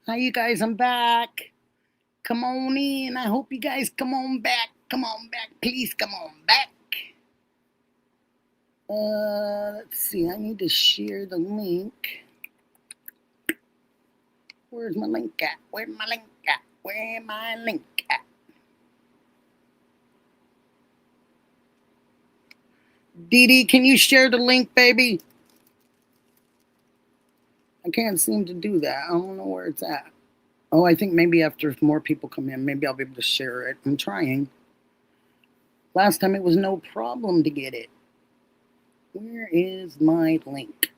Hi, you guys. I'm back. Come on in. I hope you guys come on back. Come on back. Please come on back. Let's see. I need to share the link. Where's my link at? Where's my link at? Where's my link at? Dee Dee, can you share the link, baby? I can't seem to do that. I don't know where it's at. Oh, I think maybe after more people come in, maybe I'll be able to share it. I'm trying. Last time it was no problem to get it. Where is my link?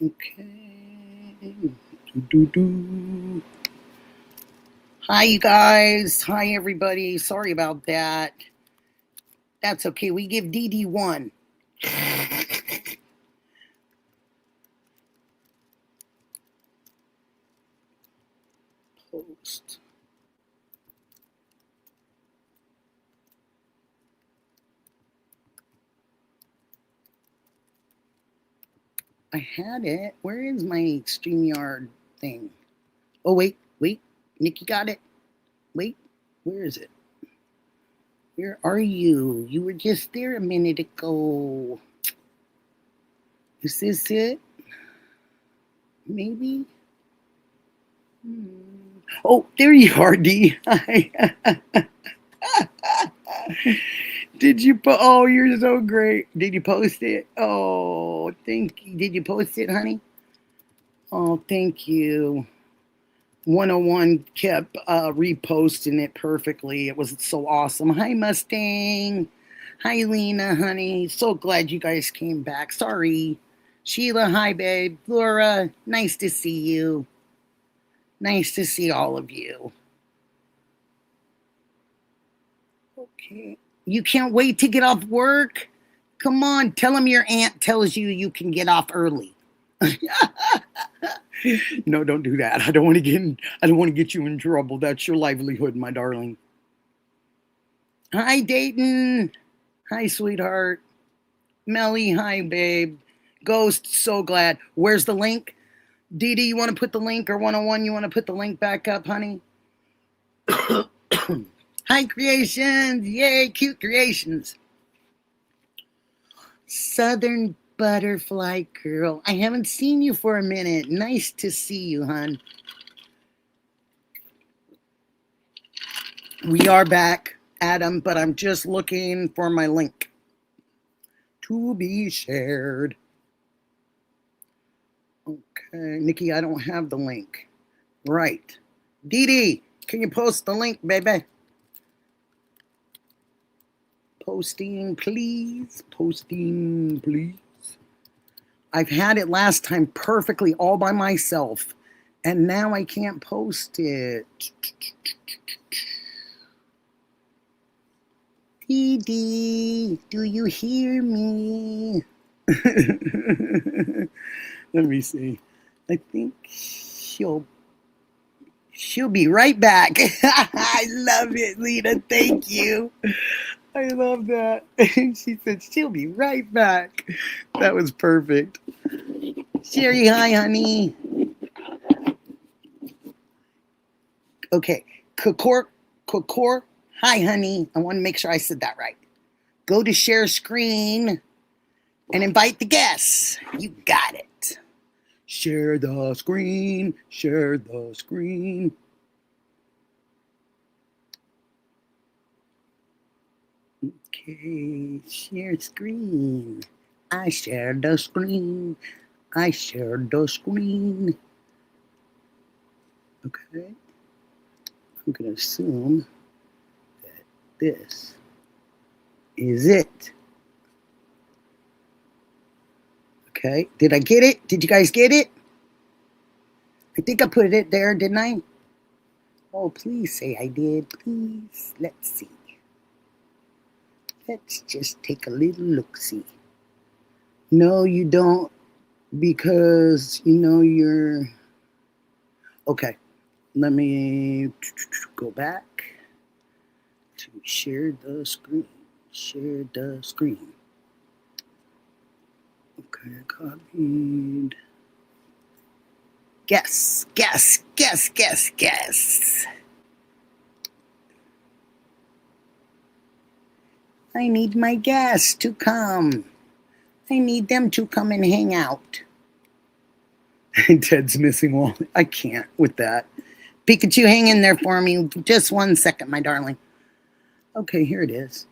Okay. Do. Hi, you guys. Hi, everybody. Sorry about that. That's okay. We give Dee Dee one. Post. I had it. Where is my StreamYard thing? Oh, wait. Nikki got it. Wait. Where is it? Where are you? You were just there a minute ago. Is this it? Maybe? Oh, there you are, Dee. Did you put? Oh, you're so great. Did you post it? Oh, thank you. Did you post it, honey? Oh, thank you. 101 kept reposting it perfectly. It was so awesome. Hi, Mustang. Hi, Lena, honey. So glad you guys came back. Sorry. Sheila, hi, babe. Laura, nice to see you. Nice to see all of you. Okay. You can't wait to get off work? Come on, tell them your aunt tells you you can get off early. No, don't do that. I don't want to get you in trouble. That's your livelihood, my darling. Hi, Dayton. Hi, sweetheart. Melly, hi, babe. Ghost, so glad. Where's the link? Dee Dee, you want to put the link, or 101, you want to put the link back up, honey? Hi, creations. Yay, cute creations. Southern Butterfly Girl. I haven't seen you for a minute. Nice to see you, hon. We are back, Adam, but I'm just looking for my link to be shared. Okay, Nikki, I don't have the link. Right. Dee Dee, can you post the link, baby? Posting, please. Posting, please. I've had it last time perfectly all by myself, and now I can't post it. Dee Dee, do you hear me? Let me see. I think she'll be right back. I love it, Lena. Thank you. I love that. She said she'll be right back. That was perfect. Sherry, hi, honey. Okay. Kokor, hi, honey. I want to make sure I said that right. Go to share screen and invite the guests. You got it. Share the screen. Share the screen. Okay, share screen. I share the screen. I share the screen. Okay. I'm going to assume that this is it. Okay. Did I get it? Did you guys get it? I think I put it there, didn't I? Oh, please say I did. Please. Let's see. Let's just take a little look-see. No, you don't, because you know you're... Okay. Let me go back to share the screen. Share the screen. Okay, copied. Guess, guess, guess, guess, guess. I need my guests to come. I need them to come and hang out. Ted's missing all. I can't with that. Pikachu, hang in there for me. Just 1 second, my darling. Okay, here it is.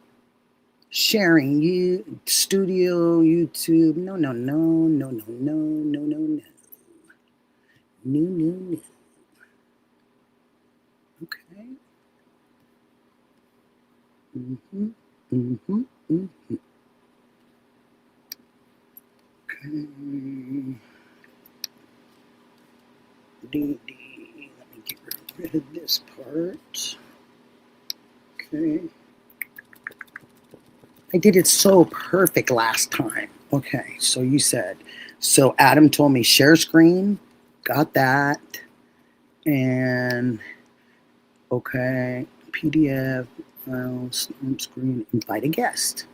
Sharing you studio YouTube. No. No. Okay. Okay. Let me get rid of this part. Okay. I did it so perfect last time. Okay, so you said. So Adam told me share screen. Got that. And okay, PDF, files, on screen, invite a guest.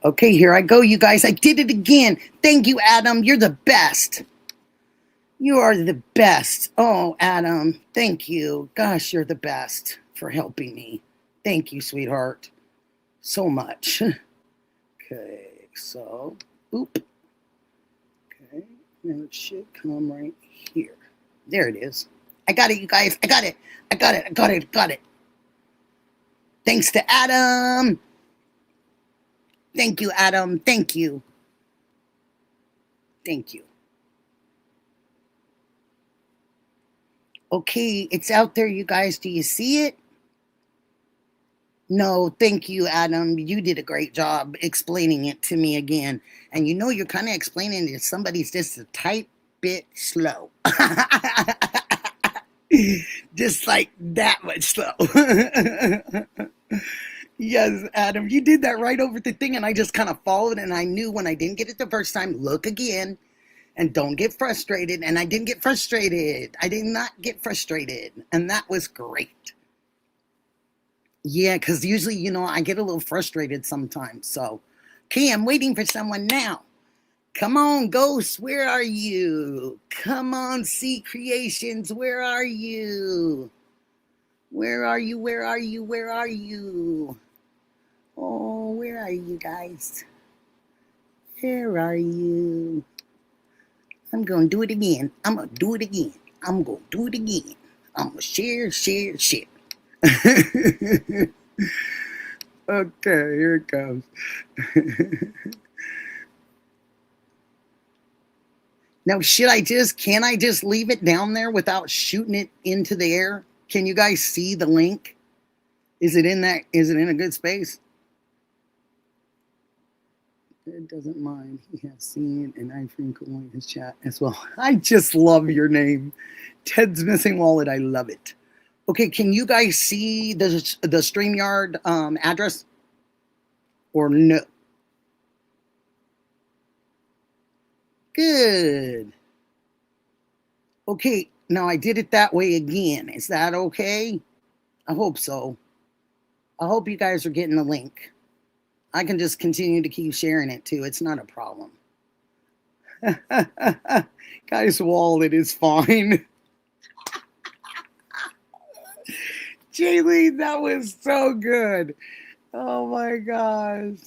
Okay, here I go, you guys. I did it again. Thank you, Adam. You're the best. You are the best. Oh, Adam, thank you. Gosh, you're the best for helping me. Thank you, sweetheart. So much. Okay, so, oop. Okay, now it should come right here. There it is. I got it, you guys. I got it. Thanks to Adam. Thank you, Adam. Thank you. Okay, it's out there, you guys. Do you see it? No, thank you, Adam. You did a great job explaining it to me again. And you know, you're kind of explaining it. Somebody's just a tight bit slow. Just like that much slow. Yes, Adam, you did that right over the thing, and I just kind of followed, and I knew when I didn't get it the first time, look again, and don't get frustrated. And I didn't get frustrated. I did not get frustrated, and that was great. Yeah, because usually, you know, I get a little frustrated sometimes. So, okay, I'm waiting for someone now. Come on, Ghost, where are you? Come on, Sea Creations, where are you? Where are you? Oh, where are you guys? Where are you? I'm going to do it again. I'm going to do it again. I'm going to share. Okay, here it comes. Now, can I just leave it down there without shooting it into the air? Can you guys see the link? Is it in a good space? It doesn't mind. He has seen an iPhone in his chat as well. I just love your name. Ted's Missing Wallet. I love it. Okay, can you guys see the StreamYard address? Or no? Good. Okay, now I did it that way again. Is that okay? I hope so. I hope you guys are getting the link. I can just continue to keep sharing it too. It's not a problem. Guys, wallet is fine. Jaylee, that was so good. Oh my gosh.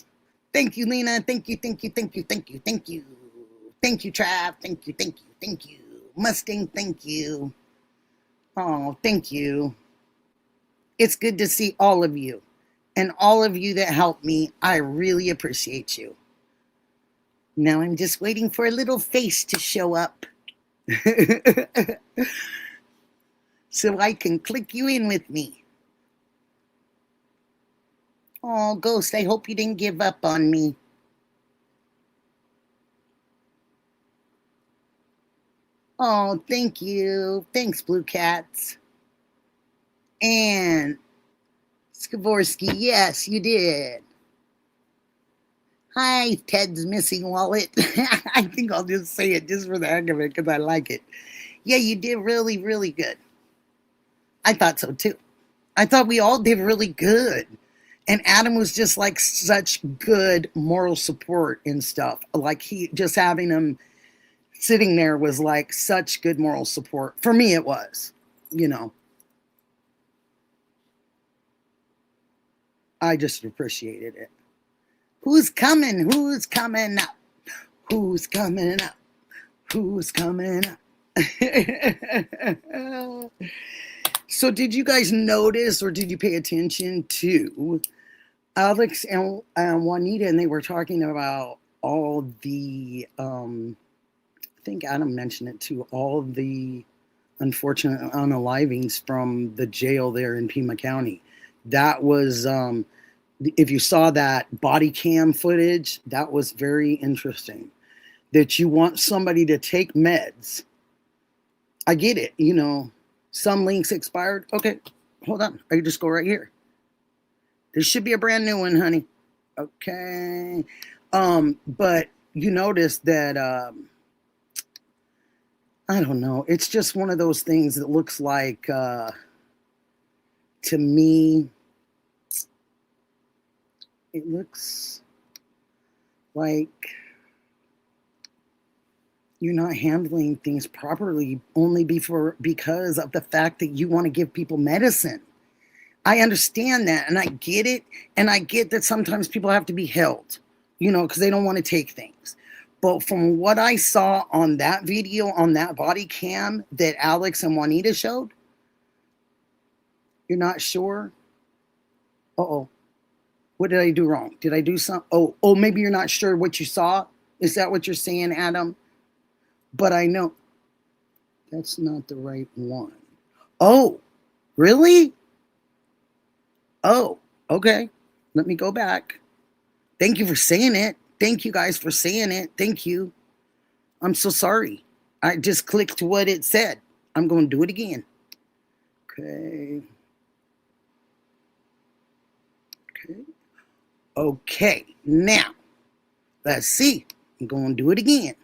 Thank you, Lena. Thank you. Thank you, Trav. Thank you. Mustang, thank you. Oh, thank you. It's good to see all of you. And all of you that helped me, I really appreciate you. Now I'm just waiting for a little face to show up. So I can click you in with me. Oh, Ghost, I hope you didn't give up on me. Oh, thank you. Thanks, Blue Cats. And Skavorsky, yes, you did. Hi, Ted's Missing Wallet. I think I'll just say it just for the heck of it because I like it. Yeah, you did really, really good. I thought so too. I thought we all did really good. And Adam was just like such good moral support and stuff. Like he just having him sitting there was like such good moral support. For me, it was, you know. I just appreciated it. Who's coming? Who's coming up? Who's coming up? Who's coming up? So did you guys notice or did you pay attention to Alex and Juanita, and they were talking about all the, I think Adam mentioned it too, all the unfortunate unalivings from the jail there in Pima County. That was, if you saw that body cam footage, that was very interesting. That you want somebody to take meds. I get it, you know, some links expired. Okay, hold on. I can just go right here. There should be a brand new one, honey. Okay. But you notice that, I don't know. It's just one of those things that looks like, to me, it looks like you're not handling things properly only because of the fact that you want to give people medicine. I understand that, and I get it, and I get that sometimes people have to be held, you know, because they don't want to take things. But from what I saw on that video, on that body cam that Alex and Juanita showed, you're not sure? Uh-oh. What did I do wrong? Did I do something? Oh, maybe you're not sure what you saw? Is that what you're saying, Adam? But I know that's not the right one. Oh, really? Oh, okay. Let me go back. Thank you for saying it. Thank you guys for saying it. Thank you. I'm so sorry. I just clicked what it said. I'm going to do it again. Okay. Okay. Now, let's see. I'm going to do it again.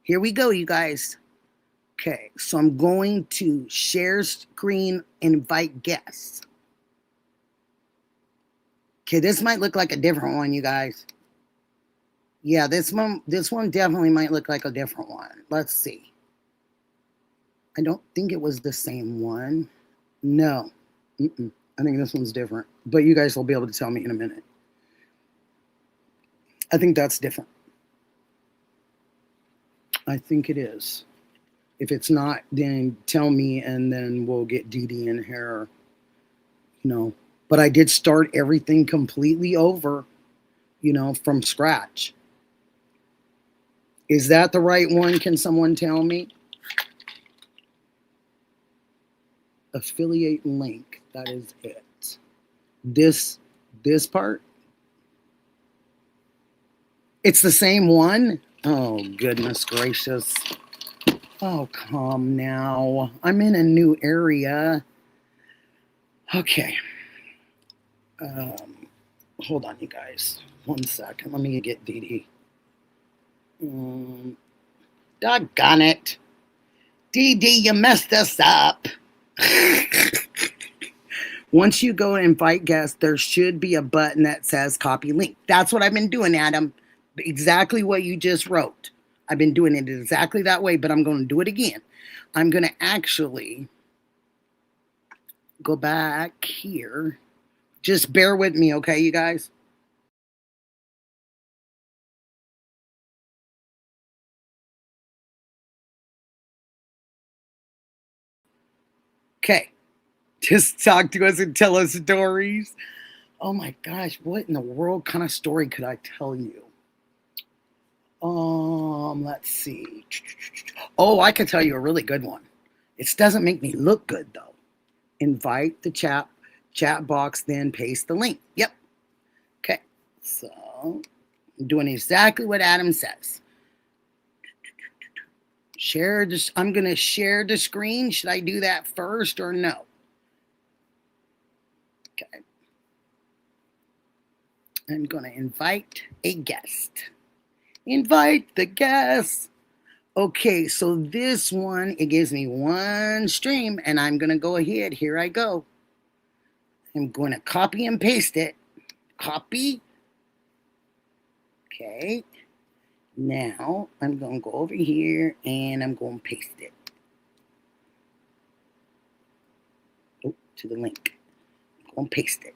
Here we go, you guys. Okay, so I'm going to share screen, invite guests. Okay, this might look like a different one, you guys. Yeah, this one definitely might look like a different one. Let's see. I don't think it was the same one. No. I think this one's different. But you guys will be able to tell me in a minute. I think that's different. I think it is. If it's not, then tell me, and then we'll get Dee Dee in here, you know. But I did start everything completely over, you know, from scratch. Is that the right one? Can someone tell me? Affiliate link. That is it. This part? It's the same one? Oh, goodness gracious. Oh, calm now. I'm in a new area. Okay. Hold on, you guys. 1 second. Let me get Dee Dee. Doggone it. Dee Dee, you messed us up. Once you go and invite guests, there should be a button that says copy link. That's what I've been doing, Adam. Exactly what you just wrote. I've been doing it exactly that way, but I'm going to do it again. I'm going to actually go back here. Just bear with me, okay, you guys? Okay. Just talk to us and tell us stories. Oh my gosh, what in the world kind of story could I tell you? Let's see. Oh, I could tell you a really good one. It doesn't make me look good though. Invite the chat box, then paste the link. Yep. Okay. So I'm doing exactly what Adam says. Share this. I'm going to share the screen. Should I do that first or no? Okay. I'm going to invite a guest. Invite the guest. Okay, so this one, it gives me one stream, and I'm going to go ahead. Here I go. I'm going to copy and paste it. Copy. Okay. Now I'm going to go over here and I'm going to paste it. Oh, to the link. I'm going to paste it.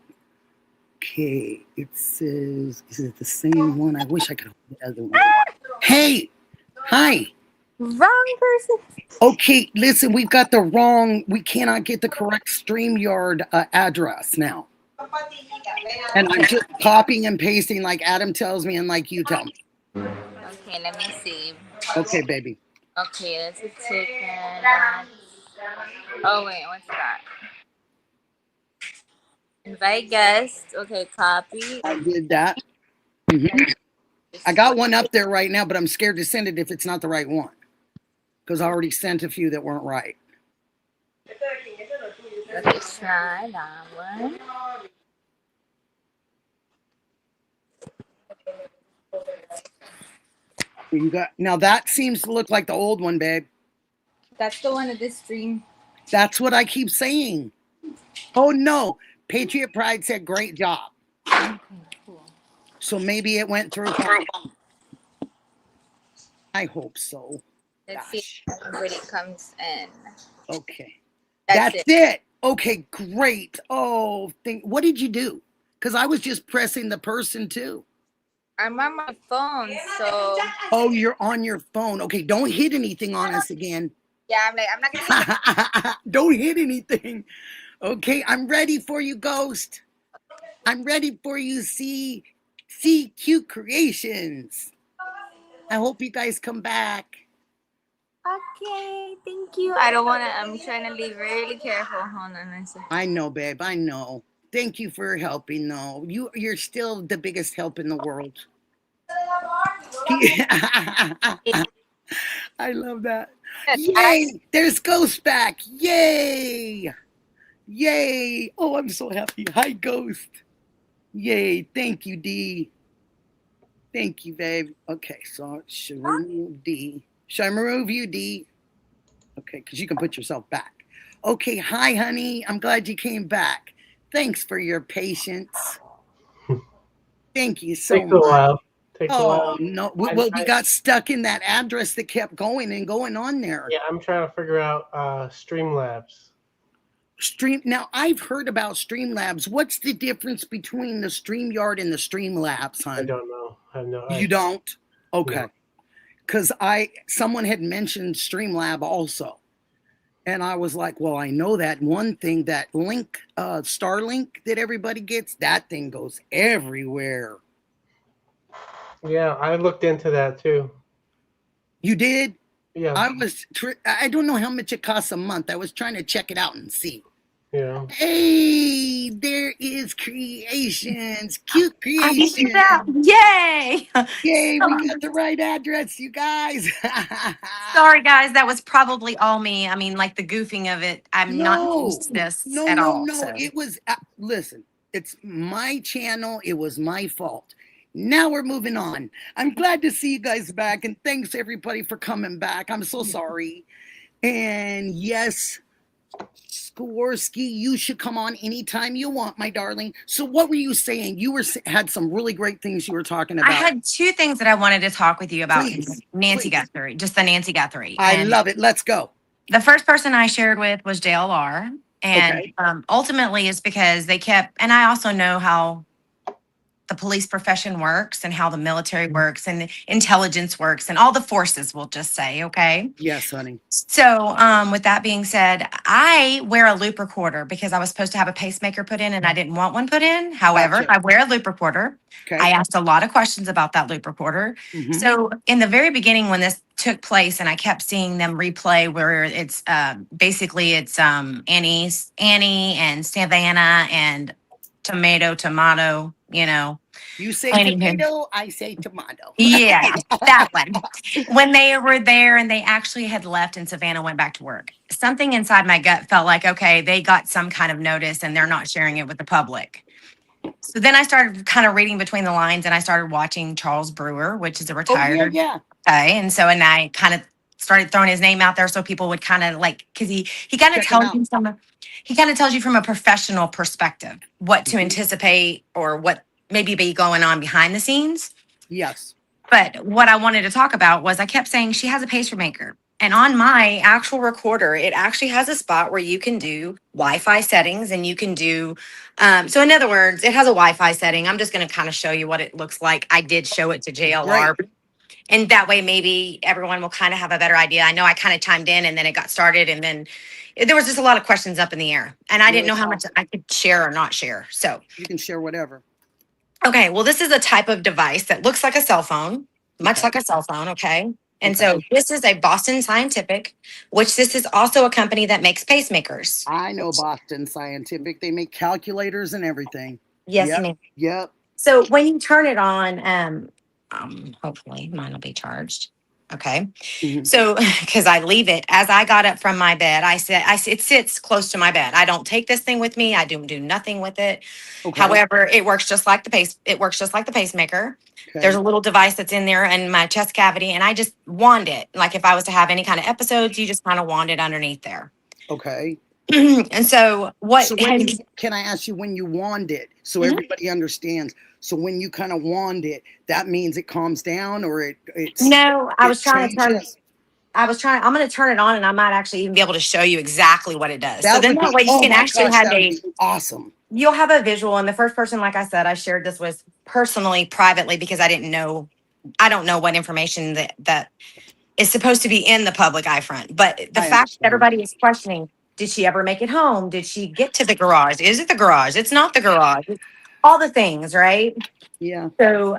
Okay, it says, is it the same one? I wish I could hold the other one. Hey, hi. Wrong person. Okay, listen, we've got the wrong, we cannot get the correct StreamYard address now. And I'm just copying and pasting like Adam tells me and like you tell me. Okay, let me see. Okay, baby. Okay, that's a chicken. Oh wait, what's that? Invite guest. Okay, copy. I did that. Mm-hmm. I got one up there right now, but I'm scared to send it if it's not the right one. Because I already sent a few that weren't right. Let's try that one. You got now that seems to look like the old one, babe. That's the one of this stream. That's what I keep saying. Oh no. Patriot Pride said great job. Okay, cool. So maybe it went through. I hope so. Let's see if everybody comes in. Okay. That's it. Okay, great. Oh, what did you do? Because I was just pressing the person too. I'm on my phone, so. Oh, you're on your phone. Okay, don't hit anything on us again. Yeah, I'm not gonna. Don't hit anything. Okay, I'm ready for you, Ghost. I'm ready for you, CQ Creations. I hope you guys come back. Okay, thank you. I don't wanna. I'm trying to be really careful. Hold on. I know, babe. I know. Thank you for helping, though. You're still the biggest help in the world. I love that. Yay! There's Ghost back. Yay! Yay! Oh, I'm so happy. Hi, Ghost. Yay! Thank you, D. Thank you, babe. Okay, so should remove D. Should I remove you, D? Okay, because you can put yourself back. Okay, hi, honey. I'm glad you came back. Thanks for your patience. Thank you so much. Takes a while. Oh, no. Well, we got stuck in that address that kept going and going on there. Yeah, I'm trying to figure out Streamlabs. Now, I've heard about Streamlabs. What's the difference between the StreamYard and the Streamlabs, hon? I don't know. I have no idea. You don't? Okay. Because someone had mentioned Streamlab also. And I was like, well, I know that one thing, that link, Starlink that everybody gets, that thing goes everywhere. Yeah, I looked into that too. You did? Yeah. I don't know how much it costs a month. I was trying to check it out and see. Yeah. Hey, there is Creations. Cute Creations. Yay! Yay, we got the right address, you guys. Sorry, guys, that was probably all me. I mean, like the goofing of it. I'm not used to this at all. No. So. It was, listen, it's my channel. It was my fault. Now we're moving on. I'm glad to see you guys back, and thanks everybody for coming back. I'm so sorry. And yes, Skorsky, you should come on anytime you want, my darling. So what were you saying? You had some really great things you were talking about. I had two things that I wanted to talk with you about. Nancy Guthrie, just the Nancy Guthrie. I love it. Let's go. The first person I shared with was JLR. And ultimately it's because they kept, and I also know how the police profession works and how the military works and the intelligence works and all the forces, we'll just say, okay? Yes, honey. So with that being said, I wear a loop recorder because I was supposed to have a pacemaker put in and I didn't want one put in. However, I wear a loop recorder. Okay. I asked a lot of questions about that loop recorder. Mm-hmm. So in the very beginning when this took place and I kept seeing them replay where it's basically it's Annie and Savannah and tomato, you know. You say tomato, I say tomato. Yeah, that one. When they were there and they actually had left and Savannah went back to work, something inside my gut felt like, okay, they got some kind of notice and they're not sharing it with the public. So then I started kind of reading between the lines and I started watching Charles Brewer, which is a retired. Yeah. Okay. And so, and I kind of started throwing his name out there so people would kind of like, because he kind of tells you he kind of tells you from a professional perspective what to anticipate or what maybe be going on behind the scenes. Yes. But what I wanted to talk about was I kept saying she has a pacemaker. And on my actual recorder, it actually has a spot where you can do Wi-Fi settings and you can do, so in other words, it has a Wi-Fi setting. I'm just going to kind of show you what it looks like. I did show it to JLR. Great. And that way maybe everyone will kind of have a better idea. I know I kind of chimed in and then it got started and then there was just a lot of questions up in the air. And I didn't know how much I could share or not share. So you can share whatever. okay, well, this is a type of device that looks like a cell phone, much like a cell phone, okay? And so this is a Boston Scientific, which this is also a company that makes pacemakers. I know Boston Scientific. They make calculators and everything. Yes, ma'am. Yep. So when you turn it on, hopefully mine will be charged. Okay. Mm-hmm. So, because I leave it as I got up from my bed, it sits close to my bed. I don't take this thing with me. I do nothing with it. Okay. However, it works just like the pacemaker. Okay. There's a little device that's in there in my chest cavity, and I just wand it. Like if I was to have any kind of episodes, you just kind of wand it underneath there. Okay. And so what? So can I ask you when you wand it so everybody understands? So when you kind of wand it, that means it calms down, or it's no. I was trying to turn it. changes? I'm going to turn it on, and I might actually even be able to show you exactly what it does. So then that way you oh can my actually gosh, have that'd be awesome. You'll have a visual. And the first person, like I said, I shared this with personally, privately, because I don't know what information that is supposed to be in the public eye front. But the fact that everybody is questioning, did she ever make it home? Did she get to the garage? Is it the garage? It's not the garage. All the things, right? Yeah. So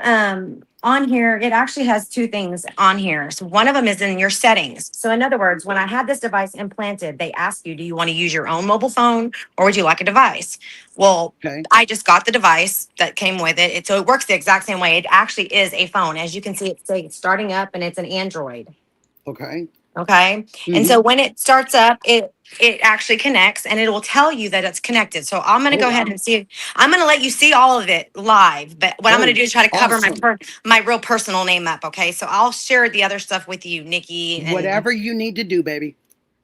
on here, it actually has two things on here. So one of them is in your settings. So in other words, when I had this device implanted, they ask you, do you want to use your own mobile phone or would you like a device? Well, I just got the device that came with it. So it works the exact same way. It actually is a phone. As you can see, it's starting up and it's an Android. Okay. Okay. Mm-hmm. And so when it starts up, it actually connects and it will tell you that it's connected. So I'm going to go ahead and see. I'm going to let you see all of it live. But what I'm going to do is try to cover my real personal name up. Okay. So I'll share the other stuff with you, Nikki. Whatever you need to do, baby.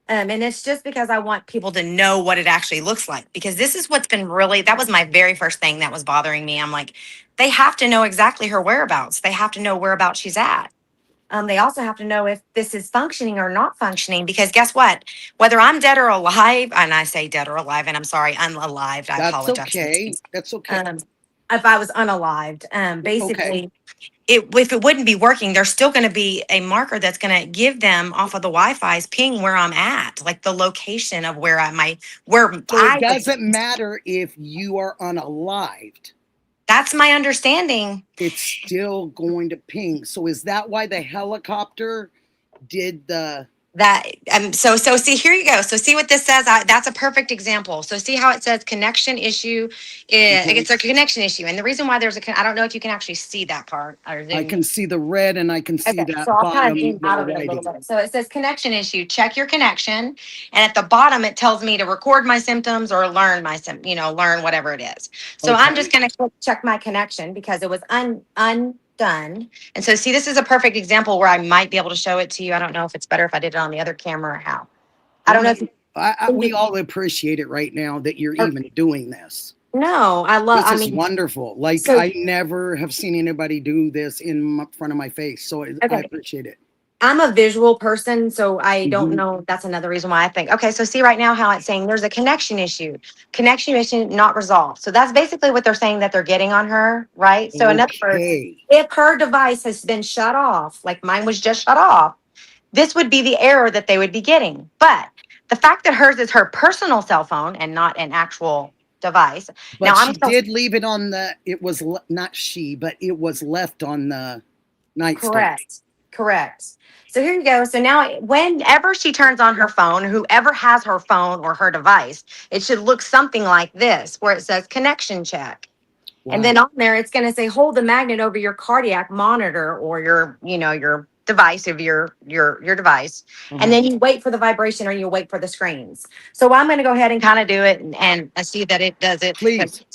And it's just because I want people to know what it actually looks like, because this is what's been that was my very first thing that was bothering me. I'm like, they have to know exactly her whereabouts. They have to know whereabouts she's at. They also have to know if this is functioning or not functioning, because guess what? Whether I'm dead or alive, and I say dead or alive, and I'm sorry, unalived. I apologize. Okay. That's okay. If I was unalived, basically, if it wouldn't be working, there's still going to be a marker that's going to give them off of the Wi-Fi's ping where I'm at, like the location of where it doesn't matter if you are unalived. That's my understanding. It's still going to ping. So is that why the helicopter did so see, here you go. So see what this says. That's a perfect example. So see how it says connection issue. It's a connection issue. And the reason why I don't know if you can actually see that part. I can see the red and I can see that so I'll kind of zoom out of it a little bit. So it says connection issue. Check your connection. And at the bottom, it tells me to record my symptoms or learn learn whatever it is. So I'm just going to check my connection because it was undone. And so see, this is a perfect example where I might be able to show it to you. I don't know if it's better if I did it on the other camera or how. I don't know if we all appreciate it right now that you're even doing this. No, this is wonderful. Like I never have seen anybody do this in front of my face. So I appreciate it. I'm a visual person, so I don't know. That's another reason why I think, okay, so see right now how it's saying there's a connection issue not resolved. So that's basically what they're saying that they're getting on her, right? So in other words, if her device has been shut off, like mine was just shut off, this would be the error that they would be getting. But the fact that hers is her personal cell phone and not an actual device. But now, she did leave it on it was not she, but it was left on the nightstand. Correct. So here you go. So now whenever she turns on her phone, whoever has her phone or her device, it should look something like this, where it says connection check. Wow. And then on there, it's going to say, hold the magnet over your cardiac monitor or your device of your device. Mm-hmm. And then you wait for the vibration or you wait for the screens. So I'm going to go ahead and kind of do it and I see that it does it. Please.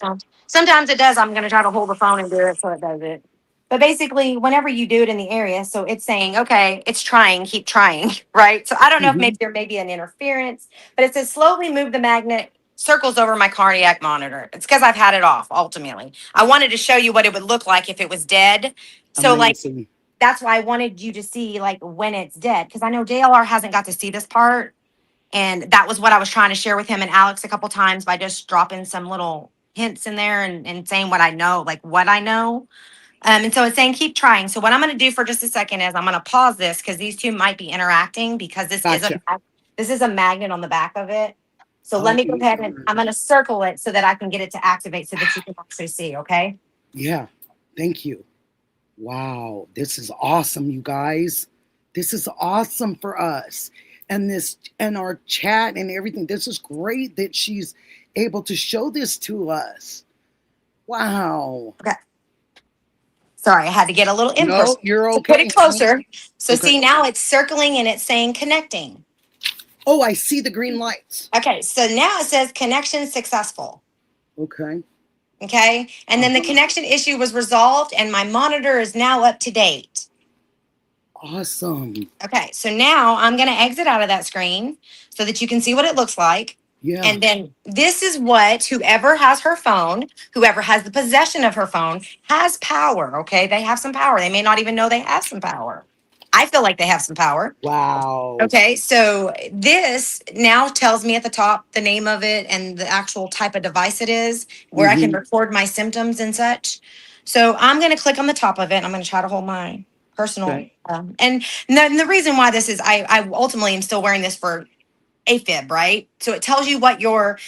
Sometimes it does. I'm going to try to hold the phone and do it so it does it. But basically, whenever you do it in the area, so it's saying, okay, it's trying, keep trying, right? So I don't know if maybe there may be an interference, but it says slowly move the magnet circles over my cardiac monitor. It's because I've had it off, ultimately. I wanted to show you what it would look like if it was dead. So amazing. that's why I wanted you to see like when it's dead. Cause I know JLR hasn't got to see this part. And that was what I was trying to share with him and Alex a couple times by just dropping some little hints in there and saying what I know, like what I know. And so it's saying keep trying. So what I'm going to do for just a second is I'm going to pause this because these two might be interacting because this is a magnet on the back of it. So let me go ahead and I'm going to circle it so that I can get it to activate so that you can actually see. Okay. Yeah. Thank you. Wow. This is awesome, you guys. This is awesome for us. And this and our chat and everything. This is great that she's able to show this to us. Wow. Okay. Sorry, I had to get a little in No, person. you're So okay. put it closer. So Okay. see, now it's circling and it's saying connecting. Oh, I see the green lights. Okay, so now it says connection successful. Okay. Okay, and then the connection issue was resolved and my monitor is now up to date. Awesome. Okay, so now I'm going to exit out of that screen so that you can see what it looks like. Yeah. And then this is what whoever has her phone, whoever has the possession of her phone, has power. Okay, they have some power. They may not even know they have some power. I feel like they have some power. Wow. Okay, so this now tells me at the top the name of it and the actual type of device it is, where I can record my symptoms and such. So I'm going to click on the top of it. I'm going to try to hold my personal. Okay. And the reason why this is, I ultimately am still wearing this for AFib, right? So it tells you what your,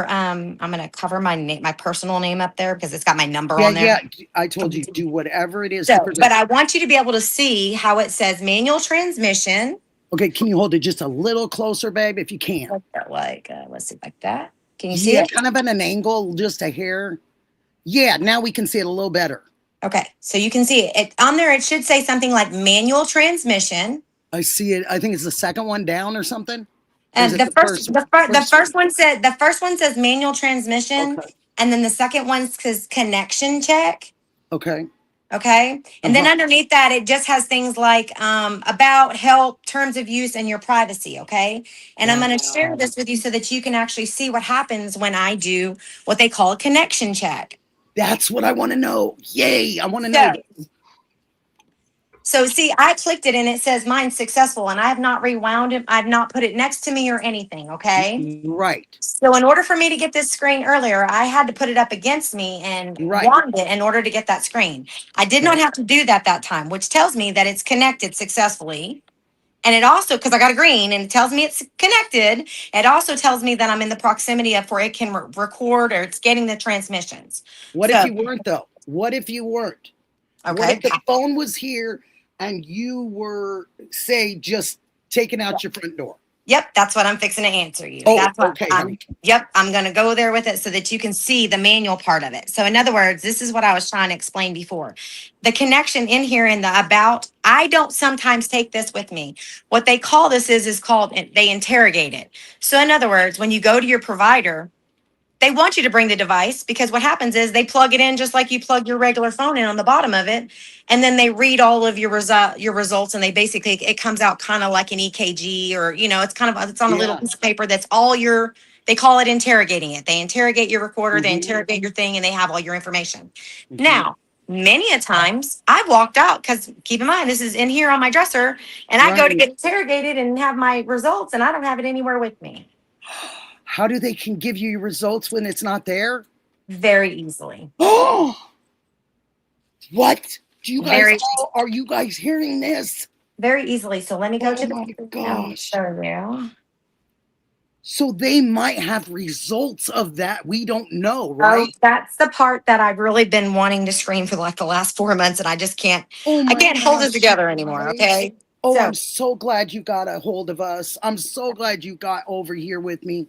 I'm going to cover my name, my personal name up there because it's got my number on there. Yeah, I told you, do whatever it is. So, but I want you to be able to see how it says manual transmission. Okay, can you hold it just a little closer, babe, if you can? Like, let's see, like that. Can you see it? Kind of at an angle, just a hair. Yeah, now we can see it a little better. Okay, so you can see it. On there, it should say something like manual transmission. I see it. I think it's the second one down or something. And the first one says manual transmission, and then the second one says connection check. Okay. Okay. And then underneath that, it just has things like about, help, terms of use, and your privacy. Okay. And I'm going to share this with you so that you can actually see what happens when I do what they call a connection check. That's what I want to know. Yay. I want to know. So see, I clicked it and it says mine's successful and I have not rewound it. I've not put it next to me or anything. Okay. Right. So in order for me to get this screen earlier, I had to put it up against me and wand it in order to get that screen. I did not have to do that time, which tells me that it's connected successfully. And it also, because I got a green and it tells me it's connected, it also tells me that I'm in the proximity of where it can record or it's getting the transmissions. What if you weren't though? What if you weren't? Okay. What if the phone was here and you were, say, just taking out your front door? Yep, that's what I'm fixing to answer you. Oh, that's what okay. I'm going to go there with it so that you can see the manual part of it. So in other words, this is what I was trying to explain before. The connection in here in the about, I don't sometimes take this with me. What they call this is called, they interrogate it. So in other words, when you go to your provider, they want you to bring the device because what happens is they plug it in just like you plug your regular phone in on the bottom of it. And then they read all of your results and they basically, it comes out kind of like an EKG or, it's on a little piece of paper that's all they call it interrogating it. They interrogate your recorder, they interrogate your thing and they have all your information. Now, many a times I've walked out because keep in mind, this is in here on my dresser and I go to get interrogated and have my results and I don't have it anywhere with me. How do they can give you your results when it's not there? Very easily. Oh, what? Do you guys? Are you guys hearing this? Very easily. So let me go to the. Oh my gosh! There. So they might have results of that. We don't know, right? Oh, that's the part that I've really been wanting to screen for like the last 4 months, and I just can't. I can't hold it together anymore. Okay. Oh, I'm so glad you got a hold of us. I'm so glad you got over here with me.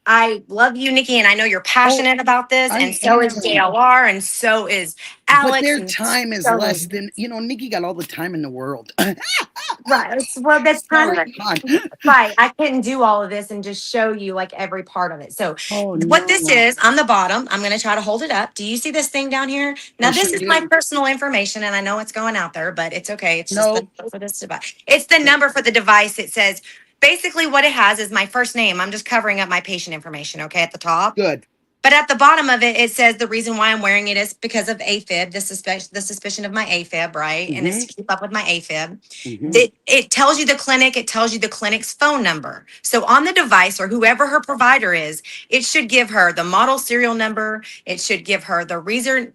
I love you, Nikki, and I know you're passionate about this, and so is JLR, and so is Alex. But their time is less than, Nikki got all the time in the world. Right. Well, that's kind of right. I couldn't do all of this and just show you like every part of it. So what this is on the bottom, I'm going to try to hold it up. Do you see this thing down here? Now, this is my personal information, and I know it's going out there, but it's okay. It's just the number for this device. It's the number for the device. It says, basically what it has is my first name. I'm just covering up my patient information, okay, at the top. Good. But at the bottom of it, it says the reason why I'm wearing it is because of AFib, the suspicion of my AFib, right? And it's to keep up with my AFib. It tells you the clinic, it tells you the clinic's phone number. So on the device or whoever her provider is, it should give her the model serial number. It should give her the reason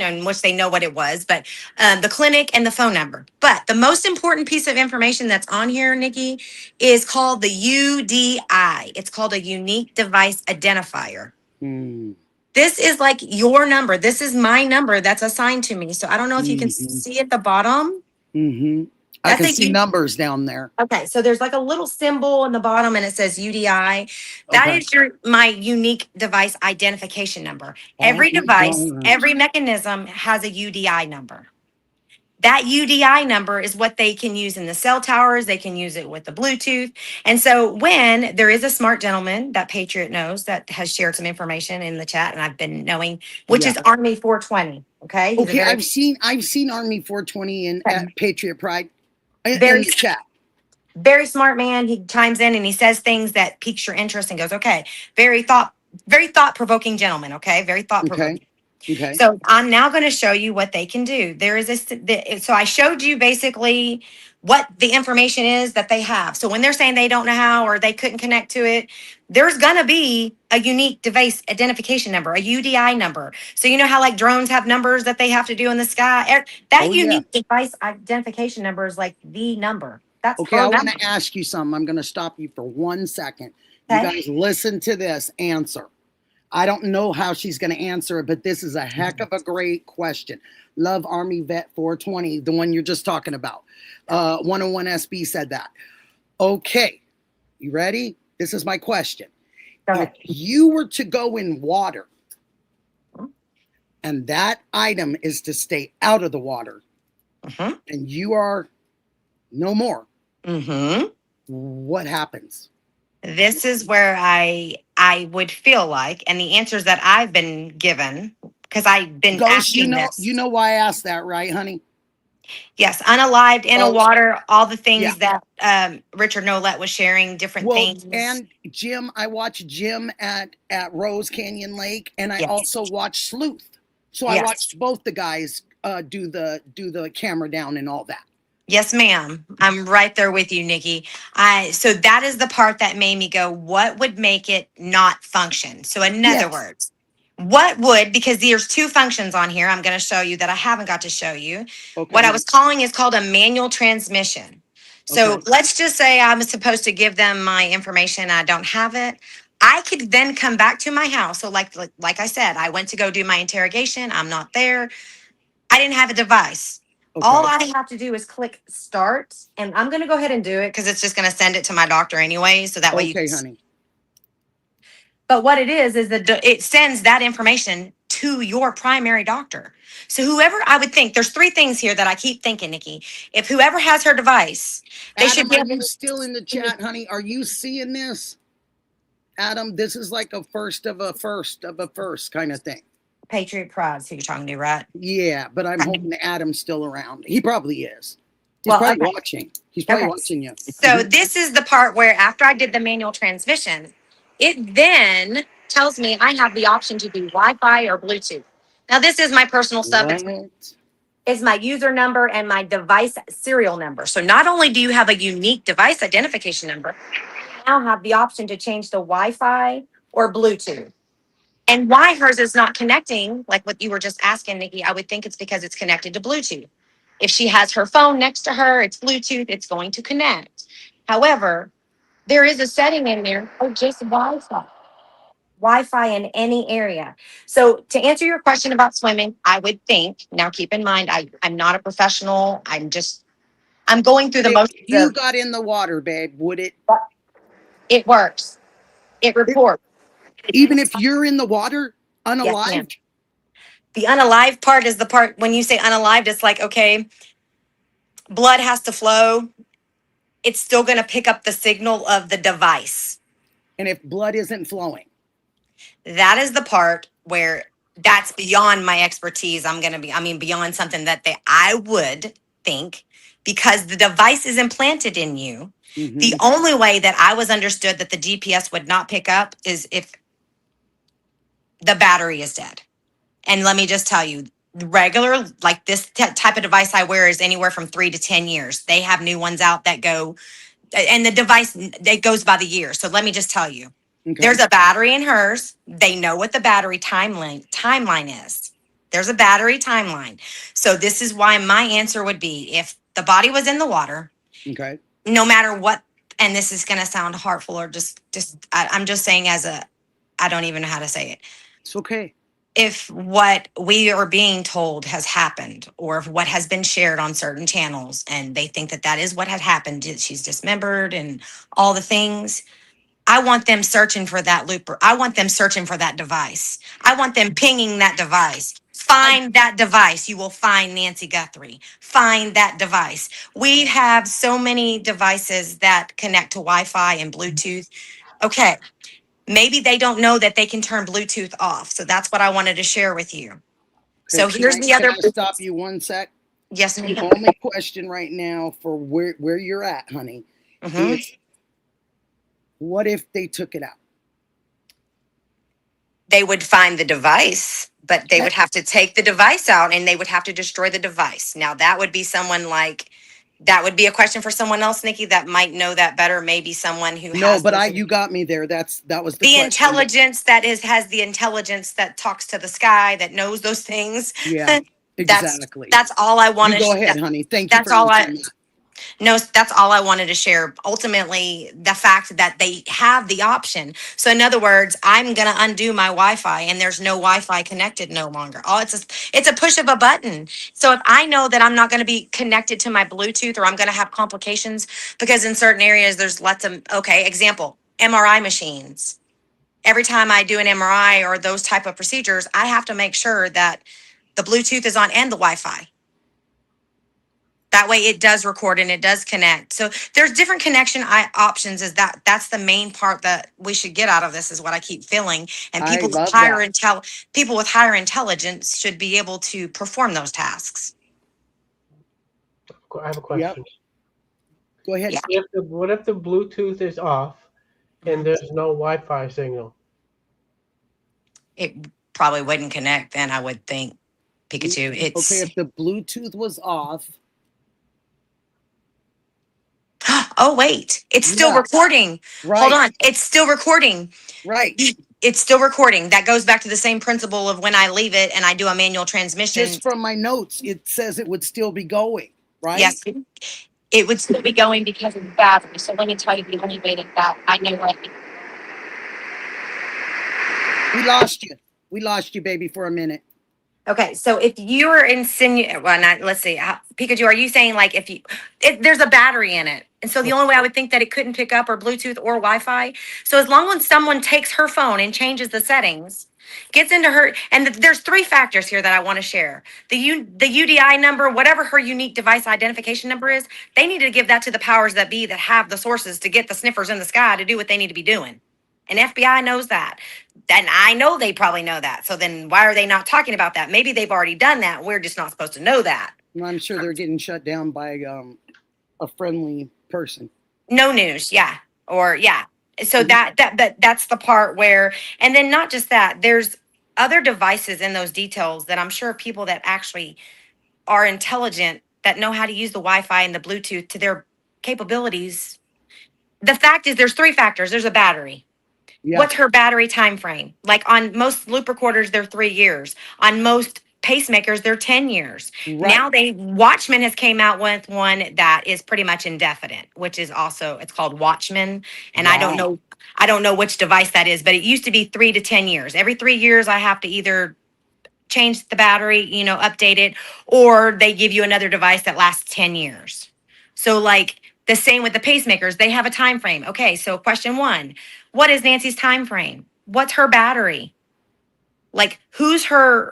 in which they know what it was, but the clinic and the phone number. But the most important piece of information that's on here, Nikki, is called the UDI. It's called a unique device identifier. This is like your number. This is my number that's assigned to me. So I don't know if you can see at the bottom. I can see numbers down there. Okay, so there's like a little symbol in the bottom and it says UDI. That is my unique device identification number. Every device, every mechanism has a UDI number. That UDI number is what they can use in the cell towers. They can use it with the Bluetooth. And so when there is a smart gentleman that Patriot knows that has shared some information in the chat, and I've been knowing, which is Army 420. Okay. Okay. I've seen Army 420 in at Patriot Pride in the chat. Very smart man. He chimes in and he says things that piques your interest and goes, okay, very thought provoking gentleman. Okay. Very thought provoking. Okay. So I'm now going to show you what they can do. There is so I showed you basically what the information is that they have. So when they're saying they don't know how or they couldn't connect to it, there's going to be a unique device identification number, a UDI number. So you know how like drones have numbers that they have to do in the sky? That unique device identification number is like the number. That's okay. I want to ask you something. I'm going to stop you for 1 second. You guys listen to this answer. I don't know how she's going to answer it, but this is a heck of a great question. Love Army Vet 420, the one you're just talking about. 101 SB said that. Okay, you ready? This is my question. If you were to go in water and that item is to stay out of the water and you are no more, what happens? This is where I would feel like, and the answers that I've been given, because I've been asking this. You know why I asked that, right, honey? Yes, unalived, in a water, all the things that Richard Nolette was sharing, different things. And Jim, I watch Jim at Rose Canyon Lake, and I also watch Sleuth. So I watched both the guys do the camera down and all that. Yes, ma'am. I'm right there with you, Nikki. So that is the part that made me go, what would make it not function? So in other words, what would, because there's two functions on here I'm going to show you that I haven't got to show you. Okay. What I was calling is called a manual transmission. So let's just say I'm supposed to give them my information. I don't have it. I could then come back to my house. So like I said, I went to go do my interrogation. I'm not there. I didn't have a device. All I have to do is click start, and I'm going to go ahead and do it because it's just going to send it to my doctor anyway. So that way you can. Honey. But what it is that it sends that information to your primary doctor. So whoever, I would think, there's three things here that I keep thinking, Nikki. If whoever has her device, they should be. Are you still in the chat, honey? Are you seeing this? Adam, this is like a first of a first kind of thing. Patriot Prize, who you're talking to, right? Yeah, but I'm hoping Adam's still around. He probably is. He's probably watching. He's probably watching you. So this is the part where after I did the manual transmission, it then tells me I have the option to do Wi-Fi or Bluetooth. Now, this is my personal stuff. It's my user number and my device serial number. So not only do you have a unique device identification number, you now have the option to change the Wi-Fi or Bluetooth. And why hers is not connecting, like what you were just asking, Nikki, I would think it's because it's connected to Bluetooth. If she has her phone next to her, it's Bluetooth, it's going to connect. However, there is a setting in there for just Wi-Fi. Wi-Fi in any area. So to answer your question about swimming, I would think, now keep in mind, I'm not a professional. I'm going through the motions. If you got in the water, babe, would it? It works. It reports. Even if you're in the water, unalived? Yes, the unalived part is the part, when you say unalived, it's like, okay, blood has to flow. It's still going to pick up the signal of the device. And if blood isn't flowing? That is the part where that's beyond my expertise. Beyond something that I would think, because the device is implanted in you. Mm-hmm. The only way that I was understood that the GPS would not pick up is if the battery is dead. And let me just tell you, regular, like this type of device I wear is anywhere from 3 to 10 years. They have new ones out that go, and the device, it goes by the year. So let me just tell you, there's a battery in hers. They know what the battery timeline is. There's a battery timeline. So this is why my answer would be, if the body was in the water, no matter what, and this is going to sound heartful or I'm just saying I don't even know how to say it. It's okay. If what we are being told has happened, or if what has been shared on certain channels, and they think that that is what had happened, she's dismembered and all the things, I want them searching for that looper. I want them searching for that device. I want them pinging that device. Find that device. You will find Nancy Guthrie. Find that device. We have so many devices that connect to Wi-Fi and Bluetooth. Okay. Maybe they don't know that they can turn Bluetooth off. So that's what I wanted to share with you. So here's the other. Can I stop you one sec? Yes, ma'am. The only question right now for where you're at, honey, is what if they took it out? They would find the device, but they would have to take the device out and they would have to destroy the device. Now that would be someone like, that would be a question for someone else, Nikki, that might know that better. Maybe someone who has. No, but you got me there. That was the question. Intelligence that has the intelligence that talks to the sky, that knows those things. Yeah, exactly. That's all I wanted. Go ahead, honey. Thank you. That's all that's all I wanted to share. Ultimately, the fact that they have the option. So in other words, I'm going to undo my Wi-Fi and there's no Wi-Fi connected no longer. Oh, it's a push of a button. So if I know that I'm not going to be connected to my Bluetooth, or I'm going to have complications, because in certain areas there's lots of, example, MRI machines. Every time I do an MRI or those type of procedures, I have to make sure that the Bluetooth is on and the Wi-Fi. That way it does record and it does connect. So there's different connection options. That's the main part that we should get out of this, is what I keep feeling. And people with higher intelligence should be able to perform those tasks. I have a question. Yep. Go ahead. Yeah. What if the Bluetooth is off and there's no Wi-Fi signal? It probably wouldn't connect then, I would think, Pikachu. Okay, if the Bluetooth was off. Oh, wait, it's still recording. Right. Hold on. It's still recording. Right. It's still recording. That goes back to the same principle of when I leave it and I do a manual transmission. Just from my notes, it says it would still be going, right? Yes, it would still be going because of the battery. So let me tell you the only way that I know right now. We lost you, baby, for a minute. Okay, so if you were insinuating, let's see, Pikachu, are you saying like if there's a battery in it? And so the only way I would think that it couldn't pick up or Bluetooth or Wi-Fi. So as long as someone takes her phone and changes the settings, gets into her, and there's 3 factors here that I want to share. The UDI number, whatever her unique device identification number is, they need to give that to the powers that be that have the sources to get the sniffers in the sky to do what they need to be doing. And FBI knows that. And I know they probably know that. So then why are they not talking about that? Maybe they've already done that. We're just not supposed to know that. Well, I'm sure they're getting shut down by a friendly person. No news. Yeah. Or yeah. So that's the part where, and then not just that, there's other devices in those details that I'm sure people that actually are intelligent, that know how to use the Wi-Fi and the Bluetooth to their capabilities. The fact is there's 3 factors. There's a battery. Yeah. What's her battery time frame? Like on most loop recorders, they're 3 years. On most pacemakers, they're 10 years. Right. Now Watchman has came out with one that is pretty much indefinite, which is also, it's called Watchman. And wow. I don't know which device that is, but it used to be 3 to 10 years. Every 3 years, I have to either change the battery, update it, or they give you another device that lasts 10 years. So like the same with the pacemakers, they have a time frame. Okay, so question 1. What is Nancy's time frame? What's her battery? Like who's her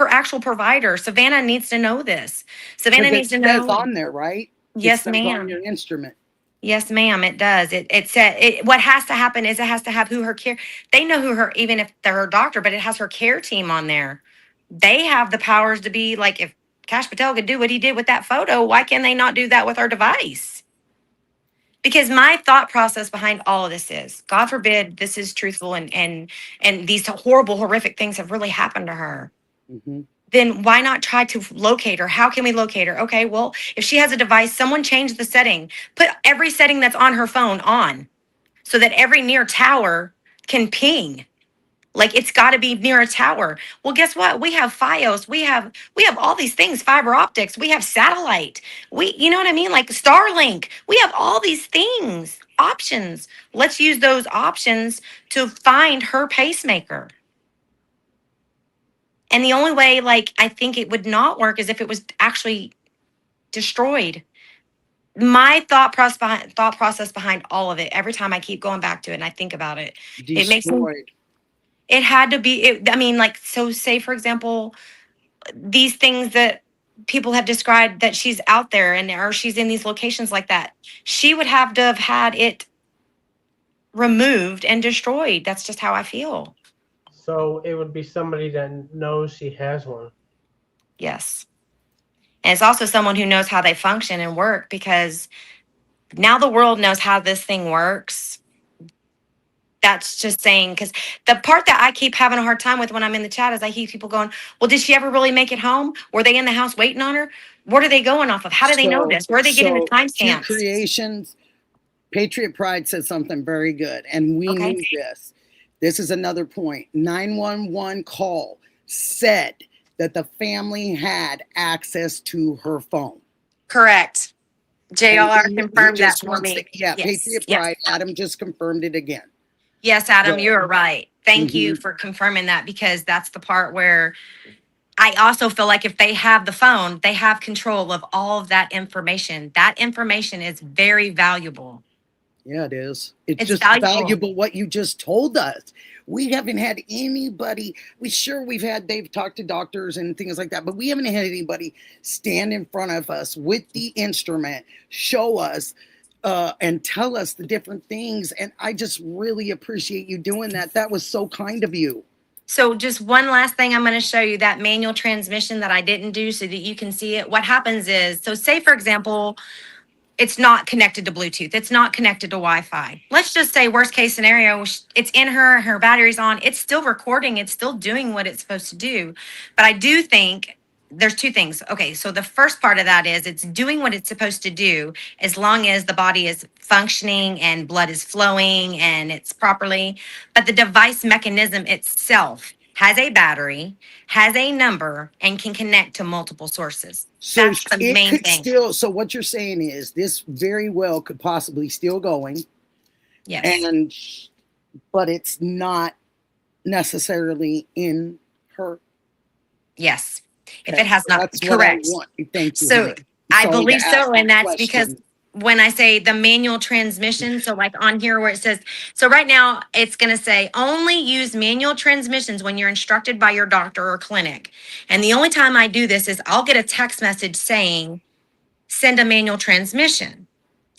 actual provider? Savannah needs to know this. Savannah needs to know. It's on there, right? Yes, ma'am. On your instrument. Yes, ma'am. It does. It said what has to happen is it has to have who her care. They know who her, even if they're her doctor, but it has her care team on there. They have the powers to be like, if Cash Patel could do what he did with that photo, why can they not do that with our device? Because my thought process behind all of this is, God forbid this is truthful and these horrible, horrific things have really happened to her. Mm-hmm. Then why not try to locate her? How can we locate her? Okay, well, if she has a device, someone change the setting. Put every setting that's on her phone on so that every near tower can ping. Like it's got to be near a tower. Well, guess what? We have FiOS. We have all these things, fiber optics. We have satellite. You know what I mean? Like Starlink. We have all these things, options. Let's use those options to find her pacemaker. And the only way, like, I think it would not work is if it was actually destroyed. My thought process behind all of it, every time I keep going back to it and I think about it, it makes me, Destroyed. it had to be, I mean, like, so say, for example, these things that people have described that she's out there and or she's in these locations like that, she would have to have had it removed and destroyed. That's just how I feel. So it would be somebody that knows she has one. Yes. And it's also someone who knows how they function and work, because now the world knows how this thing works. That's just saying, because the part that I keep having a hard time with when I'm in the chat is I hear people going, well, did she ever really make it home? Were they in the house waiting on her? What are they going off of? How do they know this? Where are they getting the Q timestamps? Creations, Patriot Pride said something very good, and we Okay. knew this. This is another point. 911 call said that the family had access to her phone. Correct. JLR And he confirmed that just for wants me. to- yeah, Yes. Patriot Yes. Pride. Adam just confirmed it again. Yes, Adam, So- you're right. Thank you for confirming that, because that's the part where I also feel like if they have the phone, they have control of all of that information. That information is very valuable. Yeah, it is. It's It's just valuable. what you just told us. We haven't had anybody, we've had, they've talked to doctors and things like that, but we haven't had anybody stand in front of us with the instrument, show us, and tell us the different things. And I just really appreciate you doing that. That was so kind of you. So just one last thing, I'm going to show you that manual transmission that I didn't do so that you can see it. What happens is, so say, for example, it's not connected to Bluetooth. It's not connected to Wi-Fi. Let's just say worst case scenario, it's in her battery's on. It's still recording. It's still doing what it's supposed to do. But I do think there's two things. Okay, so the first part of that is it's doing what it's supposed to do as long as the body is functioning and blood is flowing and it's properly. But the device mechanism itself has a battery, has a number, and can connect to multiple sources. So That's the it main could thing. still, so what you're saying is this very well could possibly still going. Yes. But it's not necessarily in her. Yes. If Okay, it has not, that's correct. What I want. Thank you. So honey. I Sorry to believe ask so. that And that's question. because when I say the manual transmission, so like on here where it says, so right now it's going to say only use manual transmissions when you're instructed by your doctor or clinic. And the only time I do this is I'll get a text message saying, send a manual transmission.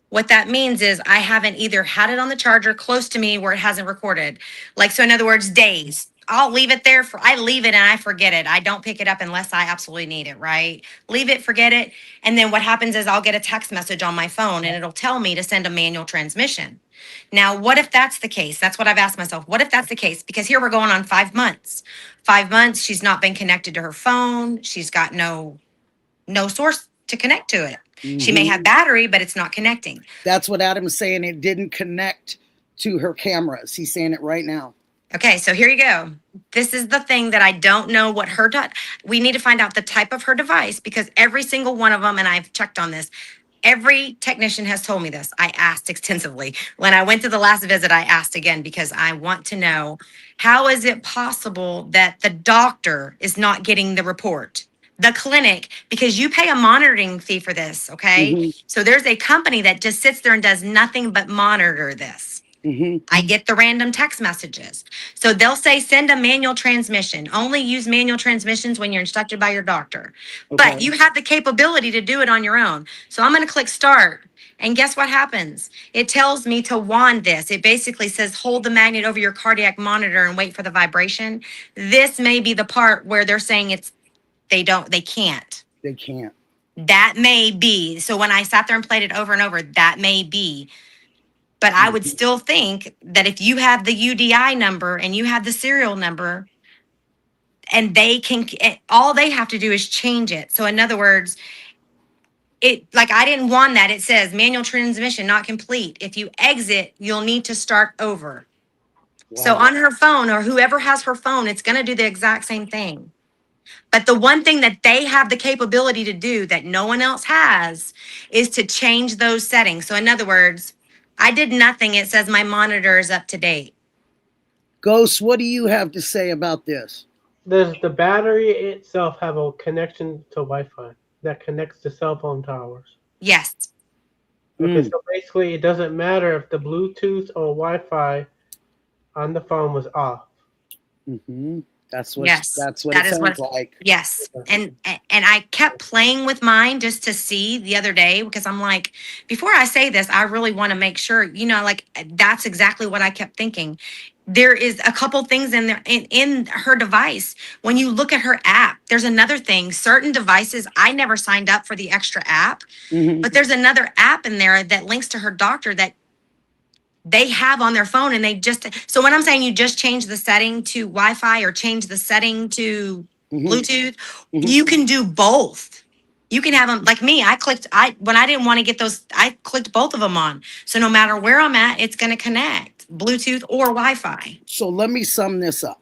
What that means is I haven't either had it on the charger close to me where it hasn't recorded. Like, so in other words, days. I'll leave it there I leave it and I forget it. I don't pick it up unless I absolutely need it, right? Leave it, forget it. And then what happens is I'll get a text message on my phone and it'll tell me to send a manual transmission. Now, what if that's the case? That's what I've asked myself. What if that's the case? Because here we're going on 5 months. 5 months, she's not been connected to her phone. She's got no source to connect to it. She may have battery, but it's not connecting. That's what Adam's saying. It didn't connect to her cameras. He's saying it right now. Okay, so here you go. This is the thing that I don't know what we need to find out the type of her device, because every single one of them, and I've checked on this, every technician has told me this. I asked extensively. When I went to the last visit, I asked again because I want to know, how is it possible that the doctor is not getting the report? The clinic, because you pay a monitoring fee for this, okay? So there's a company that just sits there and does nothing but monitor this. I get the random text messages. So they'll say, send a manual transmission. Only use manual transmissions when you're instructed by your doctor. Okay. But you have the capability to do it on your own. So I'm going to click start. And guess what happens? It tells me to wand this. It basically says, hold the magnet over your cardiac monitor and wait for the vibration. This may be the part where they're saying they can't. They can't. That may be. So when I sat there and played it over and over, that may be. But I would still think that if you have the UDI number and you have the serial number, and they can, all they have to do is change it. So in other words, it, like, I didn't want that. It says manual transmission not complete. If you exit, you'll need to start over. Wow. So on her phone, or whoever has her phone, it's going to do the exact same thing. But the one thing that they have the capability to do that no one else has is to change those settings. So in other words, I did nothing. It says my monitor is up to date. Ghost, what do you have to say about this? Does the battery itself have a connection to Wi-Fi that connects to cell phone towers? Yes. Okay, so basically it doesn't matter if the Bluetooth or Wi-Fi on the phone was off. Mm-hmm. That's what. Yes, That's what that it is sounds what. like. Yes, and I kept playing with mine just to see the other day, because I'm like, before I say this, I really want to make sure, you know, like, that's exactly what I kept thinking. There is a couple things in there in her device. When you look at her app, there's another thing. Certain devices, I never signed up for the extra app, but there's another app in there that links to her doctor that they have on their phone, and they just, so when I'm saying you just change the setting to Wi-Fi or change the setting to Bluetooth, you can do both. You can have them, like me, when I didn't want to get those, I clicked both of them on. So no matter where I'm at, it's going to connect Bluetooth or Wi-Fi. So let me sum this up.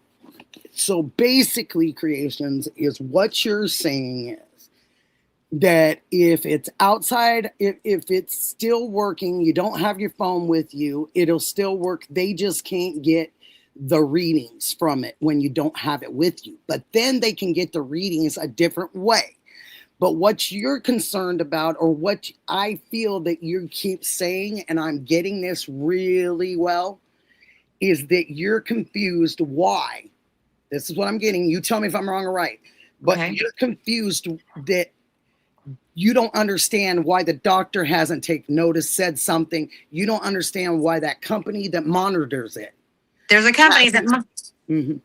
So basically, Creations, is what you're saying is that if it's outside, if it's still working, you don't have your phone with you, it'll still work. They just can't get the readings from it when you don't have it with you. But then they can get the readings a different way. But what you're concerned about, or what I feel that you keep saying, and I'm getting this really well, is that you're confused why. This is what I'm getting. You tell me if I'm wrong or right. But Okay. You're confused that you don't understand why the doctor hasn't taken notice, said something. You don't understand why that company that monitors it. There's a company that, Mm-hmm.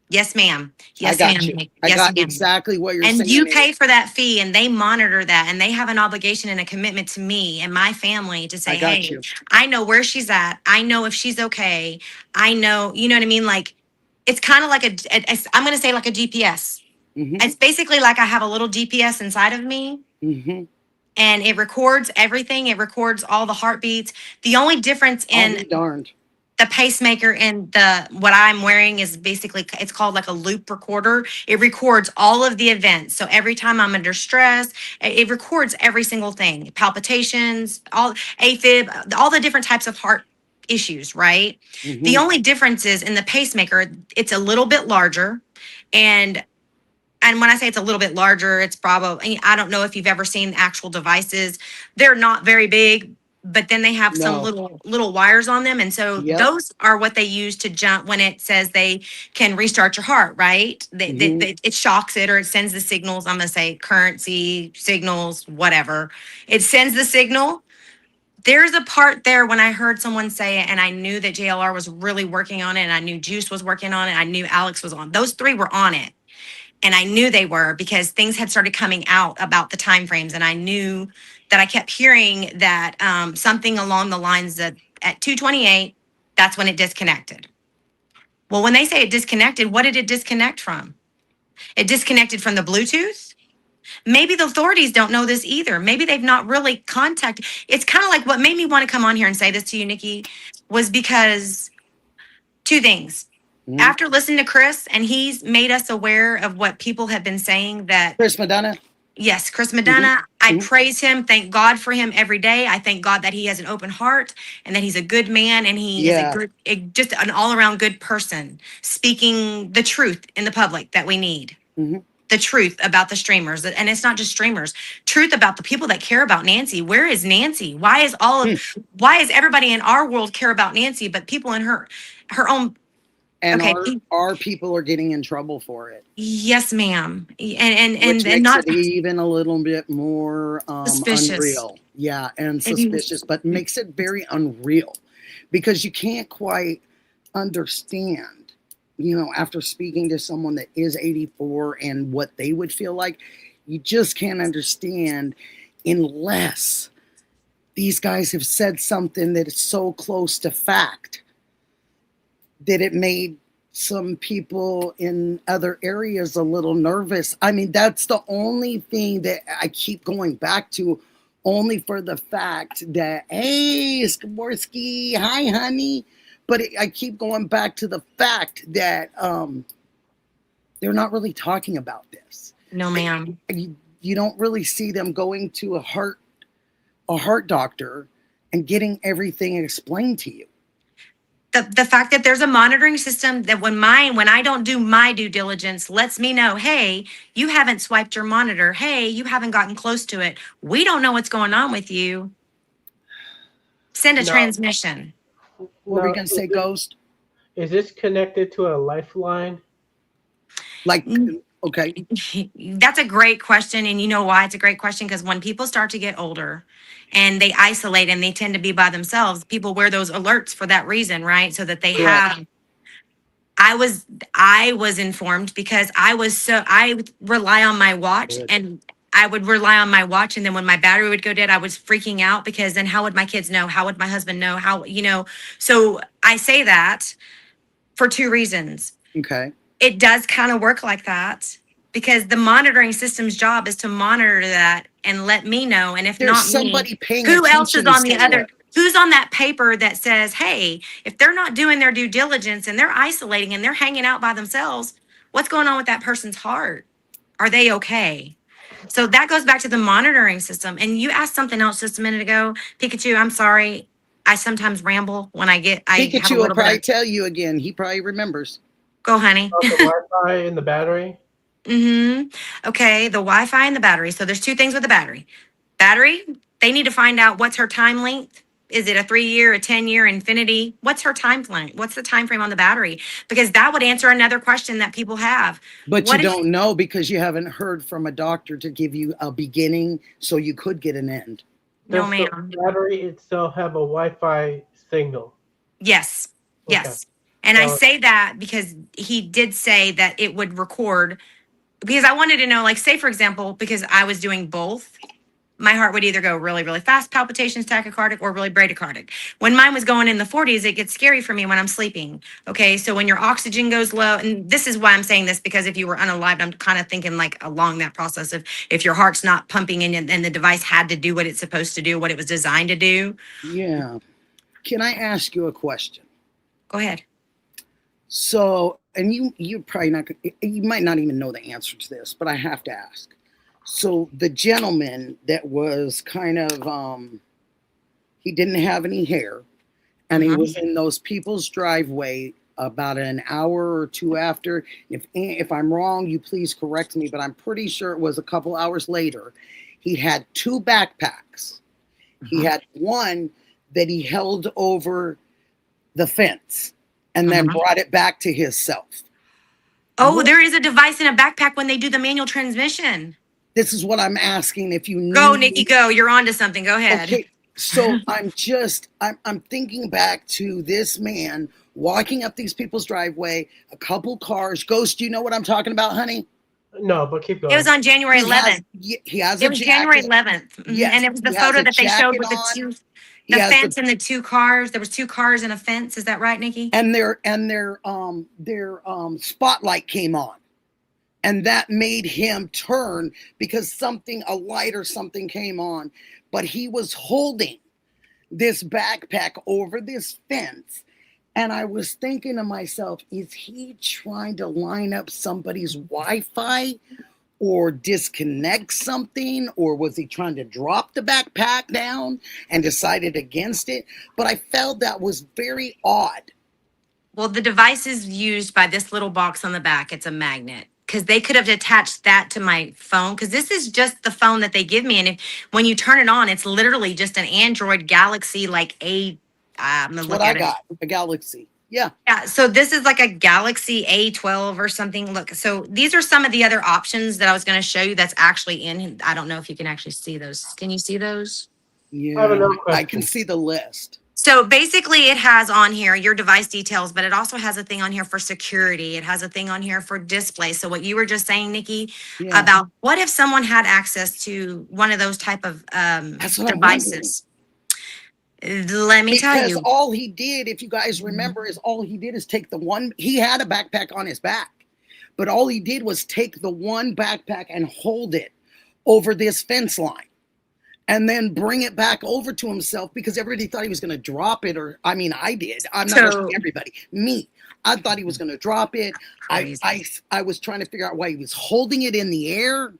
yes, ma'am. I Yes, got ma'am. you. I Yes, got ma'am. exactly what you're saying. And you pay for that fee, and they monitor that, and they have an obligation and a commitment to me and my family to say, I got hey, you. I know where she's at. I know if she's okay. I know, you know what I mean? Like, it's kind of like I'm going to say like a GPS. It's basically like I have a little GPS inside of me, and it records everything. It records all the heartbeats. The only difference I'll in be darned. the pacemaker and what I'm wearing is basically, it's called like a loop recorder. It records all of the events. So every time I'm under stress, it records every single thing, palpitations, all AFib, all the different types of heart issues, right? The only difference is in the pacemaker, it's a little bit larger. And when I say it's a little bit larger, it's probably, I don't know if you've ever seen actual devices. They're not very big, but then they have some little wires on them. And so those are what they use to jump when it says they can restart your heart, right? It shocks it, or it sends the signals. I'm going to say currency signals, whatever. It sends the signal. There's a part there when I heard someone say it, and I knew that JLR was really working on it, and I knew Juice was working on it. I knew Alex was on. Those three were on it. And I knew they were, because things had started coming out about the timeframes. And I knew that I kept hearing that something along the lines that at 2:28, that's when it disconnected. Well, when they say it disconnected, what did it disconnect from? It disconnected from the Bluetooth. Maybe the authorities don't know this either. Maybe they've not really contacted. It's kind of like what made me want to come on here and say this to you, Nikki, was because two things. After listening to Chris, and he's made us aware of what people have been saying, that Chris Madonna. Yes, Chris Madonna. I praise him. Thank God for him every day. I thank God that he has an open heart, and that he's a good man, and he is just an all-around good person, speaking the truth in the public that we need. The truth about the streamers. And it's not just streamers. Truth about the people that care about Nancy. Where is Nancy? Why is everybody in our world care about Nancy, but people in her own. And our people are getting in trouble for it. Yes, ma'am. Which And makes not it even a little bit more suspicious. Unreal. Yeah, and suspicious, but makes it very unreal, because you can't quite understand, you know, after speaking to someone that is 84 and what they would feel like, you just can't understand unless these guys have said something that is so close to fact that it made some people in other areas a little nervous. I mean, that's the only thing that I keep going back to, only for the fact that, hey, Skaborsky, hi, honey. But I keep going back to the fact that they're not really talking about this. No, ma'am. You don't really see them going to a heart doctor and getting everything explained to you. The fact that there's a monitoring system that when I don't do my due diligence, lets me know, hey, you haven't swiped your monitor. Hey, you haven't gotten close to it. We don't know what's going on with you. Send a transmission. What were we going to say, Ghost? Is this connected to a lifeline? Like, okay. That's a great question. And you know why it's a great question? Because when people start to get older and they isolate and they tend to be by themselves, people wear those alerts for that reason, right? So that they have. I was informed because I rely on my watch. Good. And I would rely on my watch. And then when my battery would go dead, I was freaking out because then how would my kids know? How would my husband know? How, so I say that for two reasons. Okay. It does kind of work like that because the monitoring system's job is to monitor that and let me know. And if there's not somebody me, paying who else is on the other? It. Who's on that paper that says, hey, if they're not doing their due diligence and they're isolating and they're hanging out by themselves, what's going on with that person's heart? Are they okay? So that goes back to the monitoring system. And you asked something else just a minute ago. Pikachu, I'm sorry. I sometimes ramble when Pikachu will probably tell you again. He probably remembers. Go, honey. The Wi-Fi and the battery? Okay, the Wi-Fi and the battery. So there's two things with the battery. Battery, they need to find out what's her time length. Is it a 3-year, a 10-year, infinity? What's her time frame? What's the time frame on the battery? Because that would answer another question that people have. But you don't know because you haven't heard from a doctor to give you a beginning so you could get an end. No, ma'am. Does the battery itself have a Wi-Fi signal? Yes. Okay. Yes. And I say that because he did say that it would record, because I wanted to know, like, say, for example, because I was doing both, my heart would either go really, really fast, palpitations, tachycardic, or really bradycardic. When mine was going in the 40s, it gets scary for me when I'm sleeping. Okay, so when your oxygen goes low, and this is why I'm saying this, because if you were unalived, I'm kind of thinking like along that process of if your heart's not pumping and the device had to do what it's supposed to do, what it was designed to do. Yeah. Can I ask you a question? Go ahead. So, and you're probably not, you might not even know the answer to this, but I have to ask. So the gentleman that was kind of, he didn't have any hair, and he was in those people's driveway about an hour or two after. If I'm wrong, you please correct me, but I'm pretty sure it was a couple hours later. He had two backpacks. He had one that he held over the fence and then brought it back to himself. Oh, there is a device in a backpack when they do the manual transmission. This is what I'm asking. If you go, Nikki, go. You're on to something. Go ahead. Okay. So I'm thinking back to this man walking up these people's driveway, a couple cars. Ghost, do you know what I'm talking about, honey? No, but keep going. It was on January 11th. It was January 11th. Yes, and it was the photo that they showed with the fence and the two cars. There was two cars and a fence. Is that right, Nikki? And their spotlight came on. And that made him turn because a light or something came on. But he was holding this backpack over this fence. And I was thinking to myself, is he trying to line up somebody's Wi-Fi or disconnect something? Or was he trying to drop the backpack down and decided against it? But I felt that was very odd. Well, the device is used by this little box on the back. It's a magnet. Because they could have attached that to my phone. Because this is just the phone that they give me. And when you turn it on, it's literally just an Android Galaxy, like I'm going to look at it. A Galaxy. Yeah. Yeah. So this is like a Galaxy A12 or something. Look, so these are some of the other options that I was going to show you that's actually in. I don't know if you can actually see those. Can you see those? Yeah. I can see the list. So basically it has on here your device details, but it also has a thing on here for security. It has a thing on here for display. So what you were just saying, Nikki, about what if someone had access to one of those type of devices? Let me tell Because you. all he did, if you guys remember, is all he did is take the one. He had a backpack on his back, but all he did was take the one backpack and hold it over this fence line, and then bring it back over to himself because everybody thought he was going to drop it. Or I mean, I did. I'm not going to say everybody. Me, I thought he was going to drop it. I was trying to figure out why he was holding it in the air,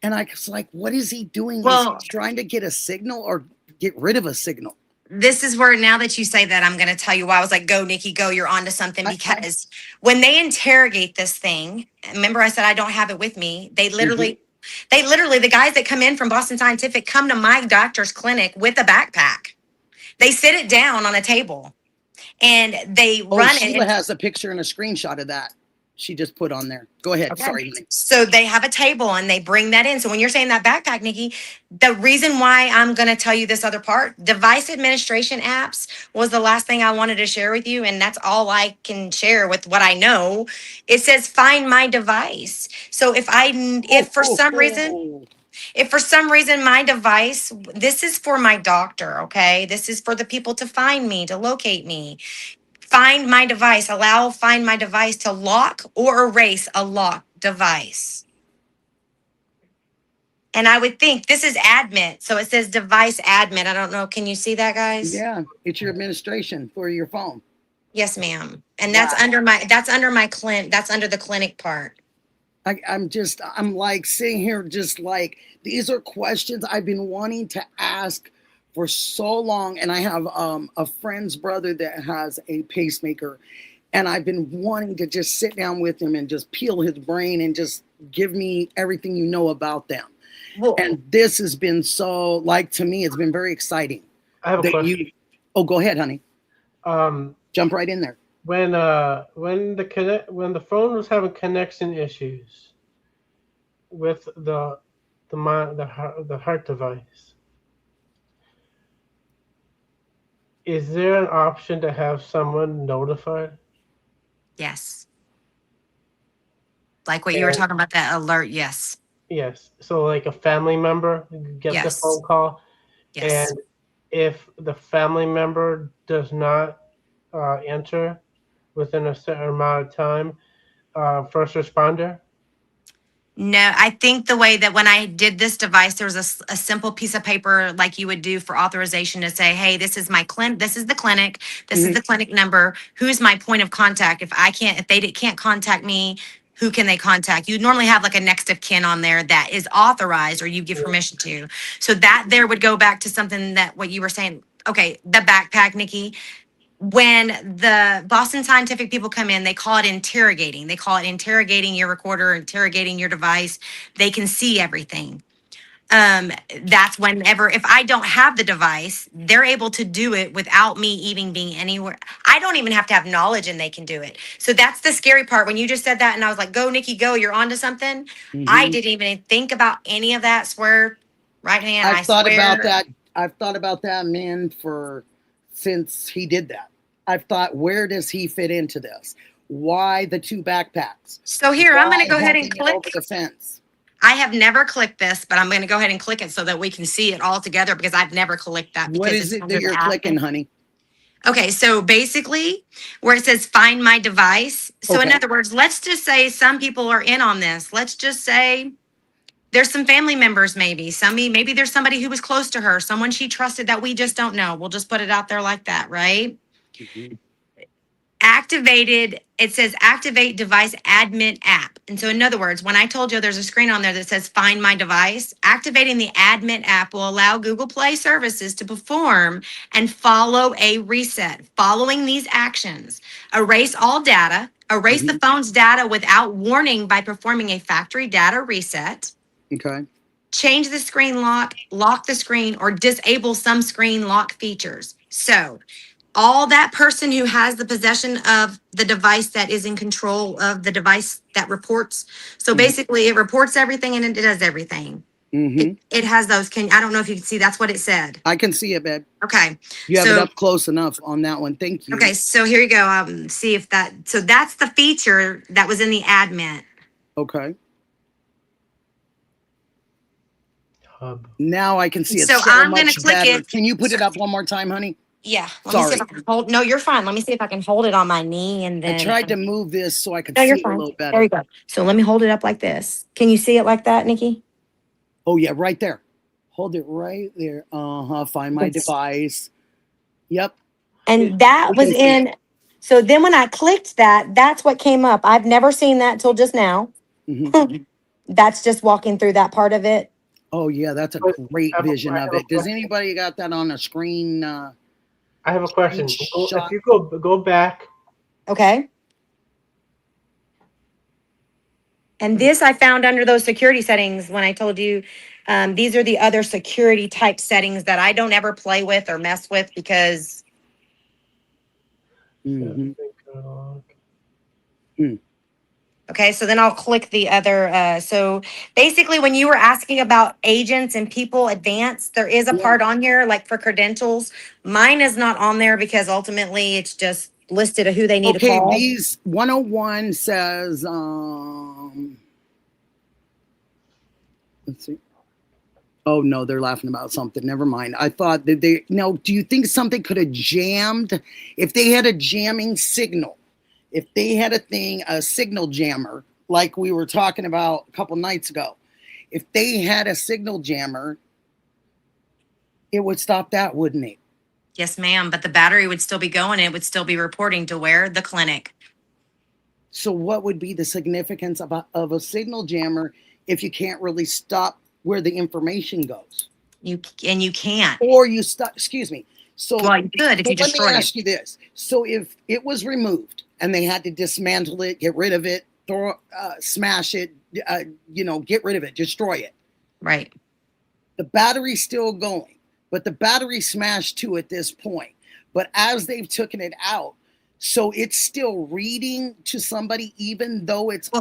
and I was like, what is he doing? Well, is he trying to get a signal or get rid of a signal? This is where, now that you say that, I'm going to tell you why I was like, go, Nikki, go, you're onto something. Because when they interrogate this thing, remember I said I don't have it with me. They literally, the guys that come in from Boston Scientific come to my doctor's clinic with a backpack. They sit it down on a table and they run it. Sheila has a picture and a screenshot of that. She just put on there. Go ahead. Okay. Sorry. So they have a table and they bring that in. So when you're saying that backpack, Nikki, the reason why I'm going to tell you this other part, device administration apps was the last thing I wanted to share with you. And that's all I can share with what I know. It says find my device. So if for some reason my device, this is for my doctor. Okay. This is for the people to find me, to locate me. Find my device, allow find my device to lock or erase a locked device. And I would think this is admin. So it says device admin. I don't know. Can you see that, guys? Yeah, it's your administration for your phone. Yes, ma'am. And that's under my clinic. That's under the clinic part. I'm like sitting here just like, these are questions I've been wanting to ask for so long. And I have a friend's brother that has a pacemaker, and I've been wanting to just sit down with him and just peel his brain and just give me everything you know about them. Well, and this has been so, like, to me, it's been very exciting. I have a question. Go ahead, honey. Jump right in there. When the phone was having connection issues with the heart device, is there an option to have someone notified? Yes. Like what you were talking about, that alert. Yes. Yes. So like a family member gets a phone call. Yes. And if the family member does not enter within a certain amount of time, first responder? No, I think the way that when I did this device, there was a simple piece of paper like you would do for authorization to say, hey, this is my clinic, this is the clinic, this is the clinic number, who's my point of contact? If they can't contact me, who can they contact? You normally have like a next of kin on there that is authorized or you give permission to. So that there would go back to something that what you were saying. Okay, the backpack, Nikki. When the Boston Scientific people come in, they call it interrogating. They call it interrogating your recorder, interrogating your device. They can see everything. That's whenever, if I don't have the device, they're able to do it without me even being anywhere. I don't even have to have knowledge and they can do it. So that's the scary part. When you just said that and I was like, go, Nikki, go, you're onto something. I didn't even think about any of that. Swear, right hand, I swear. I've thought about that, man, since he did that. I've thought, where does he fit into this? Why the two backpacks? So here, I'm going to go ahead and click over the fence. I have never clicked this, but I'm going to go ahead and click it so that we can see it all together because I've never clicked that. What is it that you're clicking, honey? Okay, so basically where it says find my device. So in other words, let's just say some people are in on this. Let's just say there's some family members, maybe there's somebody who was close to her, someone she trusted that we just don't know. We'll just put it out there like that, right? Activated, it says activate device admin app. And so in other words, when I told you there's a screen on there that says find my device, activating the admin app will allow Google Play services to perform and follow a reset. Following these actions, erase all data, erase the phone's data without warning by performing a factory data reset. Okay. Change the screen lock, lock the screen, or disable some screen lock features. So all that person who has the possession of the device that is in control of the device that reports. So basically it reports everything and it does everything. It has those. I don't know if you can see, that's what it said. I can see it, babe. Okay. You have it up close enough on that one. Thank you. Okay. So here you go. See if so that's the feature that was in the admin. Okay. hub. Now I can see it So so I'm gonna much click better. it. Can you put it up one more time, honey? Yeah. Let me see if I can hold. No, you're fine. Let me see if I can hold it on my knee and I then. tried to move this so I could No, see you're it a fine. little better. There you go. So let me hold it up like this. Can you see it like that, Nikki? Oh, yeah, right there. Hold it right there. Find my device. Yep. And that was in. So then when I clicked that, that's what came up. I've never seen that till just now. Mm-hmm. That's just walking through that part of it. Oh, yeah, that's a great vision of it. Does anybody got that on a screen? I have a question. Shot. If you go back. Okay. And this I found under those security settings when I told you these are the other security type settings that I don't ever play with or mess with because. Mm-hmm. Okay, so then I'll click the other. So basically, when you were asking about agents and people advanced, there is a part on here like for credentials. Mine is not on there because ultimately it's just listed of who they need to call. Okay, these 101 says, let's see. Oh, no, they're laughing about something. Never mind. I thought that do you think something could have jammed? If they had a jamming signal, if they had a signal jammer, like we were talking about a couple nights ago, if they had a signal jammer, it would stop that, wouldn't it? Yes, ma'am. But the battery would still be going. And it would still be reporting to where? The clinic. So what would be the significance of a signal jammer if you can't really stop where the information goes? You can't. Or you stop, excuse me. So well, you could if you destroyed it. Let me ask you this. So if it was removed and they had to dismantle it, get rid of it, smash it, get rid of it, destroy it. Right. The battery's still going, but the battery smashed too at this point. But as they've taken it out, so it's still reading to somebody, even though it's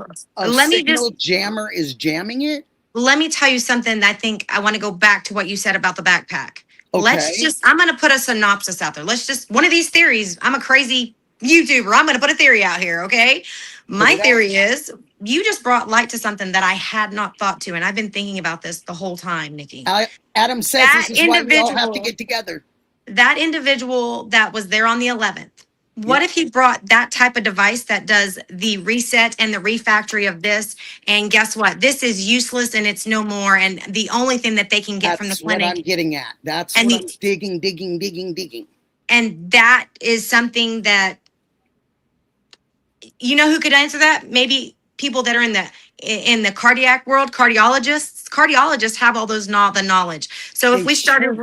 jammer is jamming it. Let me tell you something. I think I want to go back to what you said about the backpack. Okay. I'm going to put a synopsis out there. One of these theories. I'm a crazy YouTuber. I'm going to put a theory out here. Okay. My theory is you just brought light to something that I had not thought to. And I've been thinking about this the whole time, Nikki. Adam says this is why we all have to get together. That individual that was there on the 11th. What if he brought that type of device that does the reset and the refactory of this? And guess what? This is useless and it's no more. And the only thing that they can get from the clinic. That's what I'm getting at. That's what I'm digging. And that is something that, you know, who could answer that? Maybe people that are in the cardiac world, cardiologists. Cardiologists have all those the knowledge. So if we started.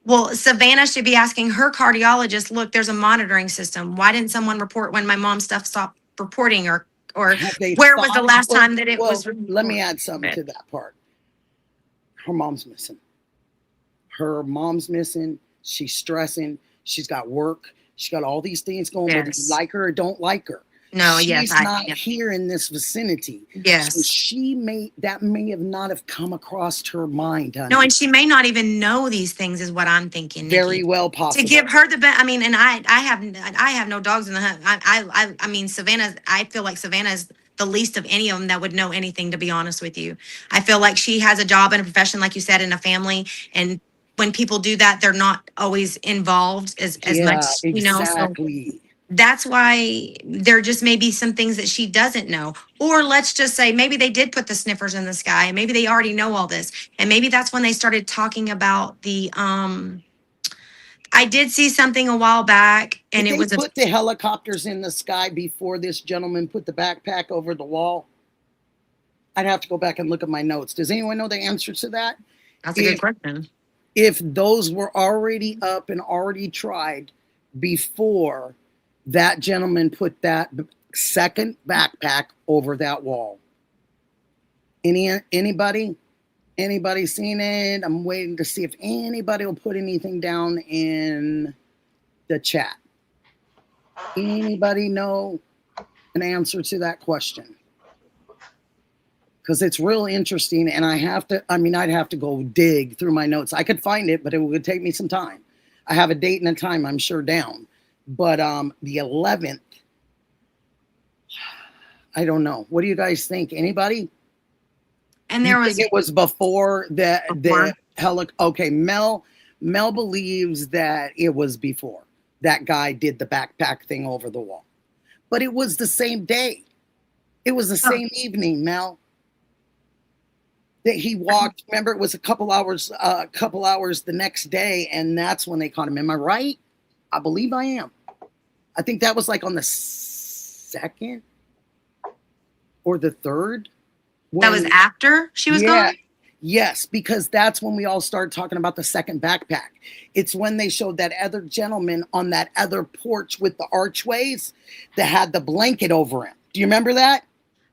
Well, Savannah should be asking her cardiologist, look, there's a monitoring system. Why didn't someone report when my mom's stuff stopped reporting or where was the last time that it was reported? Let me add something to that part. Her mom's missing. She's stressing. She's got work. She's got all these things going, whether you like her or don't like her. No, she's not here in this vicinity. Yes. So that may have not have come across her mind. Honey. No, and she may not even know these things is what I'm thinking. Very Nikki. Well possible. To give her the best. I mean, and I have no dogs in the hunt. I mean, I feel like Savannah's the least of any of them that would know anything, to be honest with you. I feel like she has a job and a profession, like you said, in a family. And when people do that, they're not always involved as much, you know. Exactly. So that's why there just may be some things that she doesn't know. Or let's just say maybe they did put the sniffers in the sky and maybe they already know all this. And maybe that's when they started talking about the I did see something a while back and it was put the helicopters in the sky before this gentleman put the backpack over the wall. I'd have to go back and look at my notes. Does anyone know the answer to that? That's a good question. If those were already up and already tried before that gentleman put that second backpack over that wall. Anybody seen it? I'm waiting to see if anybody will put anything down in the chat. Anybody know an answer to that question? Because it's real interesting, and I'd have to go dig through my notes. I could find it, but it would take me some time. I have a date and a time, I'm sure, down. But the 11th, I don't know. What do you guys think? Anybody? And You there think was it was before the before. Okay, Mel believes that it was before that guy did the backpack thing over the wall, but it was the same day. It was the Oh, same evening, Mel, that he walked. Remember, it was a couple hours the next day, and that's when they caught him. Am I right? I believe I am. I think that was like on the second or the third. that was after she was Yeah. gone? Yes, because that's when we all started talking about the second backpack. It's when they showed that other gentleman on that other porch with the archways that had the blanket over him. Do you remember that?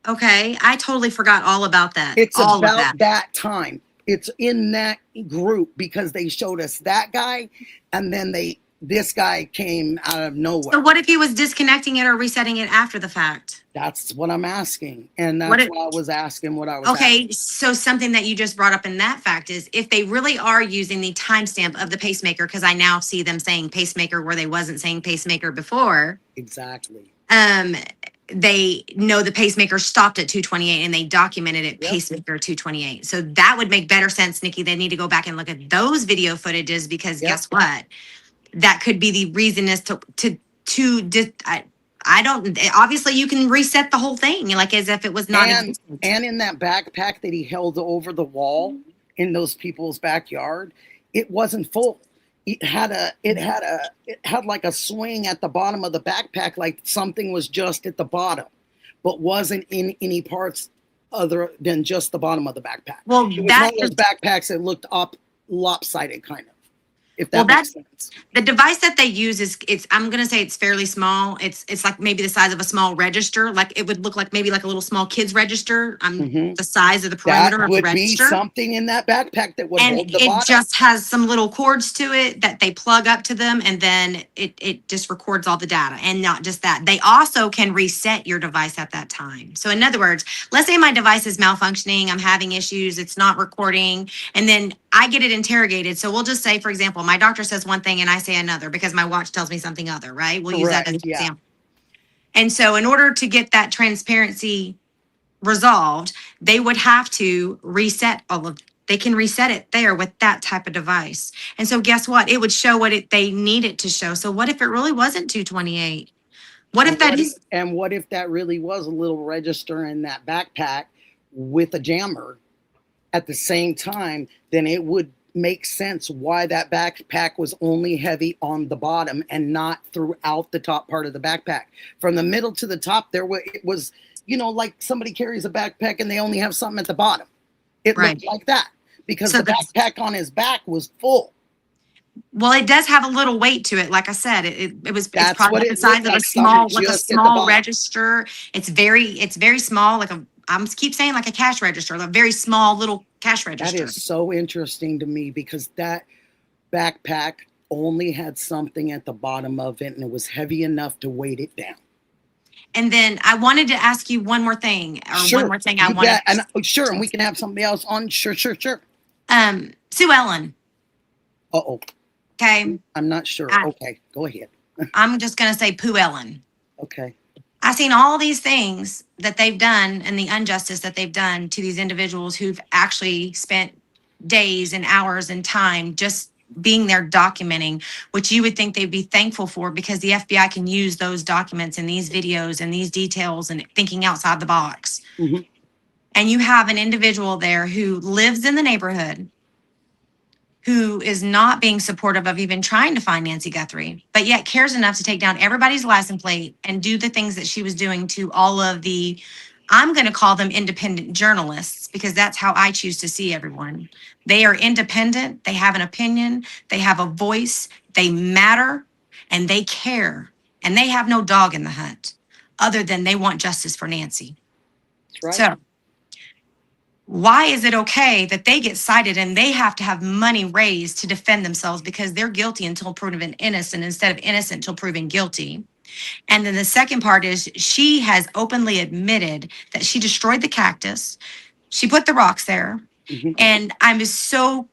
Okay. I totally forgot all about that. It's All of about that. that time. It's in that group because they showed us that guy, and then this guy came out of nowhere. So what if he was disconnecting it or resetting it after the fact? That's what I'm asking, and What that's if- why I was asking what I was asking. Okay, so something that you just brought up in that fact is if they really are using the timestamp of the pacemaker, because I now see them saying pacemaker where they wasn't saying pacemaker before. Exactly. They know the pacemaker stopped at 228 and they documented it Yep. pacemaker 228. So that would make better sense, Nikki. They need to go back and look at those video footages because Yep. guess what? That could be the reason as I don't, obviously you can reset the whole thing like as if it was not existent. And in that backpack that he held over the wall in those people's backyard, it wasn't full. It had like a swing at the bottom of the backpack, like something was just at the bottom, but wasn't in any parts other than just the bottom of the backpack. Well, it was one of those backpacks that looked lopsided, kind of. If that makes sense. The device that they use I'm going to say it's fairly small. It's like maybe the size of a small register. Like it would look like maybe like a little small kid's register. The size of the perimeter That of the would register. be something in that backpack that would hold the And it bottom. just has some little cords to it that they plug up to them, and then it just records all the data. And not just that, they also can reset your device at that time. So in other words, let's say my device is malfunctioning, I'm having issues, it's not recording, and then I get it interrogated. So we'll just say, for example, my doctor says one thing and I say another because my watch tells me something other, right? We'll use that as an example. And so in order to get that transparency resolved, they would have to reset they can reset it there with that type of device. And so guess what? It would show what they need it to show. So what if it really wasn't 228? What if that is? And what if that really was a little register in that backpack with a jammer at the same time? Then it would make sense why that backpack was only heavy on the bottom and not throughout the top part of the backpack. From the middle to the top, it was, like somebody carries a backpack and they only have something at the bottom. It looked like that because the backpack on his back was full. Well, it does have a little weight to it. Like I said, it's probably the size of a small register. It's very small. I'm keep saying like a cash register, a very small little cash register. That is so interesting to me because that backpack only had something at the bottom of it and it was heavy enough to weight it down. And then I wanted to ask you one more thing, one more thing I wanted. And we can have somebody else on. Sure. Sue Ellen. Uh-oh. Okay. I'm not sure. Okay, go ahead. I'm just going to say Pooh Ellen. Okay. I've seen all these things that they've done and the injustice that they've done to these individuals who've actually spent days and hours and time just being there documenting, which you would think they'd be thankful for because the FBI can use those documents and these videos and these details and thinking outside the box. Mm-hmm. And you have an individual there who lives in the neighborhood, who is not being supportive of even trying to find Nancy Guthrie, but yet cares enough to take down everybody's license plate and do the things that she was doing to all of the, I'm going to call them independent journalists, because that's how I choose to see everyone. They are independent. They have an opinion. They have a voice. They matter and they care. And they have no dog in the hunt other than they want justice for Nancy. That's right. So why is it okay that they get cited and they have to have money raised to defend themselves because they're guilty until proven innocent instead of innocent until proven guilty? And then the second part is she has openly admitted that she destroyed the cactus. She put the rocks there. Mm-hmm. And I'm so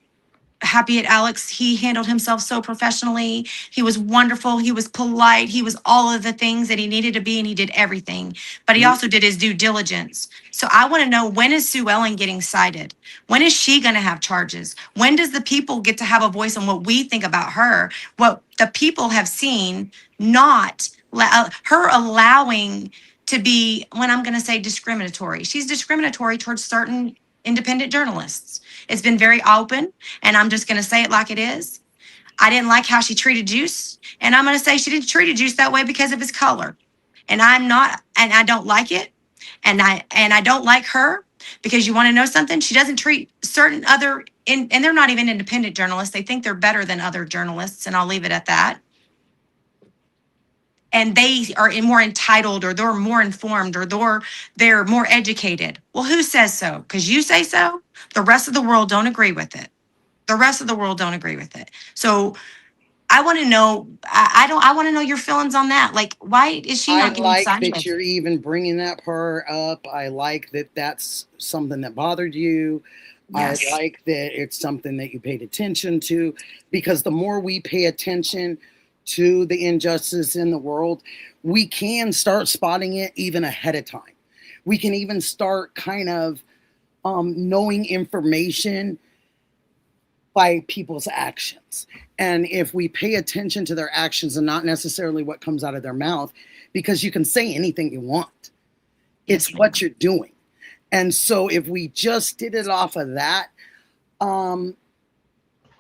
happy at Alex. He handled himself so professionally. He was wonderful. He was polite. He was all of the things that he needed to be, and he did everything. But he also did his due diligence. So I want to know, when is Sue Ellen getting cited? When is she going to have charges? When does the people get to have a voice on what we think about her? What the people have seen, not her allowing to be, when I'm going to say discriminatory. She's discriminatory towards certain independent journalists. It's been very open, and I'm just going to say it like it is. I didn't like how she treated Juice, and I'm going to say she didn't treat Juice that way because of his color. And I don't like it. And I don't like her, because you want to know something? She doesn't treat certain other, and they're not even independent journalists. They think they're better than other journalists, and I'll leave it at that. And they are more entitled, or they're more informed, or they're more educated. Well, who says so? Because you say so. The rest of the world don't agree with it. The rest of the world don't agree with it. So I want to know. I want to know your feelings on that. Like, why is she not getting cited? I like that you're even bringing that part up. I like that that's something that bothered you. Yes. I like that it's something that you paid attention to, because the more we pay attention to the injustice in the world, we can start spotting it even ahead of time. We can even start kind of knowing information by people's actions. And if we pay attention to their actions and not necessarily what comes out of their mouth, because you can say anything you want, it's what you're doing. And so if we just did it off of that, I'm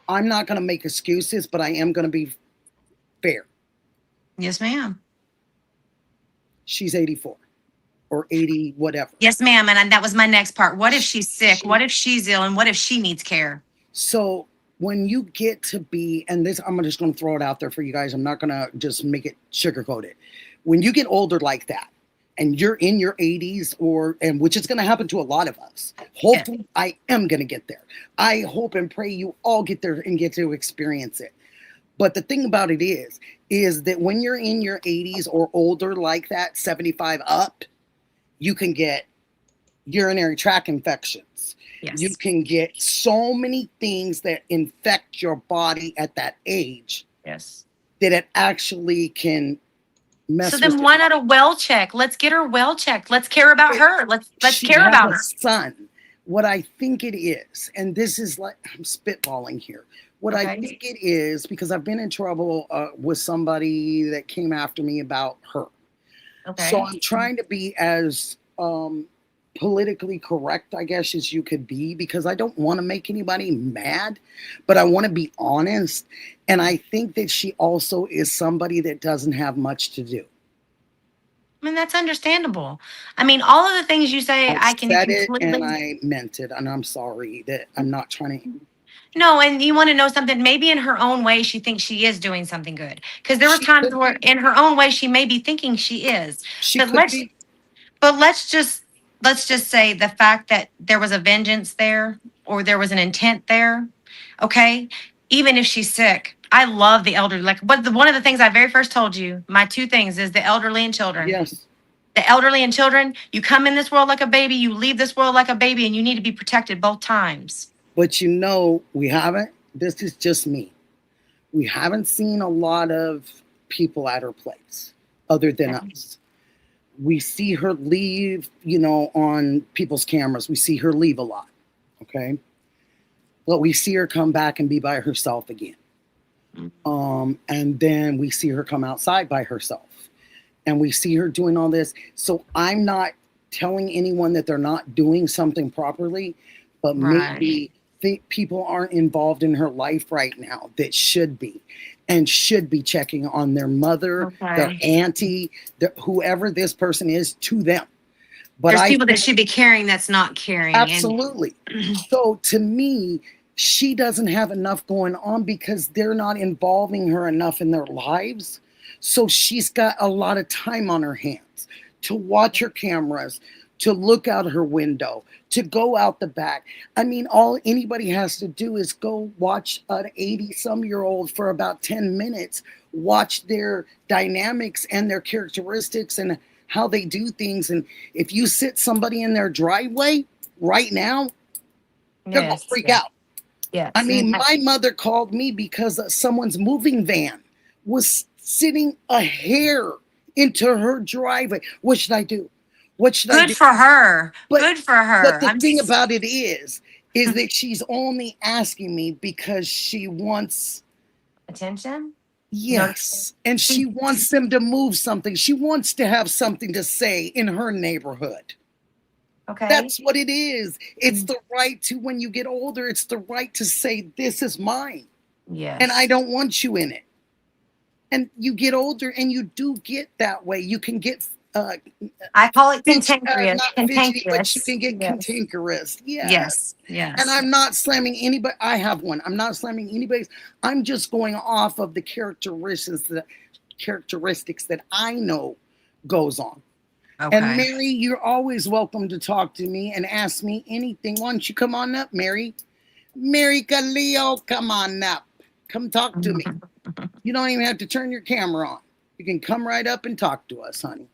not going to make excuses, but I am going to be fair. Yes, ma'am. She's 84 or 80, whatever. Yes, ma'am. And that was my next part. What if she's sick? What if she's ill? And what if she needs care? So when you get to be, and this, I'm just going to throw it out there for you guys. I'm not going to just make it sugarcoated. When you get older like that, and you're in your 80s, and which is going to happen to a lot of us. Hopefully, I am going to get there. I hope and pray you all get there and get to experience it. But the thing about it is that when you're in your 80s or older like that, 75 up, you can get urinary tract infections. Yes. You can get so many things that infect your body at that age. Yes. That it actually can mess with. So then why not a well check? Let's get her well checked. Let's care about her. Let's care about her. Son, what I think it is, and this is like, I'm spitballing here. What I think it is, because I've been in trouble with somebody that came after me about her. Okay. So I'm trying to be as politically correct, I guess, as you could be, because I don't want to make anybody mad, but I want to be honest. And I think that she also is somebody that doesn't have much to do. I mean, that's understandable. I mean, all of the things you say, I can said it and I meant it, and I'm sorry that I'm not trying to. No, and you want to know something? Maybe in her own way, she thinks she is doing something good. Because there were times where, in her own way, she may be thinking she is. But let's just say the fact that there was a vengeance there, or there was an intent there. Okay, even if she's sick, I love the elderly. Like, one of the things I very first told you, my two things is the elderly and children. Yes. The elderly and children. You come in this world like a baby, you leave this world like a baby, and you need to be protected both times. But we haven't, this is just me. We haven't seen a lot of people at her place other than us. We see her leave, on people's cameras. We see her leave a lot, okay? But we see her come back and be by herself again. And then we see her come outside by herself. And we see her doing all this. So I'm not telling anyone that they're not doing something properly, but maybe people aren't involved in her life right now that should be, and should be checking on their mother, their auntie, whoever this person is, to them. But there's people that should be caring that's not caring. Absolutely. So to me, she doesn't have enough going on because they're not involving her enough in their lives. So she's got a lot of time on her hands to watch her cameras, to look out her window, to go out the back. I mean, all anybody has to do is go watch an 80-some-year-old for about 10 minutes, watch their dynamics and their characteristics and how they do things. And if you sit somebody in their driveway right now, they're going to freak out. Yes. I mean, my mother called me because someone's moving van was sitting a hair into her driveway. What should I do? What should I do? Good for her. But, Good for her. But the thing about it is that she's only asking me because she wants attention. Yes. And she wants them to move something. She wants to have something to say in her neighborhood. Okay. That's what it is. It's the right to, when you get older, it's the right to say, this is mine. Yes. And I don't want you in it. And you get older and you do get that way. You can get I call it cantankerous. Not fidgety, but you can get cantankerous. Yes. And I'm not slamming anybody. I have one. I'm not slamming anybody's. I'm just going off of the characteristics that I know goes on. Okay. And Mary, you're always welcome to talk to me and ask me anything. Why don't you come on up, Mary? Mary Caleo, come on up. Come talk to me. You don't even have to turn your camera on. You can come right up and talk to us, honey.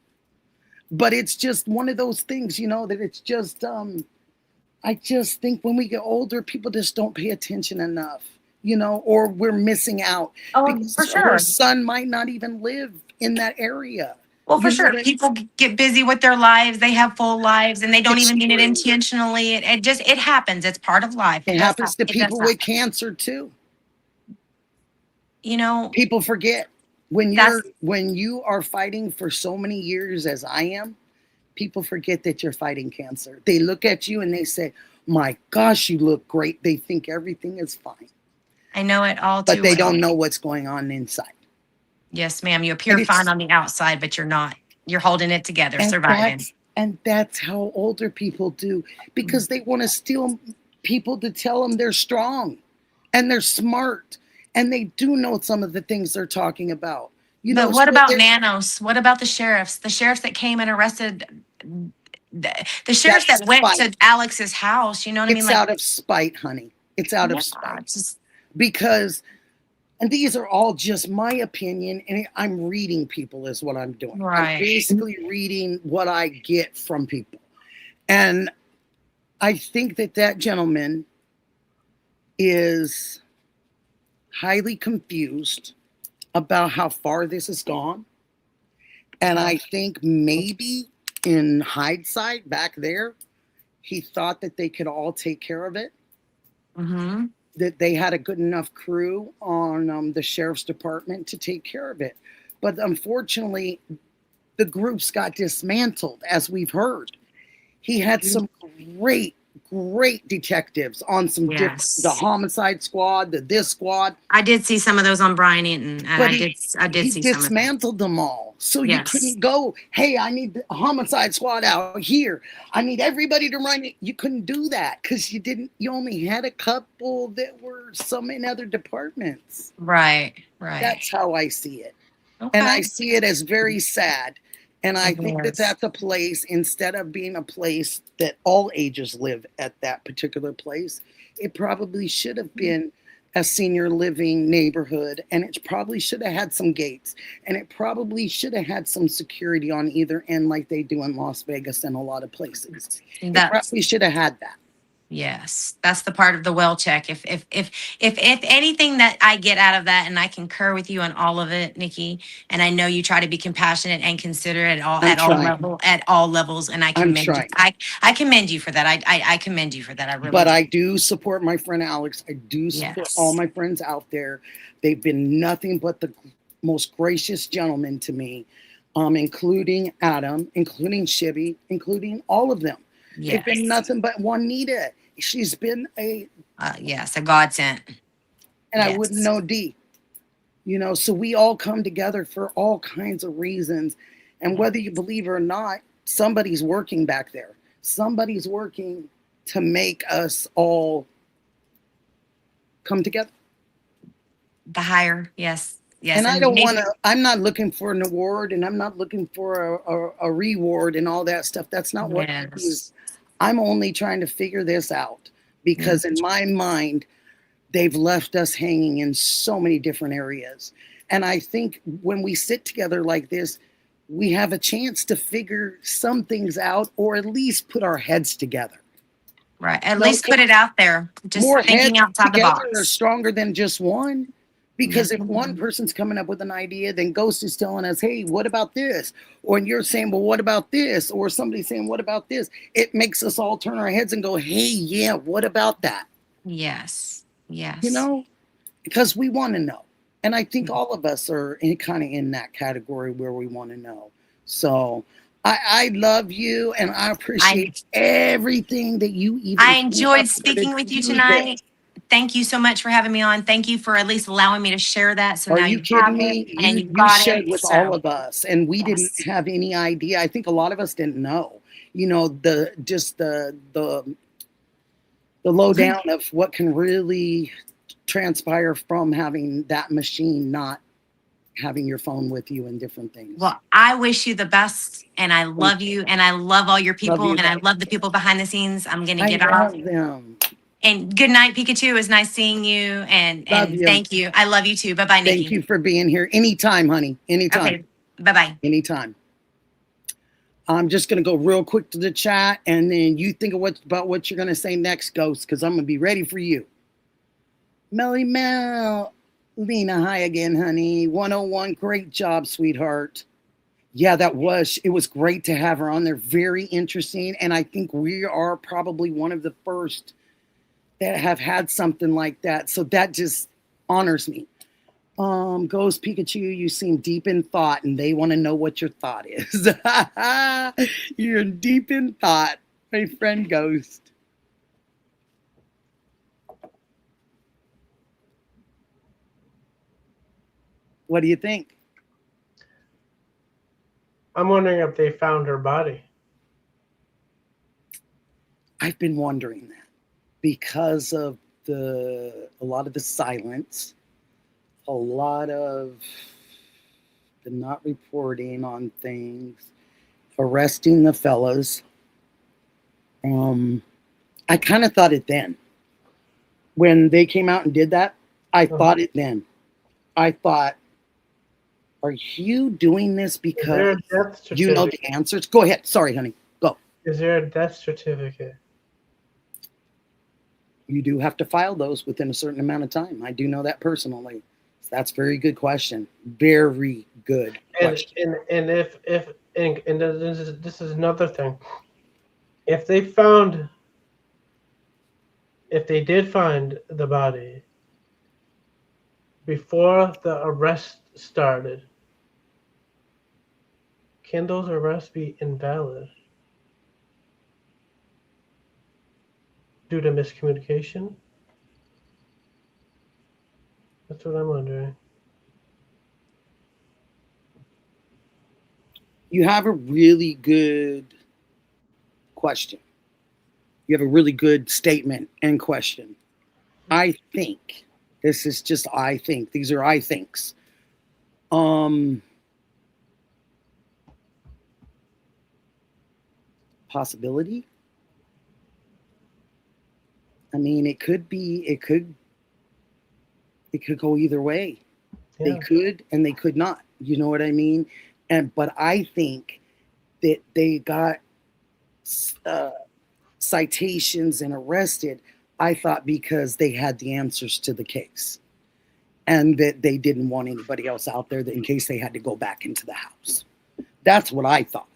But it's just one of those things, you know, that it's just, I just think when we get older, people just don't pay attention enough, you know, or we're missing out. Oh, because for sure. Her son might not even live in that area. Well, for sure. People get busy with their lives. They have full lives and they don't even mean it intentionally. It happens. It's part of life. It happens to people with cancer too. You know, people forget when you are fighting for so many years as I am, people forget that you're fighting cancer. They look at you and they say, my gosh, you look great. They think everything is fine. I know it all too well. But they don't know what's going on inside. Yes, ma'am. You appear fine on the outside, but you're not. You're holding it together, surviving. And that's how older people do, because they want to steal people to tell them they're strong and they're smart and they do know some of the things they're talking about. You know, what about nanos? What about the sheriffs? The sheriffs that came and arrested the sheriffs that went to Alex's house, you know what I mean? It's out of spite, honey. It's out of spite. Because, and these are all just my opinion, and I'm reading people is what I'm doing. Right. I'm basically reading what I get from people. And I think that gentleman is highly confused about how far this has gone. And I think maybe in hindsight back there, he thought that they could all take care of it. Mm-hmm. That they had a good enough crew on the sheriff's department to take care of it. But unfortunately, the groups got dismantled, as we've heard. He had some great detectives on some different, the homicide squad, this squad. I did see some of those on Brian Eaton. And but I did see some of them. He dismantled them all. So you couldn't go, hey, I need the homicide squad out here. I need everybody to run it. You couldn't do that because you only had a couple that were some in other departments. Right. That's how I see it. Okay. And I see it as very sad. And I think that's a place, instead of being a place that all ages live at that particular place, it probably should have been a senior living neighborhood, and it probably should have had some gates, and it probably should have had some security on either end like they do in Las Vegas and a lot of places. It probably should have had that. Yes, that's the part of the well check. If anything that I get out of that, and I concur with you on all of it, Nikki, and I know you try to be compassionate and considerate at all levels, and I commend you. I commend you for that. I commend you for that. I really. But I do support my friend Alex. I do support all my friends out there. They've been nothing but the most gracious gentlemen to me, including Adam, including Shibby, including all of them. It's been nothing but Juanita. She's been a godsend. And I wouldn't know D. You know, so we all come together for all kinds of reasons. And whether you believe it or not, somebody's working back there. Somebody's working to make us all come together. The higher, yes. And I don't want to, I'm not looking for an award, and I'm not looking for a reward and all that stuff. That's not what it is. I'm only trying to figure this out because in my mind, they've left us hanging in so many different areas. And I think when we sit together like this, we have a chance to figure some things out, or at least put our heads together. Right. At No, least put it out there. Just more thinking heads outside the together are box. stronger than just one. Because Yes. if one person's coming up with an idea, then Ghost is telling us, hey, what about this? Or you're saying, well, what about this? Or somebody's saying, what about this? It makes us all turn our heads and go, hey, yeah, what about that? Yes. Yes. You know, because we want to know. And I think all of us are kind of in that category where we want to know. So I love you, and I appreciate everything that you even. I enjoyed speaking with you tonight. Thank you so much for having me on. Thank you for at least allowing me to share that. So Are now you you kidding have me? it and you You got shared it. with So, all of us, and we didn't yes. have any idea. I think a lot of us didn't know. You know, the lowdown of what can really transpire from having that machine not having your phone with you and different things. Well, I wish you the best, and I love you, and I love all your people, and I love the people behind the scenes. I'm going to get off. Them. And good night, Pikachu. It was nice seeing you, and You. thank you. I love you too. Bye-bye, Nikki. Thank you for being here. Anytime, honey. Anytime. Okay. Bye-bye. Anytime. I'm just going to go real quick to the chat, and then you think about what you're going to say next, Ghost, because I'm going to be ready for you. Melly Mel. Lena, hi again, honey. 101, great job, sweetheart. Yeah, it was great to have her on there. Very interesting. And I think we are probably one of the first that have had something like that. So that just honors me. Ghost Pikachu, you seem deep in thought, and they want to know what your thought is. You're deep in thought, my friend Ghost. What do you think? I'm wondering if they found her body. I've been wondering that because of a lot of the silence, a lot of the not reporting on things, arresting the fellas. I kind of thought it then. When they came out and did that, I thought it then. I thought, are you doing this because you know the answers? Go ahead. Sorry, honey. Go. Is there a death certificate? You do have to file those within a certain amount of time. I do know that personally. That's a very good question. Very good question. And this is another thing. If they did find the body before the arrest started, can those arrests be invalid due to miscommunication? That's what I'm wondering. You have a really good question. You have a really good statement and question. I think, this is just I think. These are I thinks. Possibility. I mean, it could go either way. Yeah. They could and they could not. You know what I mean? But I think that they got citations and arrested, I thought because they had the answers to the case. And that they didn't want anybody else out there that in case they had to go back into the house. That's what I thought.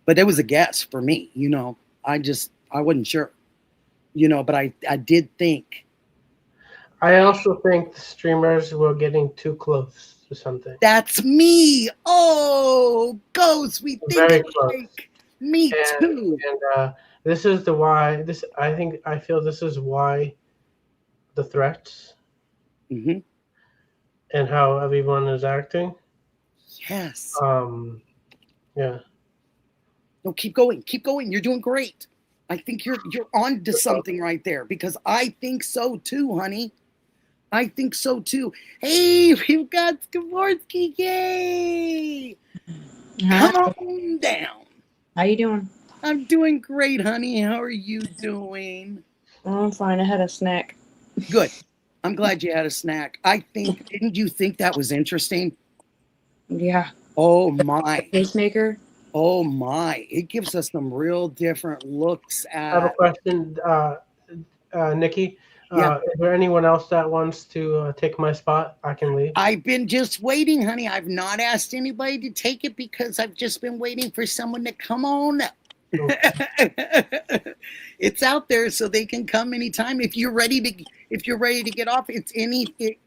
But it was a guess for me, you know. I wasn't sure. You know, but I did think. I also think the streamers were getting too close to something. That's me. Oh, Ghost, we think very close. Me too. And this is the why. I feel this is why the threats and how everyone is acting. Yes. Yeah. No, keep going. Keep going. You're doing great. I think you're on to something right there because I think so too, honey. I think so too. Hey, we've got Skaborsky. Yay! Come on down. How you doing? I'm doing great, honey. How are you doing? I'm fine. I had a snack. Good. I'm glad you had a snack. Didn't you think that was interesting? Yeah. Oh my. Pacemaker? Oh my. It gives us some real different looks at. I have a question. Nikki, Yeah. is there anyone else that wants to take my spot? I can leave. I've been just waiting, honey. I've not asked anybody to take it because I've just been waiting for someone to come on up. It's out there, so they can come anytime. If you're ready to get off,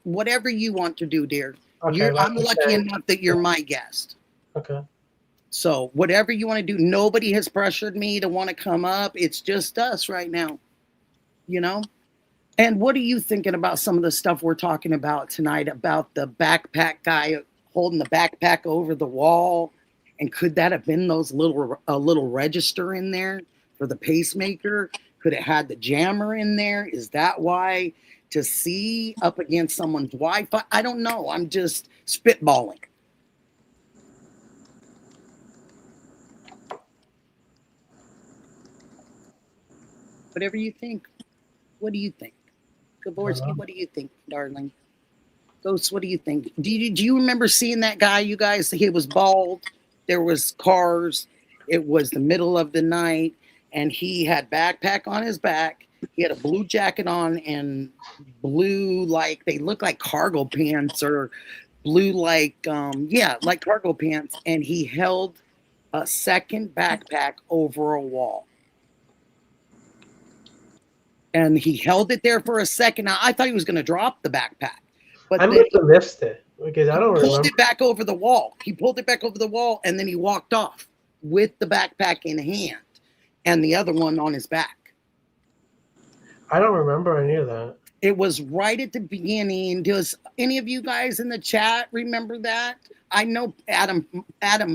whatever you want to do, dear. Okay, I'm lucky enough that you're my guest. Okay. So whatever you want to do, nobody has pressured me to want to come up. It's just us right now, you know? And what are you thinking about some of the stuff we're talking about tonight about the backpack guy holding the backpack over the wall? And could that have been a little register in there for the pacemaker? Could it had the jammer in there? Is that why? To see up against someone's Wi-Fi? I don't know. I'm just spitballing. Whatever you think. What do you think? Gaborsky, what do you think, darling? Ghost, what do you think? Do you remember seeing that guy, you guys? He was bald. There was cars. It was the middle of the night, and he had backpack on his back. He had a blue jacket on and blue, like they look like cargo pants or blue, like cargo pants. And he held a second backpack over a wall. And he held it there for a second. Now, I thought he was going to drop the backpack. But I must have missed it because I don't remember. He pulled it back over the wall. He pulled it back over the wall, and then he walked off with the backpack in hand and the other one on his back. I don't remember any of that. It was right at the beginning. Does any of you guys in the chat remember that? I know Adam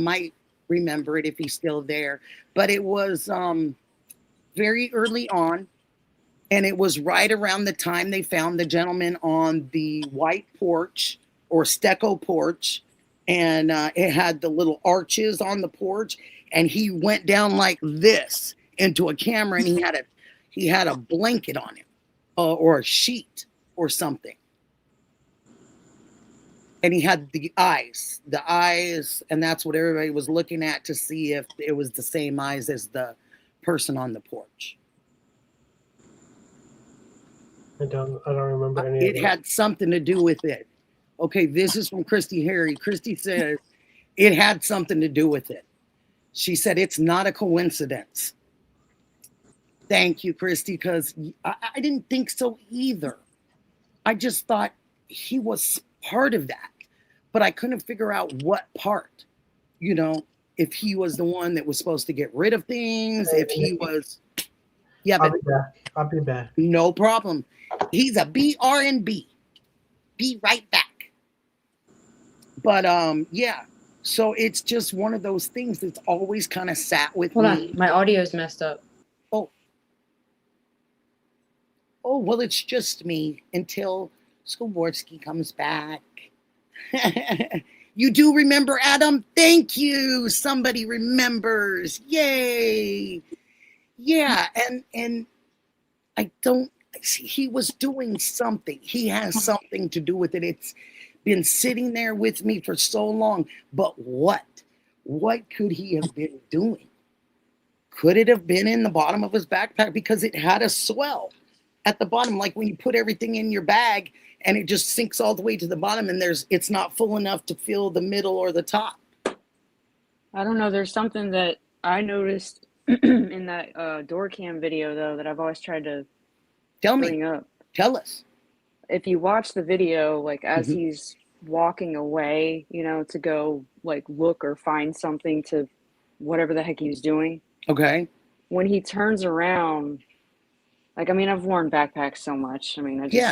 might remember it if he's still there. But it was very early on. And it was right around the time they found the gentleman on the white porch or stucco porch. And it had the little arches on the porch. And he went down like this into a camera. And he had a blanket on him or a sheet or something. And he had the eyes. And that's what everybody was looking at to see if it was the same eyes as the person on the porch. I don't remember any of it. It had something to do with it. Okay, this is from Christy Harry. Christy says it had something to do with it. She said it's not a coincidence. Thank you, Christy, because I didn't think so either. I just thought he was part of that, but I couldn't figure out what part. You know, if he was the one that was supposed to get rid of things, if he was. Yeah, I'll be back. No problem. He's a BRNB. Be right back. But yeah. So it's just one of those things that's always kind of sat with me. Hold on, my audio's messed up. Oh, well, it's just me until Skoborski comes back. You do remember Adam? Thank you. Somebody remembers. Yay. Yeah, and I don't see, he was doing something. He has something to do with it. It's been sitting there with me for so long. But what? What could he have been doing? Could it have been in the bottom of his backpack? Because it had a swell at the bottom, like when you put everything in your bag and it just sinks all the way to the bottom and it's not full enough to fill the middle or the top. I don't know. There's something that I noticed in that door cam video, though, that I've always tried to bring up. Tell us. If you watch the video, like as he's walking away, you know, to go like look or find something to whatever the heck he was doing. Okay. When he turns around, like, I mean, I've worn backpacks so much. I mean, yeah,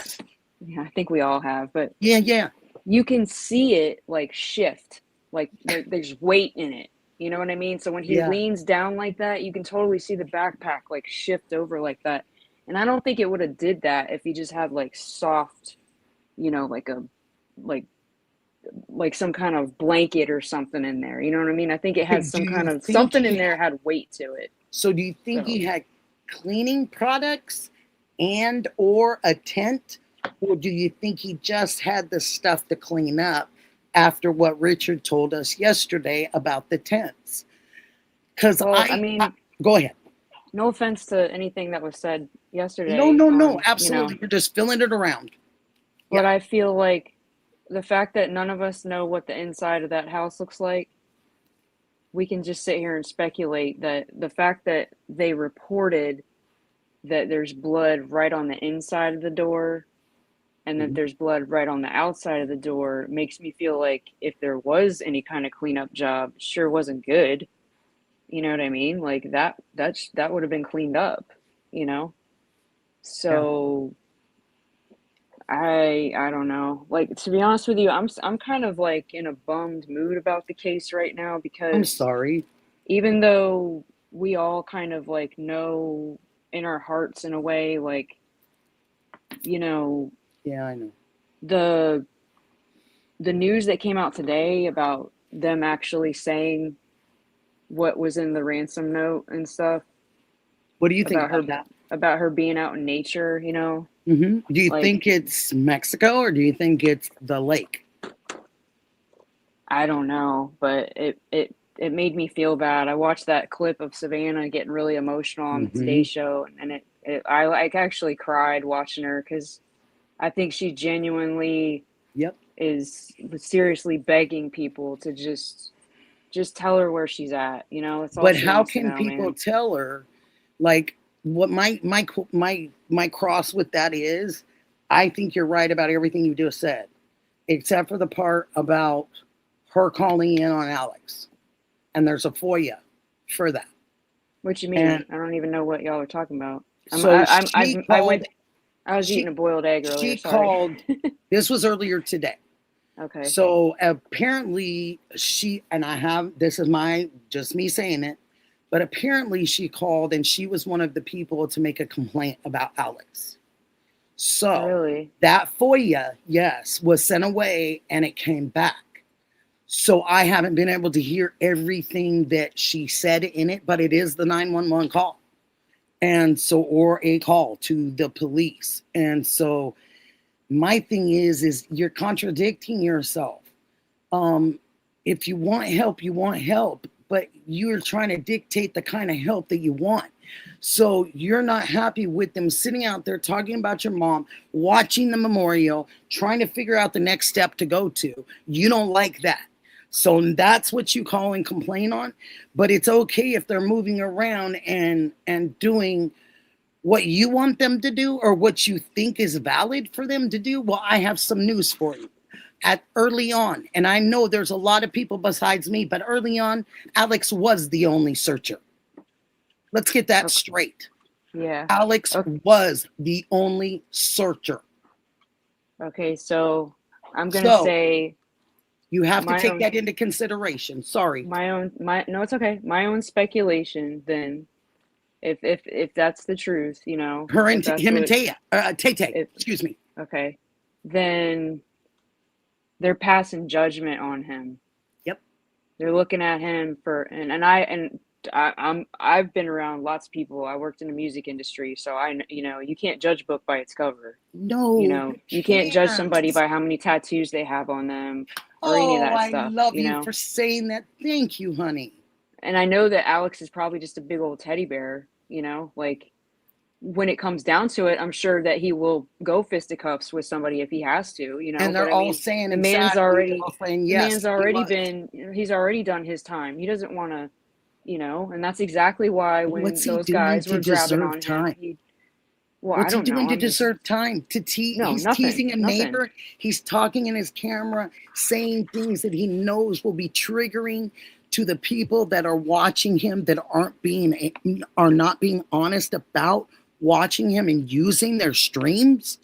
I think we all have, but yeah, you can see it like shift, like there's weight in it. You know what I mean? So when he leans down like that, you can totally see the backpack like shift over like that. And I don't think it would have did that if he just had like soft, you know, like some kind of blanket or something in there. You know what I mean? I think it had some kind of something in there had weight to it. So do you think he had cleaning products and or a tent? Or do you think he just had the stuff to clean up after what Richard told us yesterday about the tents? Because I mean, go ahead. No offense to anything that was said yesterday. No, absolutely. You know, You're just filling it around. but I feel like the fact that none of us know what the inside of that house looks like, we can just sit here and speculate that the fact that they reported that there's blood right on the inside of the door and that there's blood right on the outside of the door makes me feel like if there was any kind of cleanup job, it sure wasn't good. You know what I mean? Like that would have been cleaned up, you know? So I don't know. Like, to be honest with you, I'm kind of like in a bummed mood about the case right now because I'm sorry. Even though we all kind of like know in our hearts in a way, like, you know, yeah, I know. The news that came out today about them actually saying what was in the ransom note and stuff. What do you think about that? About her being out in nature, you know? Do you think it's Mexico or do you think it's the lake? I don't know, but it made me feel bad. I watched that clip of Savannah getting really emotional on the Today Show, and I like actually cried watching her because I think she genuinely is seriously begging people to just tell her where she's at. You know, that's all. But she how wants to can know, people man. tell her? Like, what my cross with that is, I think you're right about everything you just said, except for the part about her calling in on Alex, and there's a FOIA for that. What you mean? And I don't even know what y'all are talking about. I was eating a boiled egg earlier. She called. This was earlier today. Okay. So apparently this is just me saying it, but apparently she called and she was one of the people to make a complaint about Alex. So that FOIA, yes, was sent away and it came back. So I haven't been able to hear everything that she said in it, but it is the 911 call. And so, or a call to the police. And so my thing is you're contradicting yourself. If you want help, you want help, but you're trying to dictate the kind of help that you want. So you're not happy with them sitting out there talking about your mom, watching the memorial, trying to figure out the next step to go to. You don't like that. So that's what you call and complain on. But it's okay if they're moving around and doing what you want them to do or what you think is valid for them to do. Well, I have some news for you. Early on, and I know there's a lot of people besides me, but early on, Alex was the only searcher. Let's get that straight. Yeah. Alex was the only searcher. Okay, so I'm gonna say you have to take that into consideration. Sorry. No, it's okay. My own speculation then, if that's the truth, you know. Her and him and Tay, excuse me. Okay. Then they're passing judgment on him. Yep. They're looking at him I've been around lots of people. I worked in the music industry, so you can't judge a book by its cover. No. You know, you can't judge somebody by how many tattoos they have on them or any of that stuff. I love you for saying that. Thank you, honey. And I know that Alex is probably just a big old teddy bear, you know, like when it comes down to it, I'm sure that he will go fisticuffs with somebody if he has to, you know. And they're all saying the man's already he's already done his time. He doesn't want to, you know, and that's exactly why when those guys were grabbing on him. What's he doing to deserve time? He's teasing a neighbor. He's talking in his camera, saying things that he knows will be triggering to the people that are watching him that are not being honest about watching him and using their streams.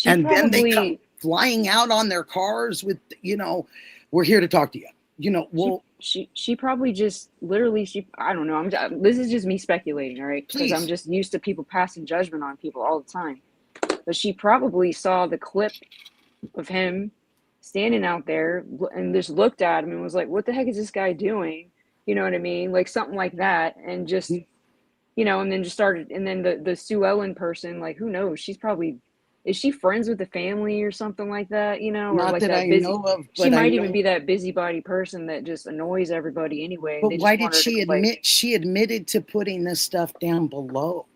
Then they come flying out on their cars with, you know, we're here to talk to you. You know, well, she probably just literally I don't know. This is just me speculating, all right? Because I'm just used to people passing judgment on people all the time. But she probably saw the clip of him standing out there and just looked at him and was like, "What the heck is this guy doing?" You know what I mean? Like something like that, and just, you know, and then just started. And then the Sue Ellen person, like, who knows? She's probably is she friends with the family or something like that, you know, or Not like that that I busy, know of, she but I might even know. be that busybody person that just annoys everybody anyway, and But they why just want did her to she like, admit? She admitted to putting this stuff down below.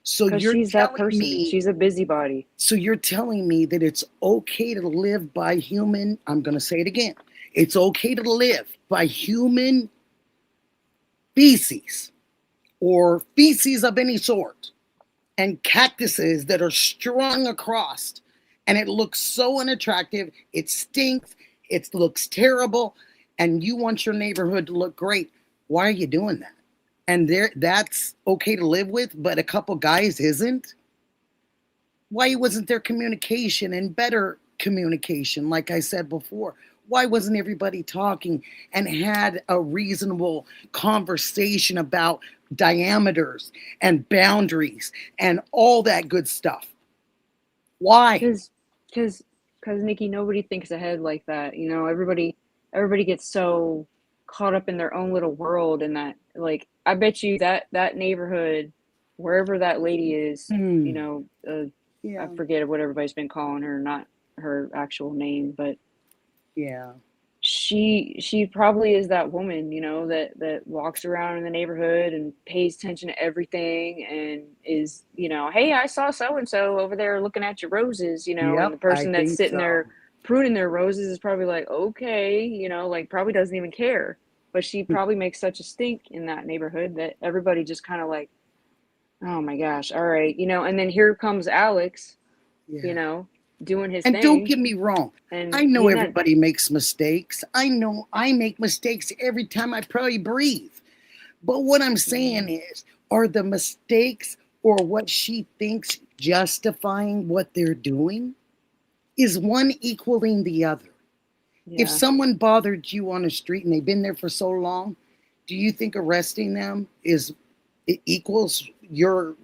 So because you're she's that telling person. me. She's a busybody. So you're telling me that it's okay to live by human. I'm going to say it again. It's okay to live by human feces or feces of any sort and cactuses that are strung across, and it looks so unattractive, it stinks, it looks terrible, and you want your neighborhood to look great. Why are you doing that? And that's okay to live with, but a couple guys isn't? Why wasn't there communication and better communication, like I said before? Why wasn't everybody talking and had a reasonable conversation about diameters and boundaries and all that good stuff? Why? Because Nikki, nobody thinks ahead like that. You know, everybody gets so caught up in their own little world, and that, like, I bet you that neighborhood, wherever that lady is, you know, Yeah. I forget what everybody's been calling her, not her actual name, but Yeah. she probably is that woman, you know, that walks around in the neighborhood and pays attention to everything and is, you know, hey, I saw so and so over there looking at your roses, you know, and the Yep, I person that's think sitting so. there pruning their roses is probably like, okay, you know, like probably doesn't even care. But she probably makes such a stink in that neighborhood that everybody just kind of like, oh my gosh, all right, you know, and then here comes Alex, Yeah. you know, doing his And don't thing. get me wrong. And I know he's not, everybody makes mistakes. I know I make mistakes every time I probably breathe. But what I'm saying is, are the mistakes or what she thinks justifying what they're doing? Is one equaling the other? If yeah. someone bothered you on the street and they've been there for so long, do you think arresting them is it equals your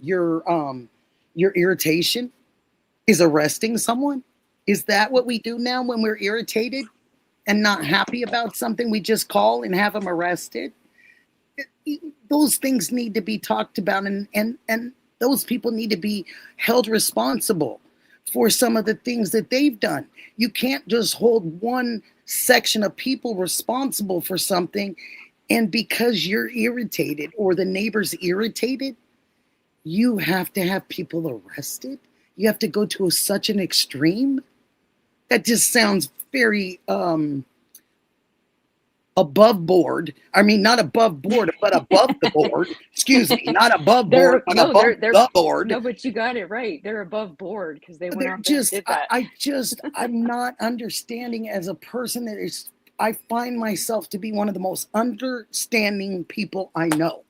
irritation? Is arresting someone? Is that what we do now when we're irritated and not happy about something? We just call and have them arrested? Those things need to be talked about, and those people need to be held responsible for some of the things that they've done. You can't just hold one section of people responsible for something, and because you're irritated or the neighbor's irritated, you have to have people arrested. You have to go to such an extreme. That just sounds very above board. I mean, not above board, but above the board. Excuse me, not above board, but above the board. No, but you got it right. They're above board because they went They're out there and just, did that. I'm not understanding as a person that is, I find myself to be one of the most understanding people I know.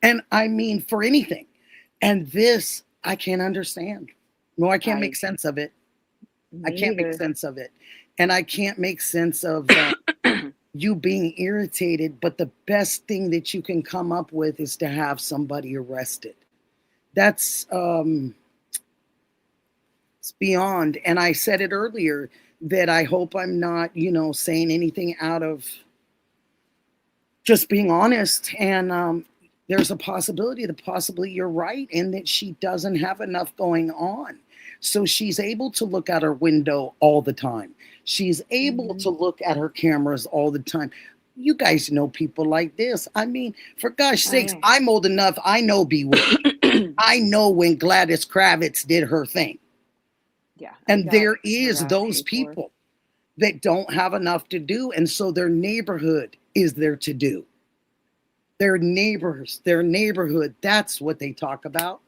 And I mean, for anything. And this, I can't understand. No, I can't make sense of it. I can't make sense of it. And I can't make sense of you being irritated, but the best thing that you can come up with is to have somebody arrested. That's it's beyond. And I said it earlier that I hope I'm not, saying anything out of just being honest. And there's a possibility that possibly you're right and that she doesn't have enough going on. So she's able to look out her window all the time. She's able to look at her cameras all the time. You guys know people like this. I mean, for gosh sakes, I'm old enough. I know Bewitched. I know when Gladys Kravitz did her thing. Yeah. And there is those people that don't have enough to do. And so their neighborhood is there to do. Their neighbors, their neighborhood, that's what they talk about.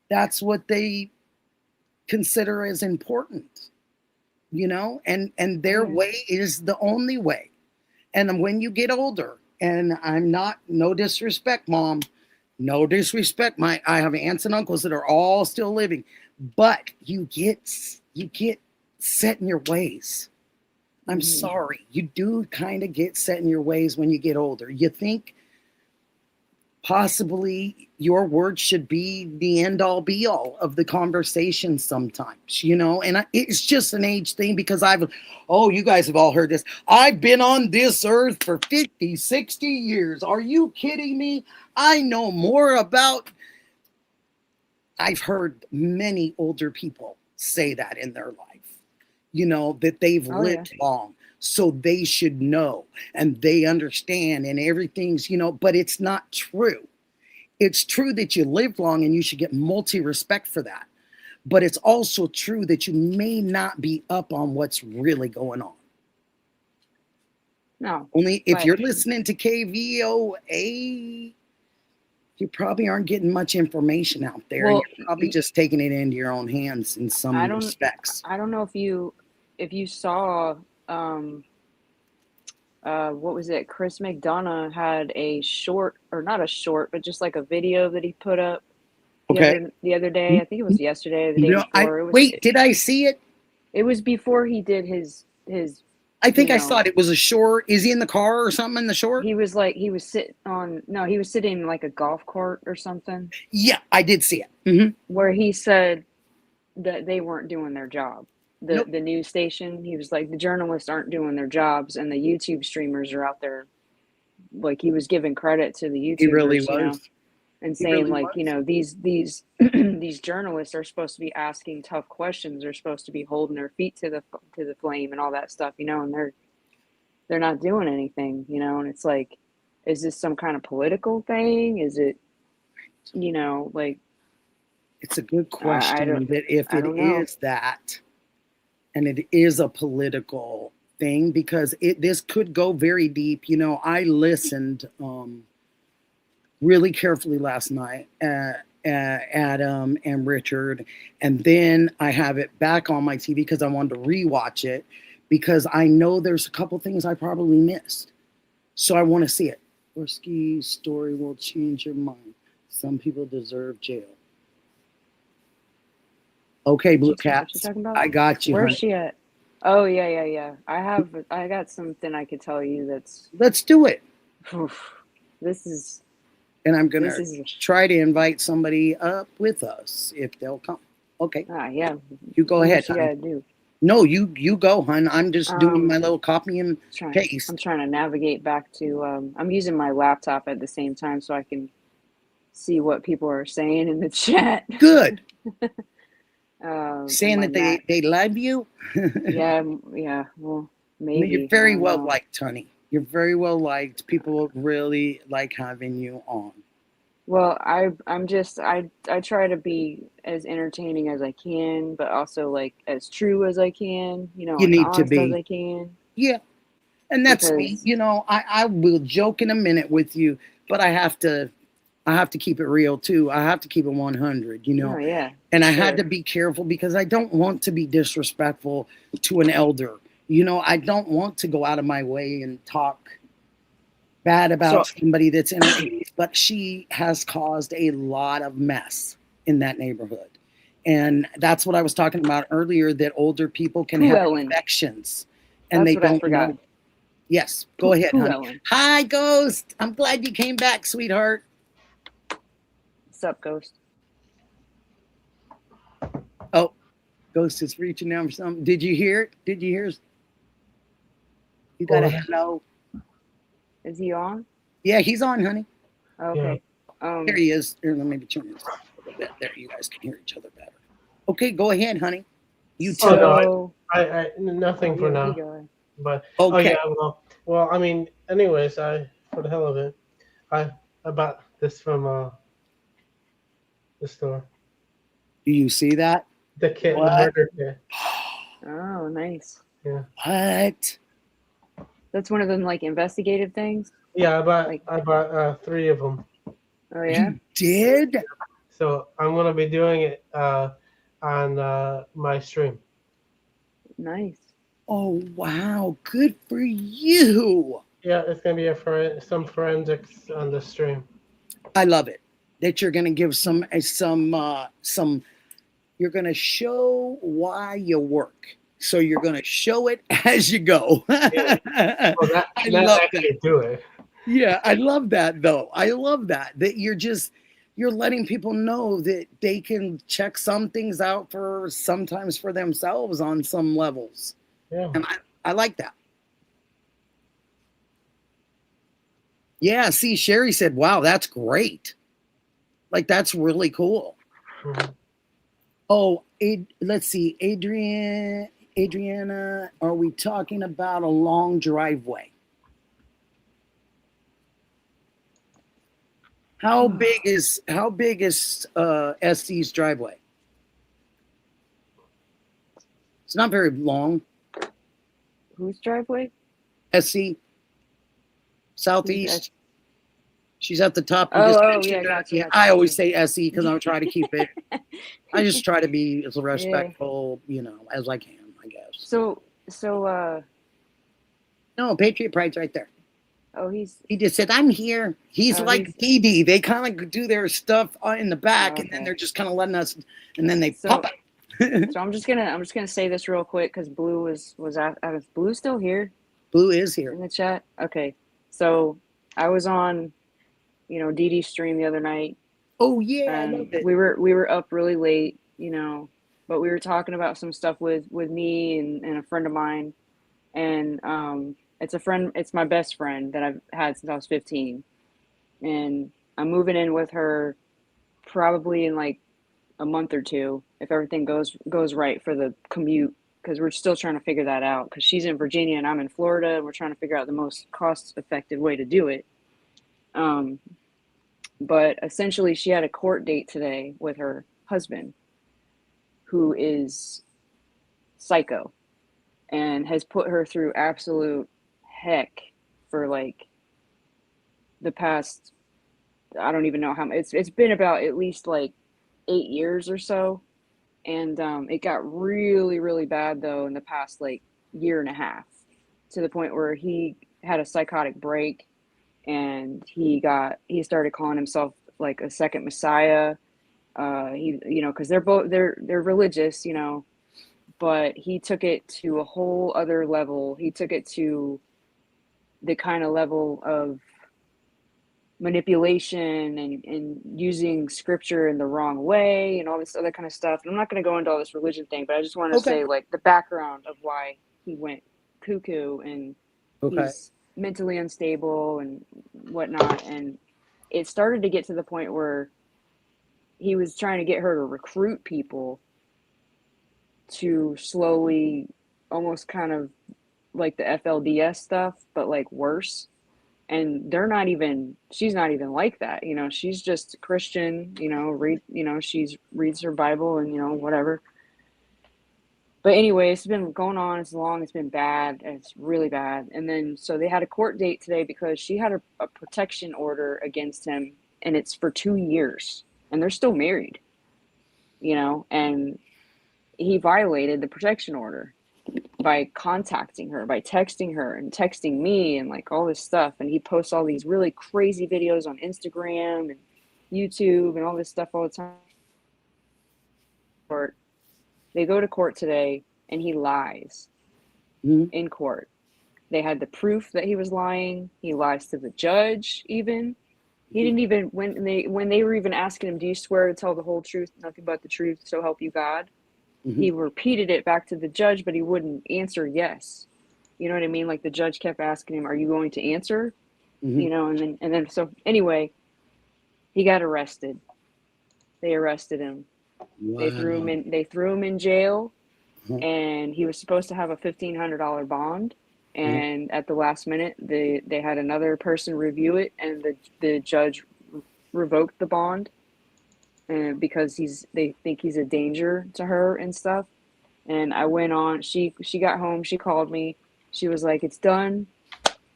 That's what they consider as important, and their way is the only way. And when you get older, and no disrespect, Mom, no disrespect, I have aunts and uncles that are all still living, but you get set in your ways. I'm sorry, you do kind of get set in your ways when you get older. You think possibly your words should be the end all be all of the conversation sometimes, and it's just an age thing because you guys have all heard this. I've been on this earth for 50, 60 years. Are you kidding me? I know more about, I've heard many older people say that in their life, you know, that they've lived long. So they should know and they understand and everything's, you know, but it's not true. It's true that you live long and you should get multi-respect for that. But it's also true that you may not be up on what's really going on. No. Only if you're listening to KVOA, you probably aren't getting much information out there. Well, You're probably just taking it into your own hands in some respects. I don't know if you saw what was it? Chris McDonough had a short, or not a short, but just like a video that he put up the other day. I think it was yesterday or the day before. Did I see it? It was before he did his I think I saw it. It was a short. Is he in the car or something in the short? He was sitting in like a golf cart or something. Yeah, I did see it. Mm-hmm. Where he said that they weren't doing their job. The news station, he was like, the journalists aren't doing their jobs and the YouTube streamers are out there. Like, he was giving credit to the YouTubers, he really was. You know, and saying really like, was. You know, these these journalists are supposed to be asking tough questions. They're supposed to be holding their feet to the flame and all that stuff, you know, and they're not doing anything, you know, and it's like, is this some kind of political thing? Is it, you know, like, it's a good question that if it is that, and it is a political thing, because this could go very deep. You know, I listened really carefully last night at Adam and Richard, and then I have it back on my TV because I wanted to rewatch it because I know there's a couple things I probably missed. So I want to see it. Gorski's story will change your mind. Some people deserve jail. Okay, Blue Caps, I got you. Where's she at? Oh, yeah. I got something I could tell you that's... Let's do it. This is... And I'm going to try to invite somebody up with us if they'll come. Okay. Yeah. You go ahead, hon. What you gotta do? No, you go, hun. I'm just doing my little copy and paste. I'm trying to navigate back to... I'm using my laptop at the same time so I can see what people are saying in the chat. Good. Saying that they love you. yeah. Well, maybe. You're very well liked, honey. You're very well liked. People really like having you on. Well, I'm just I try to be as entertaining as I can, but also like as true as I can. You know, you as need to be as I can. Yeah, and that's me. You know, I will joke in a minute with you, but I have to keep it real too. I have to keep it 100. You know. Oh yeah. And I had to be careful because I don't want to be disrespectful to an elder. You know, I don't want to go out of my way and talk bad about somebody that's in her 80s, but she has caused a lot of mess in that neighborhood. And that's what I was talking about earlier, that older people can have infections and they don't know. Yes, go ahead, honey. Hi, Ghost. I'm glad you came back, sweetheart. What's up, Ghost? Oh, Ghost is reaching down for something. Did you hear it? Did you hear? You got a hello. Is he on? Yeah, he's on, honey. Okay. Yeah. Here he is. Here, let me turn this off a little bit. There, you guys can hear each other better. Okay, go ahead, honey. You too. Oh, no, I nothing for now. But okay. Well, I mean, anyways, for the hell of it, I bought this from the store. Do you see that? The kit, the murder kit. Oh, nice. Yeah. What? That's one of them, like, investigative things? Yeah, I bought 3 of them. Oh, yeah? You did? So I'm going to be doing it on my stream. Nice. Oh, wow. Good for you. Yeah, it's going to be some forensics on the stream. I love it. That you're going to give some, you're going to show why you work. So you're going to show it as you go. Yeah. Well, I love that. Do it. Yeah, I love that though. I love that you're letting people know that they can check some things out sometimes for themselves on some levels. Yeah. And I like that. Yeah, see, Sherry said, wow, that's great. Like, that's really cool. Mm-hmm. Oh, let's see, Adriana, are we talking about a long driveway? How big is SC's driveway? It's not very long. Whose driveway? SC Southeast. She's at the top. Yeah, gotcha. Yeah, I always say SE because I'm trying to keep it. I just try to be as respectful, as I can, I guess. So. No, Patriot Pride's right there. Oh, he just said, "I'm here." He's like DD. They kind of do their stuff in the back, and then they're just kind of letting us, and then they pop up. So I'm just gonna say this real quick because Blue was Blue still here? Blue is here in the chat. Okay, so I was on, Dee Dee's stream the other night. Oh yeah, I loved it. We were up really late, but we were talking about some stuff with me and a friend of mine, and it's my best friend that I've had since I was 15, and I'm moving in with her probably in like a month or two if everything goes right for the commute, because we're still trying to figure that out, because she's in Virginia and I'm in Florida, and we're trying to figure out the most cost-effective way to do it. But essentially she had a court date today with her husband, who is psycho and has put her through absolute heck for like the past, I don't even know how much. It's been about at least like 8 years or so, and it got really, really bad though in the past like year and a half, to the point where he had a psychotic break, and he started calling himself like a second messiah. Because they're religious, but he took it to a whole other level. He took it to the kind of level of manipulation and using scripture in the wrong way and all this other kind of stuff. And I'm not going to go into all this religion thing, but I just want to say like the background of why he went cuckoo, and he's mentally unstable and whatnot. And it started to get to the point where he was trying to get her to recruit people to slowly, almost kind of like the FLDS stuff, but like worse. And she's not even like that. She's just Christian, she reads her Bible and, whatever. But anyway, it's been going on as long. It's been bad. It's really bad. And then, so they had a court date today because she had a protection order against him, and it's for 2 years, and they're still married, and he violated the protection order by contacting her, by texting her and texting me and like all this stuff. And he posts all these really crazy videos on Instagram and YouTube and all this stuff all the time. They go to court today and he lies in court. They had the proof that he was lying. He lies to the judge even. He didn't even, when they were even asking him, do you swear to tell the whole truth, nothing but the truth, so help you God? He repeated it back to the judge, but he wouldn't answer yes. You know what I mean? Like the judge kept asking him, are you going to answer? And then so anyway, he got arrested. They arrested him. Wow. They threw him in jail, and he was supposed to have a $1,500 bond. And at the last minute, they had another person review it, and the judge revoked the bond. Because they think he's a danger to her and stuff. And I went on, she got home, she called me, she was like, it's done,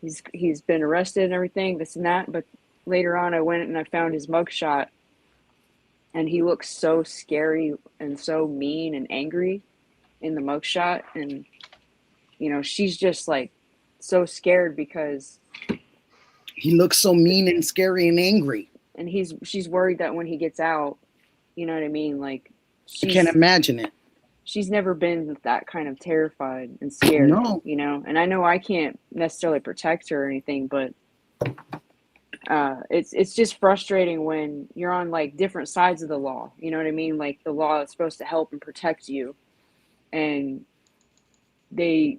he's been arrested and everything, this and that. But later on I went and I found his mugshot, and he looks so scary and so mean and angry in the mugshot. And she's just like so scared because he looks so mean and scary and angry. And she's worried that when he gets out, you know what I mean? Like, I can't imagine it. She's never been that kind of terrified and scared, and I know I can't necessarily protect her or anything, but it's just frustrating when you're on like different sides of the law. You know what I mean? Like the law is supposed to help and protect you, and they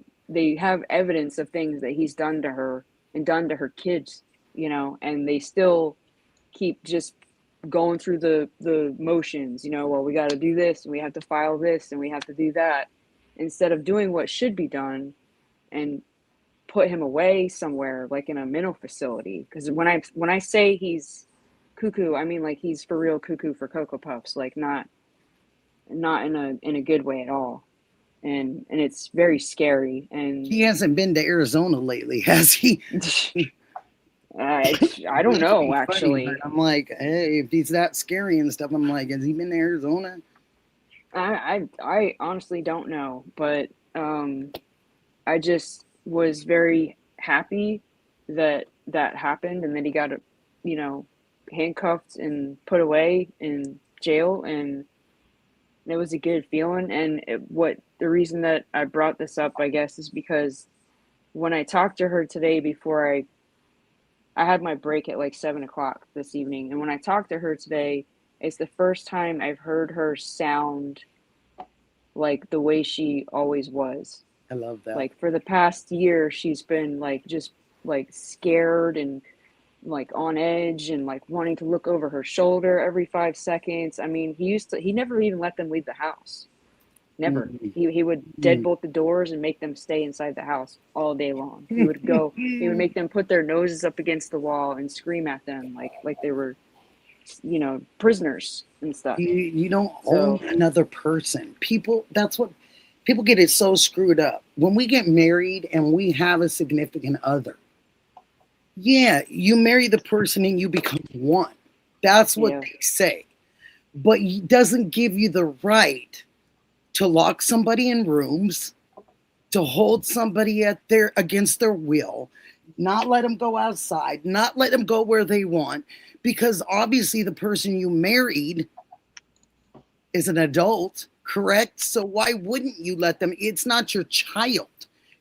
have evidence of things that he's done to her and done to her kids, and they still keep just going through the motions, you know, well, we got to do this and we have to file this and we have to do that, instead of doing what should be done and put him away somewhere, like in a mental facility. Because when I say he's cuckoo, I mean like he's for real cuckoo for Cocoa Puffs, like not in a good way at all. And it's very scary. And he hasn't been to Arizona lately, has he? I don't know, actually. Funny, I'm like, hey, if he's that scary and stuff, I'm like, has he been to Arizona? I honestly don't know, but I just was very happy that happened, and that he got, you know, handcuffed and put away in jail, and it was a good feeling. And the reason that I brought this up, I guess, is because when I talked to her today before I had my break at like 7:00 this evening, and when I talked to her today, it's the first time I've heard her sound like the way she always was. I love that. Like for the past year, she's been like just like scared and like on edge and like wanting to look over her shoulder every 5 seconds. I mean, he never even let them leave the house. Never. He would deadbolt the doors and make them stay inside the house all day long. He would make them put their noses up against the wall and scream at them like they were, you know, prisoners and stuff. You don't own another person. That's what people get it so screwed up. When we get married and we have a significant other, yeah, you marry the person and you become one. That's what they say. But it doesn't give you the right to lock somebody in rooms, to hold somebody against their will, not let them go outside, not let them go where they want, because obviously the person you married is an adult, correct? So why wouldn't you let them? It's not your child.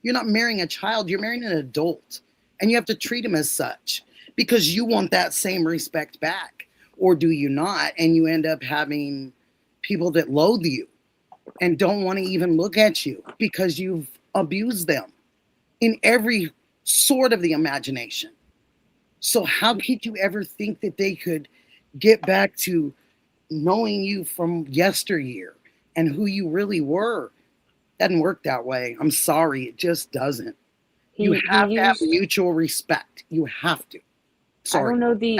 You're not marrying a child, you're marrying an adult, and you have to treat him as such because you want that same respect back, or do you not? And you end up having people that loathe you and don't want to even look at you because you've abused them in every sort of the imagination. So how could you ever think that they could get back to knowing you from yesteryear and who you really were? Doesn't work that way. I'm sorry, it just doesn't. You have to have mutual respect. You have to. Sorry. I don't know the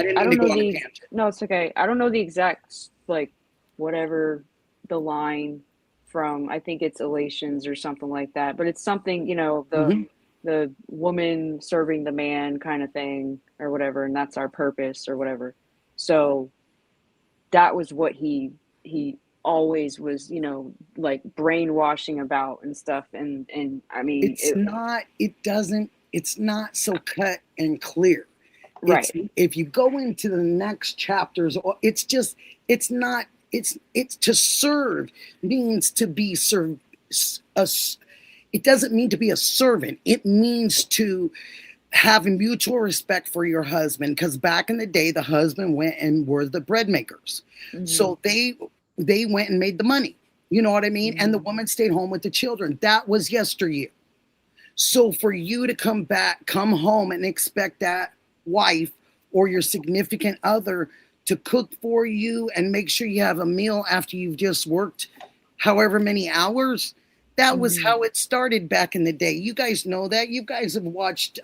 no, it's okay. I don't know the exact, like, whatever the line from, I think it's Elations or something like that, but it's something, you know, the woman serving the man kind of thing or whatever, and that's our purpose or whatever. So that was what he always was, you know, like brainwashing about and stuff. And I mean, it's not so cut and clear. Right. If you go into the next chapters, it's to serve means to be served. It doesn't mean to be a servant. It means to have mutual respect for your husband, because back in the day, the husband went and were the bread makers. Mm-hmm. So they went and made the money. You know what I mean? Mm-hmm. And the woman stayed home with the children. That was yesteryear. So for you to come home and expect that wife or your significant other to cook for you and make sure you have a meal after you've just worked however many hours, that was how it started back in the day. You guys know that. You guys have watched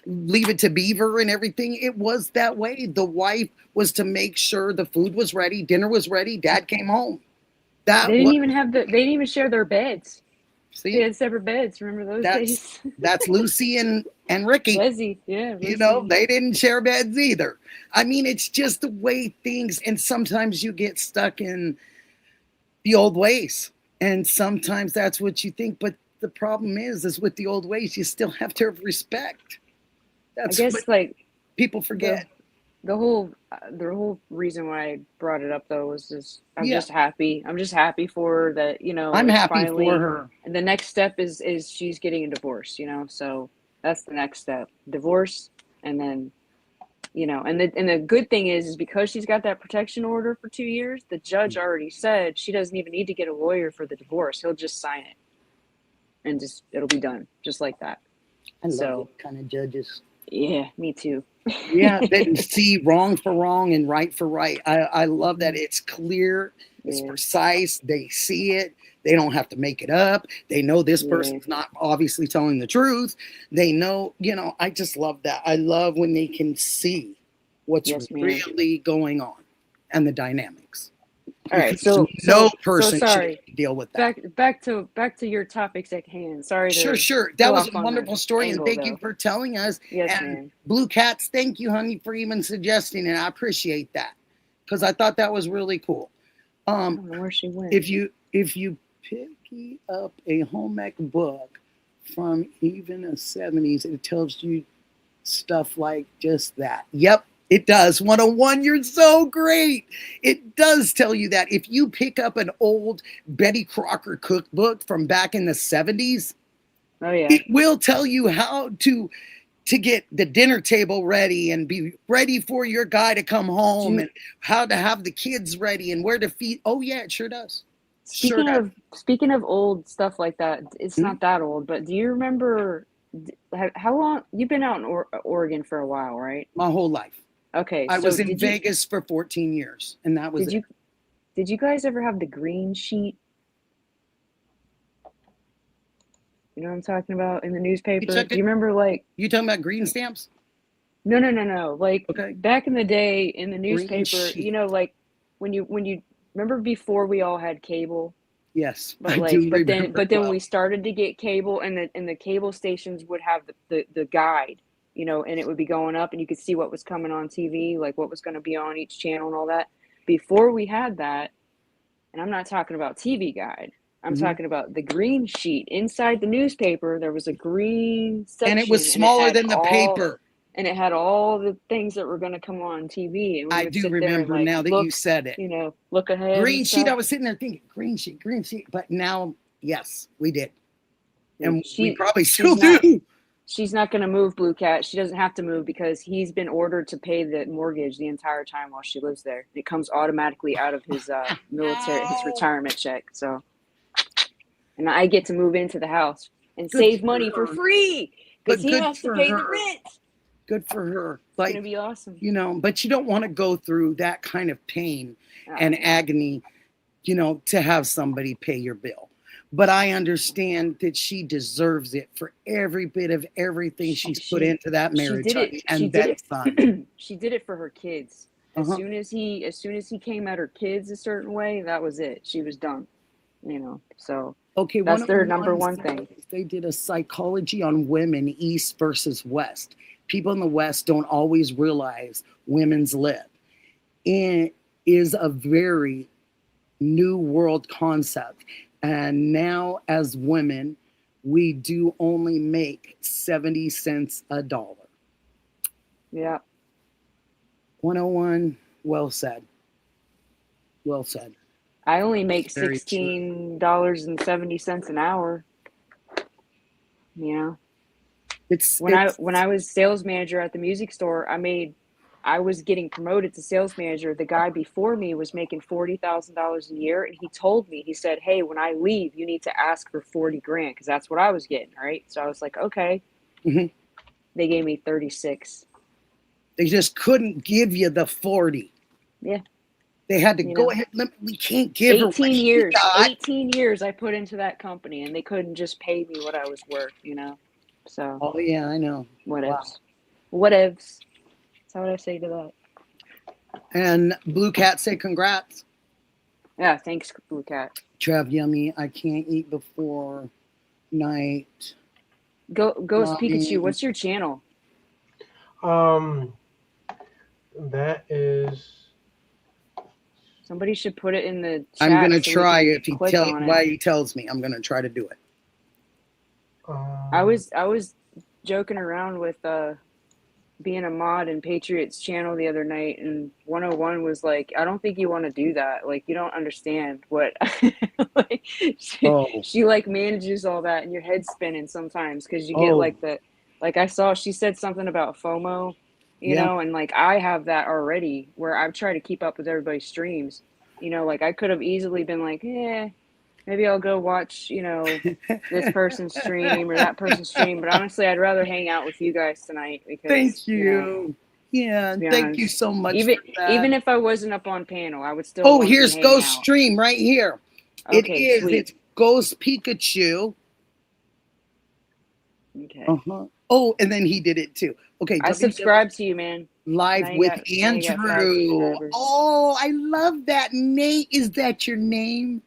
Leave It to Beaver and everything. It was that way. The wife was to make sure the food was ready, dinner was ready, dad came home. They didn't even share their beds. See? They had separate beds. Remember those days? That's Lucy and Ricky. Leslie, yeah. Lucy. You know, they didn't share beds either. I mean, it's just the way things, and sometimes you get stuck in the old ways. And sometimes that's what you think. But the problem is with the old ways, you still have to have respect. That's I guess, like, people forget. The whole reason why I brought it up, though, was just I'm just happy. I'm just happy for her that, you know. I'm happy for her. And the next step is she's getting a divorce, you know. So that's the next step, divorce, and then, you know. And the good thing is because she's got that protection order for 2 years, the judge already said she doesn't even need to get a lawyer for the divorce. He'll just sign it, and it'll be done just like that. I love those kind of judges. Yeah, me too. Yeah, then see wrong for wrong and right for right. I love that it's clear, it's precise. They see it. They don't have to make it up. They know this person's not obviously telling the truth. They know, I just love that. I love when they can see what's really going on and the dynamics. All right, so person should deal with that. Back to your topics at hand. Sorry. Sure. That was a wonderful story, and thank you for telling us. Yes, and man. Blue Cats, thank you, honey, for even suggesting it. I appreciate that because I thought that was really cool. I don't know where she went. If you pick up a home ec book from even the 70s, it tells you stuff like just that. Yep. It does. 101, you're so great. It does tell you that. If you pick up an old Betty Crocker cookbook from back in the 70s, it will tell you how to get the dinner table ready and be ready for your guy to come home and how to have the kids ready and where to feed. Oh, yeah, it sure does. Speaking of old stuff like that, it's not that old, but do you remember how long you've been out in Oregon for a while, right? My whole life. Okay, I was in Vegas for 14 years, and that was it. Did you guys ever have the green sheet? You know what I'm talking about in the newspaper? Do you remember, like... You talking about green stamps? No. Like, back in the day in the newspaper, like, when you... Remember before we all had cable? Yes, but then we started to get cable, and the cable stations would have the guide. And it would be going up and you could see what was coming on TV, like what was going to be on each channel and all that. Before we had that, and I'm not talking about TV guide, I'm talking about the green sheet. Inside the newspaper, there was a green section. And it was smaller than the paper. And it had all the things that were going to come on TV. And I do remember now that you said it. Look ahead. Green sheet, I was sitting there thinking, green sheet. But now, yes, we did. And we probably still do. She's not going to move, Blue Cat. She doesn't have to move because he's been ordered to pay the mortgage the entire time while she lives there. It comes automatically out of his his retirement check. So, and I get to move into the house and save money for free because he has to pay the rent. Good for her. It's going to be awesome. But you don't want to go through that kind of pain and agony, to have somebody pay your bill. But I understand that she deserves it for every bit of everything she's put into that marriage. She did it for her kids. As soon as he came at her kids a certain way, that was it. She was done. So that's their number one thing. They did a psychology on women, East versus West. People in the West don't always realize women's lib. It is a very new world concept. And now as women, we do only make 70 cents a dollar. Yeah. 101, well said. Well said. I only make $16.70 an hour. When I was sales manager at the music store, I was getting promoted to sales manager. The guy before me was making $40,000 a year. And he told me, he said, hey, when I leave, you need to ask for 40 grand. Cause that's what I was getting. Right. So I was like, okay. They gave me 36. They just couldn't give you the 40. Yeah. They had to go ahead. We can't give 18 years. 18 years I put into that company and they couldn't just pay me what I was worth, So. Oh yeah, I know. Whatevs. Whatevs. That's what I say to that. And Blue Cat say congrats. Yeah, thanks, Blue Cat. Trav Yummy, I can't eat before night. Ghost Pikachu, what's your channel? That is. Somebody should put it in the chat. I'm gonna try if he tells me. I'm gonna try to do it. I was joking around with being a mod in Patriots channel the other night, and 101 was like, I don't think you want to do that. Like, you don't understand what she like manages all that and your head's spinning sometimes because you get she said something about FOMO, you know, and like I have that already where I've tried to keep up with everybody's streams. I could have easily been like, maybe I'll go watch, this person's stream or that person's stream. But honestly, I'd rather hang out with you guys tonight because, Thank you. Yeah, thank you so much for that. Even if I wasn't up on panel, I would still. Oh, here's Ghost Stream right here. Okay, it is. sweet. It's Ghost Pikachu. Okay. Oh, and then he did it too. Okay. I subscribe to you, man. Live with Andrew. Oh, I love that. Nate, is that your name?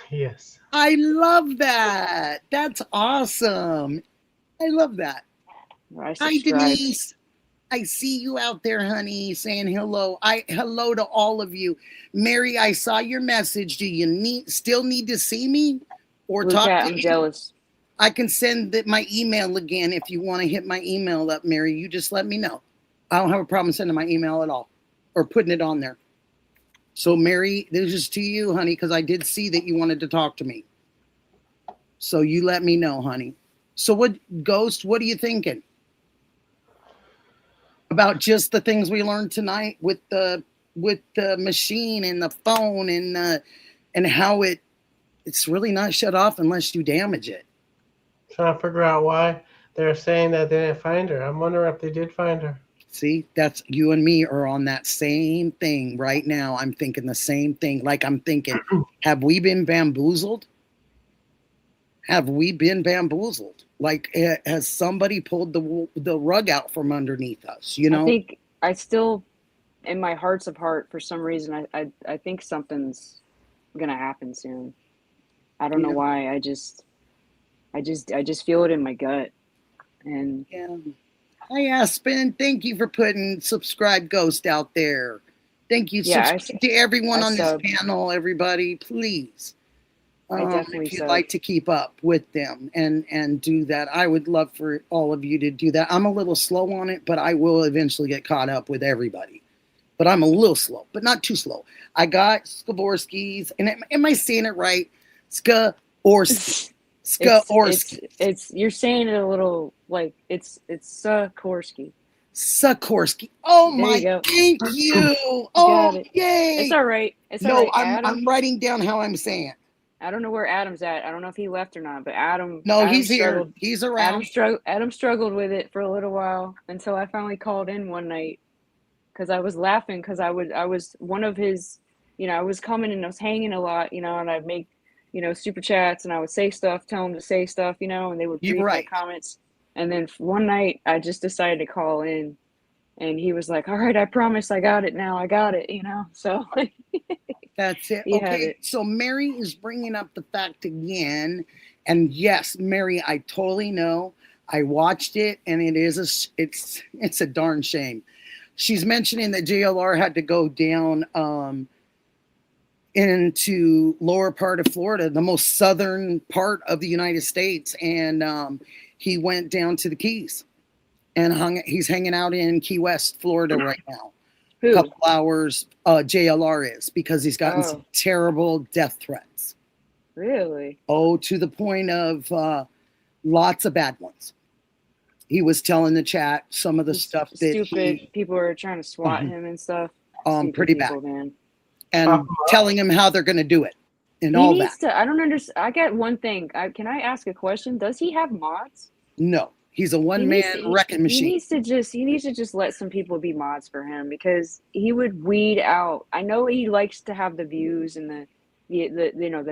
Yes. I love that. That's awesome. I love that. Hi, Denise. I see you out there, honey, saying hello. Hello to all of you. Mary, I saw your message. Do you still need to see me or talk to I'm jealous. I can send my email again if you want to hit my email up, Mary. You just let me know. I don't have a problem sending my email at all or putting it on there. So, Mary, this is to you, honey, because I did see that you wanted to talk to me. So you let me know, honey. So Ghost, what are you thinking about just the things we learned tonight with the machine and the phone and how it's really not shut off unless you damage it? Trying to figure out why they're saying that they didn't find her. I'm wondering if they did find her. See, that's you and me are on that same thing right now. I'm thinking the same thing. Like I'm thinking, have we been bamboozled? Have we been bamboozled? Like, has somebody pulled the rug out from underneath us? I think I still, in my hearts of heart, for some reason, I think something's gonna happen soon. I don't know why. I just feel it in my gut. And hi, Aspen. Thank you for putting subscribe Ghost out there. Thank you. Subscribe to everyone on this panel, everybody, please. If you'd like to keep up with them and do that, I would love for all of you to do that. I'm a little slow on it, but I will eventually get caught up with everybody. But I'm a little slow, but not too slow. I got Skaborski's, and am I saying it right? Skaborski. It's you're saying it a little like it's Sikorsky. Sikorsky. Oh my! Thank you. Oh, yay! It's all right. It's all right. I'm writing down how I'm saying it. I don't know where Adam's at. I don't know if he left or not, but Adam. No, he's here. He's around. Adam struggled with it for a little while until I finally called in one night because I was laughing because I was one of his. I was coming and I was hanging a lot. And I'd make. Super chats, and I would say stuff, tell them to say stuff, and they would read my comments. And then one night, I just decided to call in, and he was like, "All right, I promise, I got it now. I got it." So that's it. Okay, so Mary is bringing up the fact again, and yes, Mary, I totally know. I watched it, and it's a darn shame. She's mentioning that JLR had to go down. Into lower part of Florida, the most southern part of the United States. And he went down to the Keys and he's hanging out in Key West, Florida right now. A couple hours, JLR is, because he's gotten some terrible death threats. Really? Oh, to the point of lots of bad ones. He was telling the chat some of the stuff that people are trying to swat him and stuff. Pretty people, bad. Man. And telling him how they're going to do it and all that. I don't understand. I got one thing. Can I ask a question? Does he have mods? No, he's a one-man wrecking machine. He needs to just let some people be mods for him because he would weed out. I know he likes to have the views and the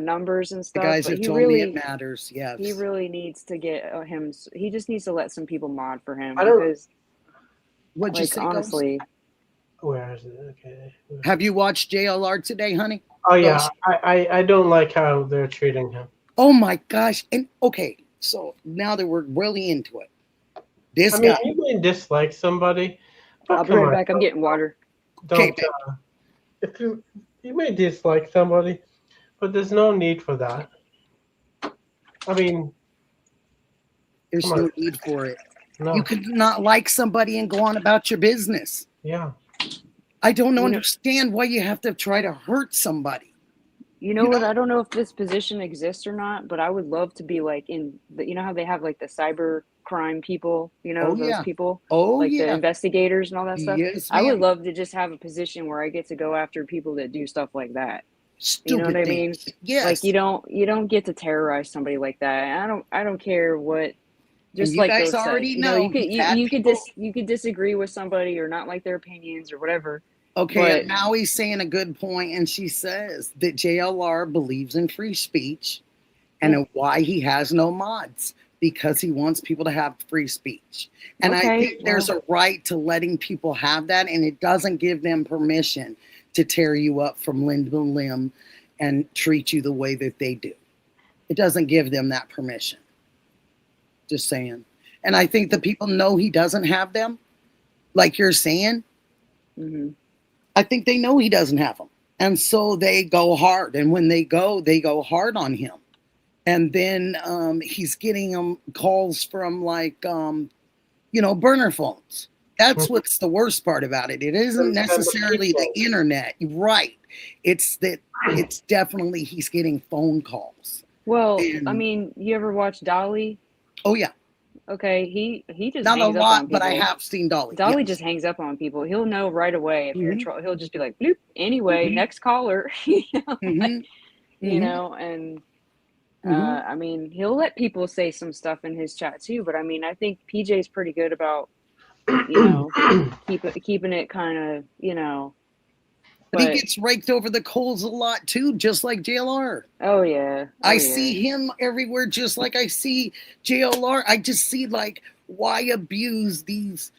numbers and stuff. The guys have told me it matters. Yes, he really needs to get him. He just needs to let some people mod for him What'd you say, honestly. Where is it? Okay. Have you watched JLR today, honey? Oh yeah, I don't like how they're treating him. Oh my gosh! And okay, so now that we're really into it, this guy. You may dislike somebody. I'll be right back. I'm getting water. Don't. If you may dislike somebody, but there's no need for that. There's no need for it. No. You could not like somebody and go on about your business. Yeah. I don't understand why you have to try to hurt somebody. You know what? I don't know if this position exists or not, but I would love to be like how they have like the cyber crime people, those people, the investigators and all that stuff. Yes, I would love to just have a position where I get to go after people that do stuff like that. Stupid You know what I mean? things. Yes. Like you don't get to terrorize somebody like that. I don't care what. Just and you like guys Ghost already said, know you could disagree with somebody or not like their opinions or whatever. Okay, but and Maui's saying a good point, and she says that JLR believes in free speech and why he has no mods, because he wants people to have free speech. And I think there's a right to letting people have that, and it doesn't give them permission to tear you up from limb to limb and treat you the way that they do. It doesn't give them that permission. Just saying. And I think the people know he doesn't have them, like you're saying. Mm-hmm. I think they know he doesn't have them. And so they go hard. And when they go hard on him. And then he's getting calls from like, burner phones. That's what's the worst part about it. It isn't necessarily the internet. Right. It's definitely he's getting phone calls. Well, I mean, you ever watch Dolly? Oh, yeah. Okay, he just not hangs a up lot, on people. But I have seen Dolly. Dolly just hangs up on people. He'll know right away if you're in trouble. He'll just be like, bloop. Anyway, next caller. You know, and I mean, he'll let people say some stuff in his chat too. But I mean, I think PJ's pretty good about, keeping it kind of, But he gets raked over the coals a lot too, just like JLR. Oh yeah. I see him everywhere, just like I see JLR. I just see like, why abuse these?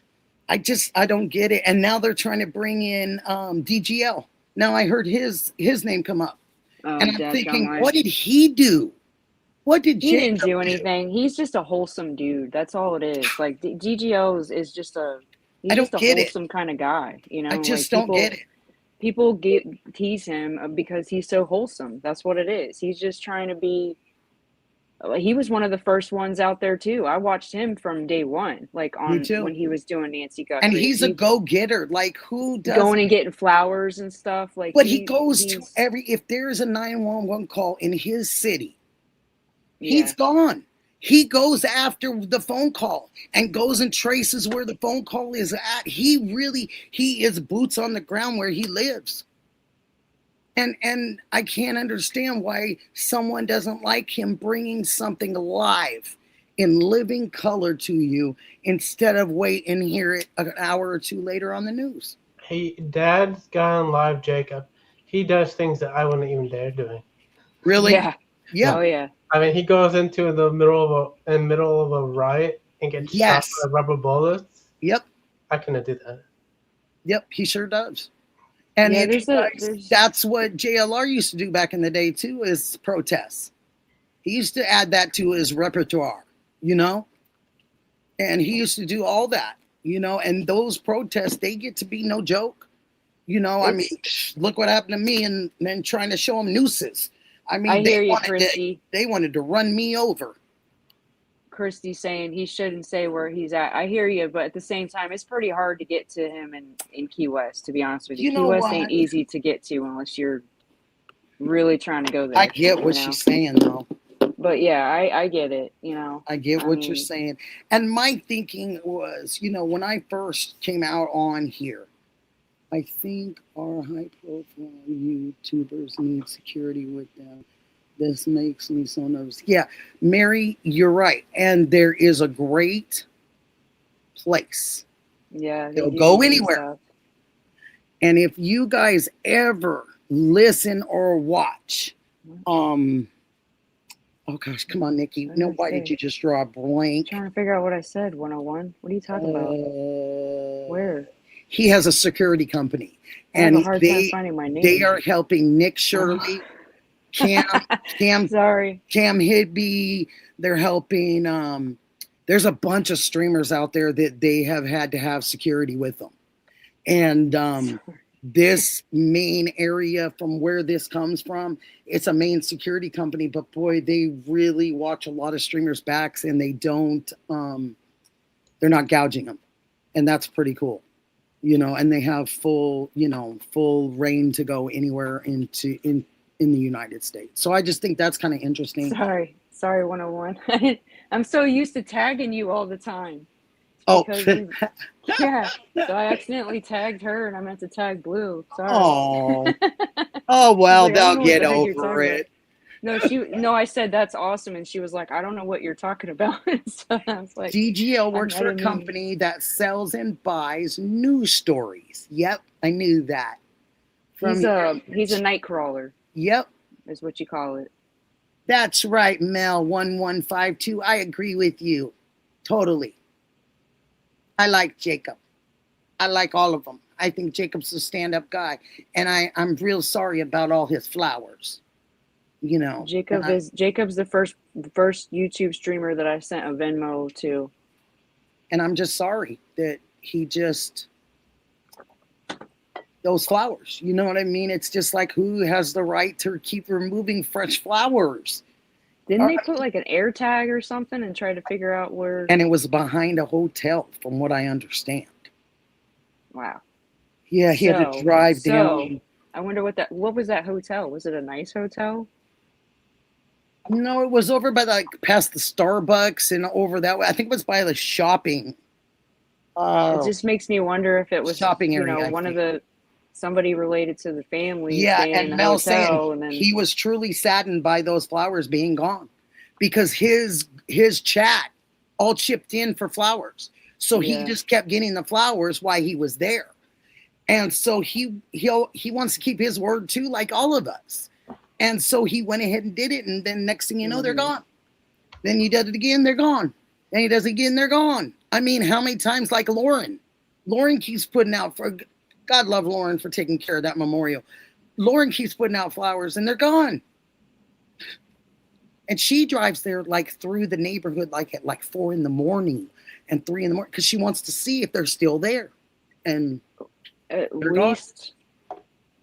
I don't get it. And now they're trying to bring in DGL. Now I heard his name come up, and I'm thinking, what did he do? What did he didn't do anything? He's just a wholesome dude. That's all it is. Like DGL is just a wholesome kind of guy. I just don't get it. People tease him because he's so wholesome. That's what it is. He's just trying to be. He was one of the first ones out there too. I watched him from day one, like when he was doing Nancy Guthrie. And he's a go-getter. Like who does going and getting flowers and stuff? Like, but he goes to if there is a 911 call in his city, he's gone. He goes after the phone call and goes and traces where the phone call is at. He is boots on the ground where he lives. And I can't understand why someone doesn't like him bringing something live in living color to you instead of wait and hear it an hour or two later on the news. Hey, Dad's gone live, Jacob. He does things that I wouldn't even dare doing. Really? Yeah. Yeah. Oh yeah. I mean, he goes into the middle of a riot and gets shot by rubber bullets. Yep. I couldn't do that. Yep, he sure does. And that's what JLR used to do back in the day too, is protests. He used to add that to his repertoire, and he used to do all that, and those protests, they get to be no joke. I mean, look what happened to me and then trying to show them nooses. I mean, I hear you, Christy. They wanted to run me over. Christy saying he shouldn't say where he's at. I hear you, but at the same time, it's pretty hard to get to him in Key West, to be honest with you. Key West ain't easy to get to unless you're really trying to go there. I get what she's saying, though. But yeah, I get it, I get what you're saying. And my thinking was, when I first came out on here, I think our high-profile YouTubers need security with them. This makes me so nervous. Yeah, Mary, you're right. And there is a great place. Yeah. They'll go anywhere. And if you guys ever listen or watch, oh gosh, come on, Nikki. Why did you just draw a blank? I'm trying to figure out what I said, 101. What are you talking about? Where? He has a security company. And I have a hard time finding my name. They are helping Nick Shirley. Cam, sorry, Cam Hidby. They're helping. There's a bunch of streamers out there that they have had to have security with them, and this main area from where this comes from, it's a main security company. But boy, they really watch a lot of streamers' backs, and they don't. They're not gouging them, and that's pretty cool. And they have full reign to go anywhere in the United States. So I just think that's kind of interesting. Sorry, 101. I'm so used to tagging you all the time. Oh. because yeah. So I accidentally tagged her, and I meant to tag Blue. Sorry. Oh. Oh well, like, they'll get over it. No, I said that's awesome, and she was like, I don't know what you're talking about. So I was like, GGL works for a company that sells and buys news stories. Yep, I knew that. He's a night crawler. Yep, is what you call it. That's right, Mel 1152. I agree with you, totally. I like Jacob. I like all of them. I think Jacob's a stand-up guy, and I'm real sorry about all his flowers. You know, Jacob's the first YouTube streamer that I sent a Venmo to. And I'm just sorry that he just, those flowers, you know what I mean? It's just like, who has the right to keep removing fresh flowers? Didn't they put like an air tag or something and try to figure out where? And it was behind a hotel, from what I understand. Wow. Yeah, he had to drive down. I wonder what was that hotel? Was it a nice hotel? No, it was over by past the Starbucks and over that way. I think it was by the shopping. It just makes me wonder if it was shopping area. Somebody related to the family. Yeah, and Mel saying he was truly saddened by those flowers being gone because his chat all chipped in for flowers. So he just kept getting the flowers while he was there. And so he wants to keep his word too, like all of us. And so he went ahead and did it, and then next thing you know, they're gone. Then he does it again, they're gone. Then he does it again, they're gone. I mean, how many times, like Lauren keeps putting out, for God love Lauren for taking care of that memorial. Lauren keeps putting out flowers, and they're gone. And she drives there like through the neighborhood like at 4 in the morning and 3 in the morning because she wants to see if they're still there. And at least...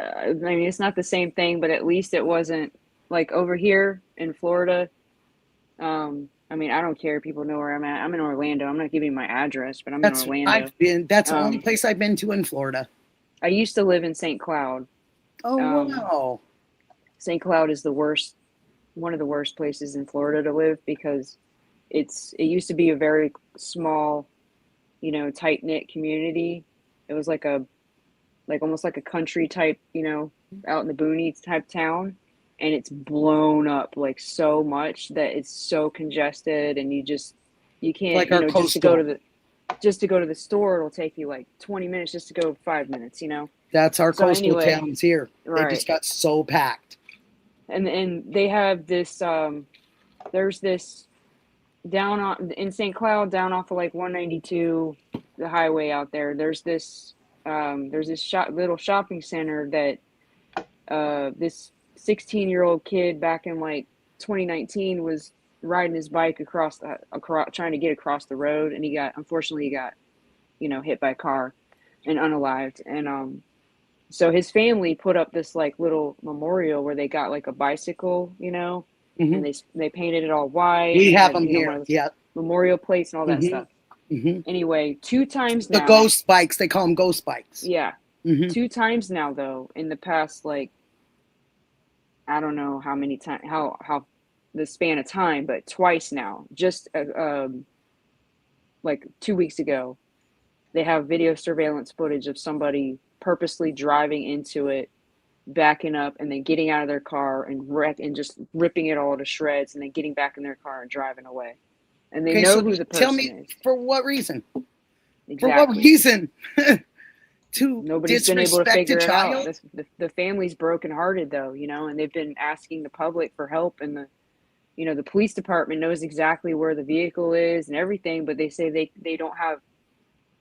I mean, it's not the same thing, but at least it wasn't like over here in Florida. I mean, I don't care. People know where I'm at. I'm in Orlando. I'm not giving you my address, but I'm in Orlando. That's the only place I've been to in Florida. I used to live in St. Cloud. Oh, wow. St. Cloud is one of the worst places in Florida to live because it used to be a very small, tight knit community. It was almost like a country type, out in the boonies type town. And it's blown up like so much that it's so congested and you can't, like just to go to the store, it'll take you like 20 minutes just to go 5 minutes, That's our coastal towns here. Right. They just got so packed. And they have this, there's this in St. Cloud, down off of like 192, the highway out there, there's this little shopping center that this 16-year-old kid back in like 2019 was riding his bike across trying to get across the road, and unfortunately he got hit by a car and unalived. And so his family put up this like little memorial where they got like a bicycle, and they painted it all white. We have them here. Yeah, memorial plates and all that stuff. Anyway, 2 times now. The ghost bikes, they call them ghost bikes. Yeah. 2 times now, though, in the past, like, I don't know how many times, how the span of time, but twice now, just like 2 weeks ago, they have video surveillance footage of somebody purposely driving into it, backing up, and then getting out of their car and just ripping it all to shreds, and then getting back in their car and driving away. And they know who the person is. Tell me, for what reason? Exactly. For what reason? Nobody's been able to figure it out. The family's brokenhearted, though, and they've been asking the public for help, and the police department knows exactly where the vehicle is and everything, but they say they don't have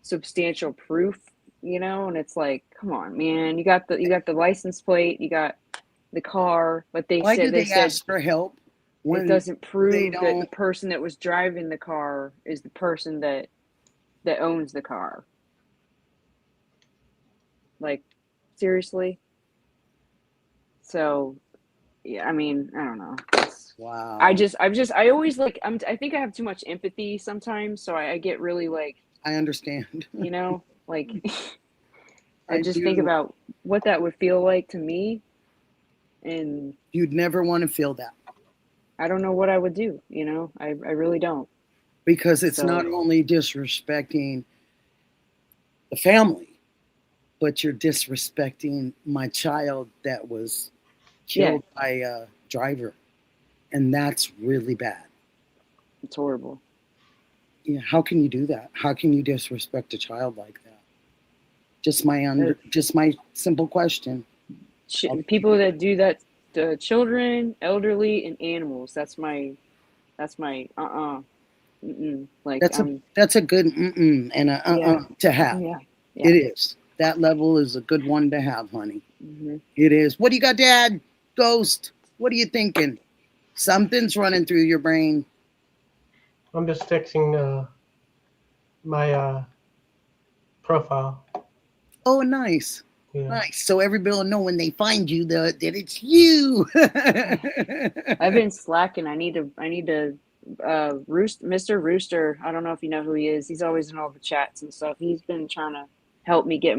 substantial proof, and it's like, come on, man, you got the license plate, you got the car, but they ask for help? It doesn't prove that the person that was driving the car is the person that owns the car. Like, seriously? So, yeah, I mean, I don't know. Wow. I always like, I think I have too much empathy sometimes, so I get really like. I understand. Like, I just think about what that would feel like to me, and. You'd never want to feel that. I don't know what I would do, I really don't. Because it's not only disrespecting the family, but you're disrespecting my child that was killed by a driver. And that's really bad. It's horrible. Yeah, how can you do that? How can you disrespect a child like that? Just my simple question. People that do that to children, elderly, and animals. That's my Like that's a good and a to have. Yeah. It is. That level is a good one to have, honey. Mm-hmm. It is. What do you got, Dad? Ghost. What are you thinking? Something's running through your brain. I'm just fixing my profile. Oh, nice. Yeah. Nice. So everybody will know when they find you that it's you. I've been slacking. I need to Mr. Rooster. I don't know if you know who he is. He's always in all the chats and stuff. He's been trying to help me get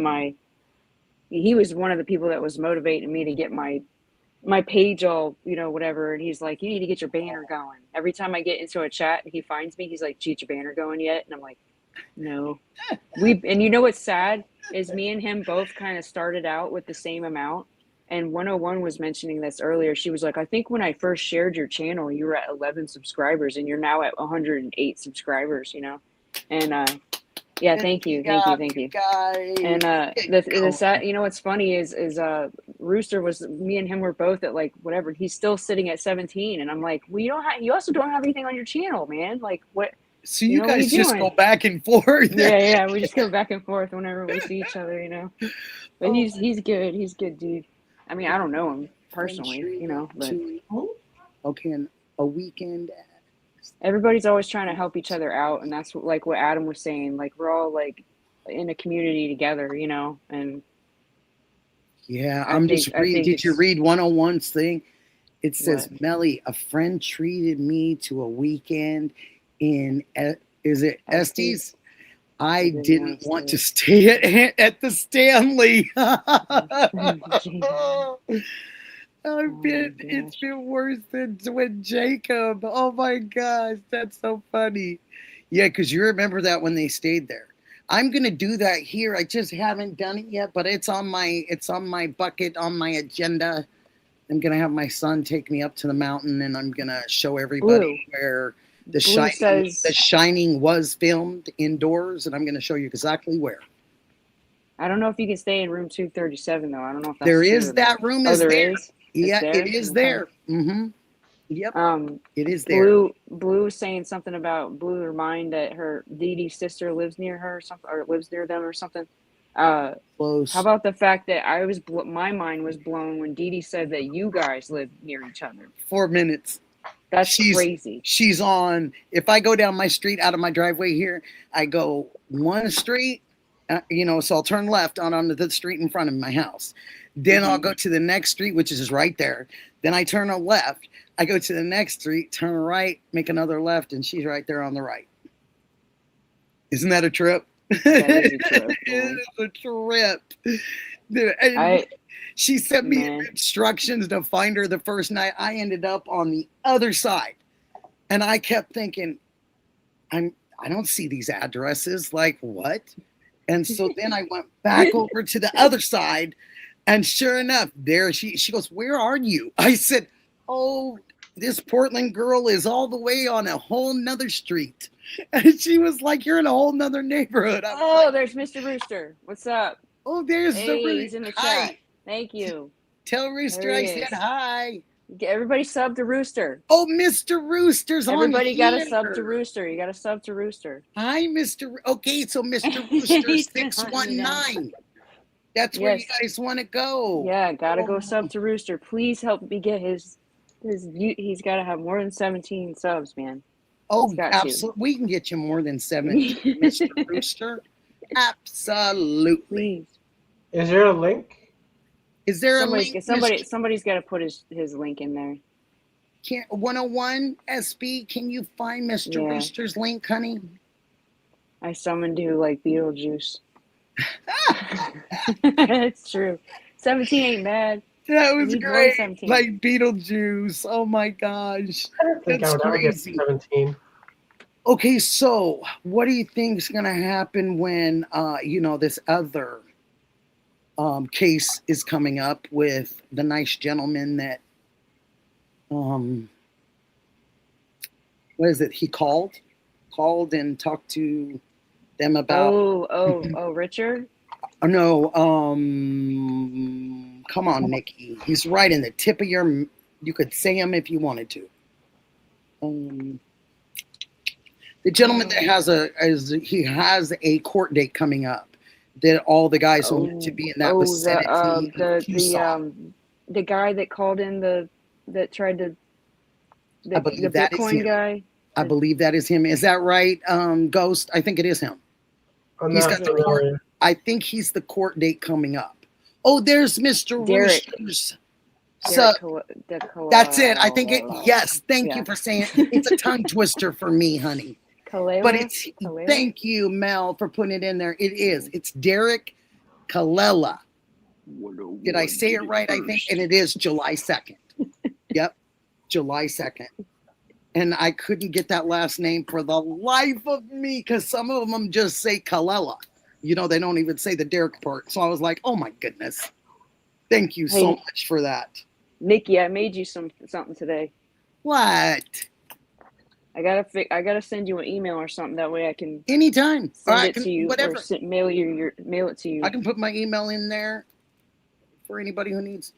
he was one of the people that was motivating me to get my page all, whatever. And he's like, you need to get your banner going. Every time I get into a chat and he finds me, he's like, get your banner going yet? And I'm like, no. And you know what's sad is me and him both kind of started out with the same amount. And 101 was mentioning this earlier. She was like, I think when I first shared your channel, you were at 11 subscribers and you're now at 108 subscribers, And thank you. Guys. And the sad, what's funny is Rooster me and him were both at like whatever. He's still sitting at 17, and I'm like, well, you also don't have anything on your channel, man. Like what? So you guys just go back and forth. Yeah, we just go back and forth whenever we see each other, But he's good. He's good, dude. I mean, I don't know him personally, but okay, and a weekend. Everybody's always trying to help each other out, and that's what Adam was saying. Like we're all like in a community together, and yeah, I'm just reading. Did you read 101's thing? It says, what? Melly, a friend treated me to a weekend in is it Estes? I didn't want to stay at the Stanley. It's been worse than when Jacob. Oh my gosh, that's so funny. Yeah, because you remember that when they stayed there. I'm gonna do that here. I just haven't done it yet, but it's on my bucket, on my agenda. I'm gonna have my son take me up to the mountain, and I'm gonna show everybody where The Shining was filmed indoors, and I'm gonna show you exactly where. I don't know if you can stay in room 237 though. I don't know if that's there is that room. Oh, is there there. Is? Yeah, it is there. Mm-hmm. Yep. It is there. Blue was saying something about blew her mind that her Dee Dee's sister lives near her or something, or lives near them or something. Close. How about the fact that my mind was blown when Dee Dee said that you guys live near each other? 4 minutes. That's crazy. She's on. If I go down my street out of my driveway here, I go one street, so I'll turn left onto the street in front of my house. Then I'll go to the next street, which is right there. Then I turn a left. I go to the next street, turn right, make another left, and she's right there on the right. Isn't that a trip? That is a trip. It is a trip. She sent me instructions to find her the first night. I ended up on the other side. And I kept thinking, I don't see these addresses. Like, what? And so then I went back over to the other side. And sure enough, there she goes, where are you? I said, oh, this Portland girl is all the way on a whole nother street. And she was like, you're in a whole nother neighborhood. There's Mr. Rooster. What's up? Oh, there's the Rooster. He's in the chat. Thank you. Tell Rooster I said hi. Everybody sub to Rooster. Oh, Mr. Rooster's on here. Everybody got to sub to Rooster. You got to sub to Rooster. Hi, Mr. Okay, so Mr. Rooster 619. That's where you guys want to go. Yeah, gotta go sub to Rooster. Please help me get his he's got to have more than 17 subs, man. Oh, absolutely. We can get you more than 17, Mr. Rooster. Absolutely. Please. Is there a link? Is there a link? Somebody's got to put his link in there. 101 SB, can you find Mr. Rooster's link, honey? I summoned you like Beetlejuice. It's true. 17 ain't bad. That was great. Like Beetlejuice. Oh my gosh. I don't think I would ever get 17. Okay, so what do you think is going to happen when, this other case is coming up with the nice gentleman that, what is it? He called and talked to them about. Richard. Oh, no, come on, Nikki. He's right in the tip of your. You could say him if you wanted to. The gentleman that has a court date coming up. That all the guys who wanted to be in that vicinity. The guy that called in that tried to the that Bitcoin guy. I believe that is him. Is that right, Ghost? I think it is him. He's got the court. I think he's the court date coming up. Oh, there's Mr. Derek. Roosters. So that's it. I think it. Yes, thank you for saying it. It's a tongue twister for me, honey. But it's thank you, Mel, for putting it in there. It is. It's Derek Kalela. Did I say it right? I think, and it is July 2nd. Yep, July 2nd. And I couldn't get that last name for the life of me because some of them just say Kalela. They don't even say the Derek part. So I was like, oh my goodness. Thank you so much for that. Nikki, I made you something today. What? I gotta send you an email or something. That way I can anytime send it to you, whatever. Or mail it to you. I can put my email in there for anybody who needs.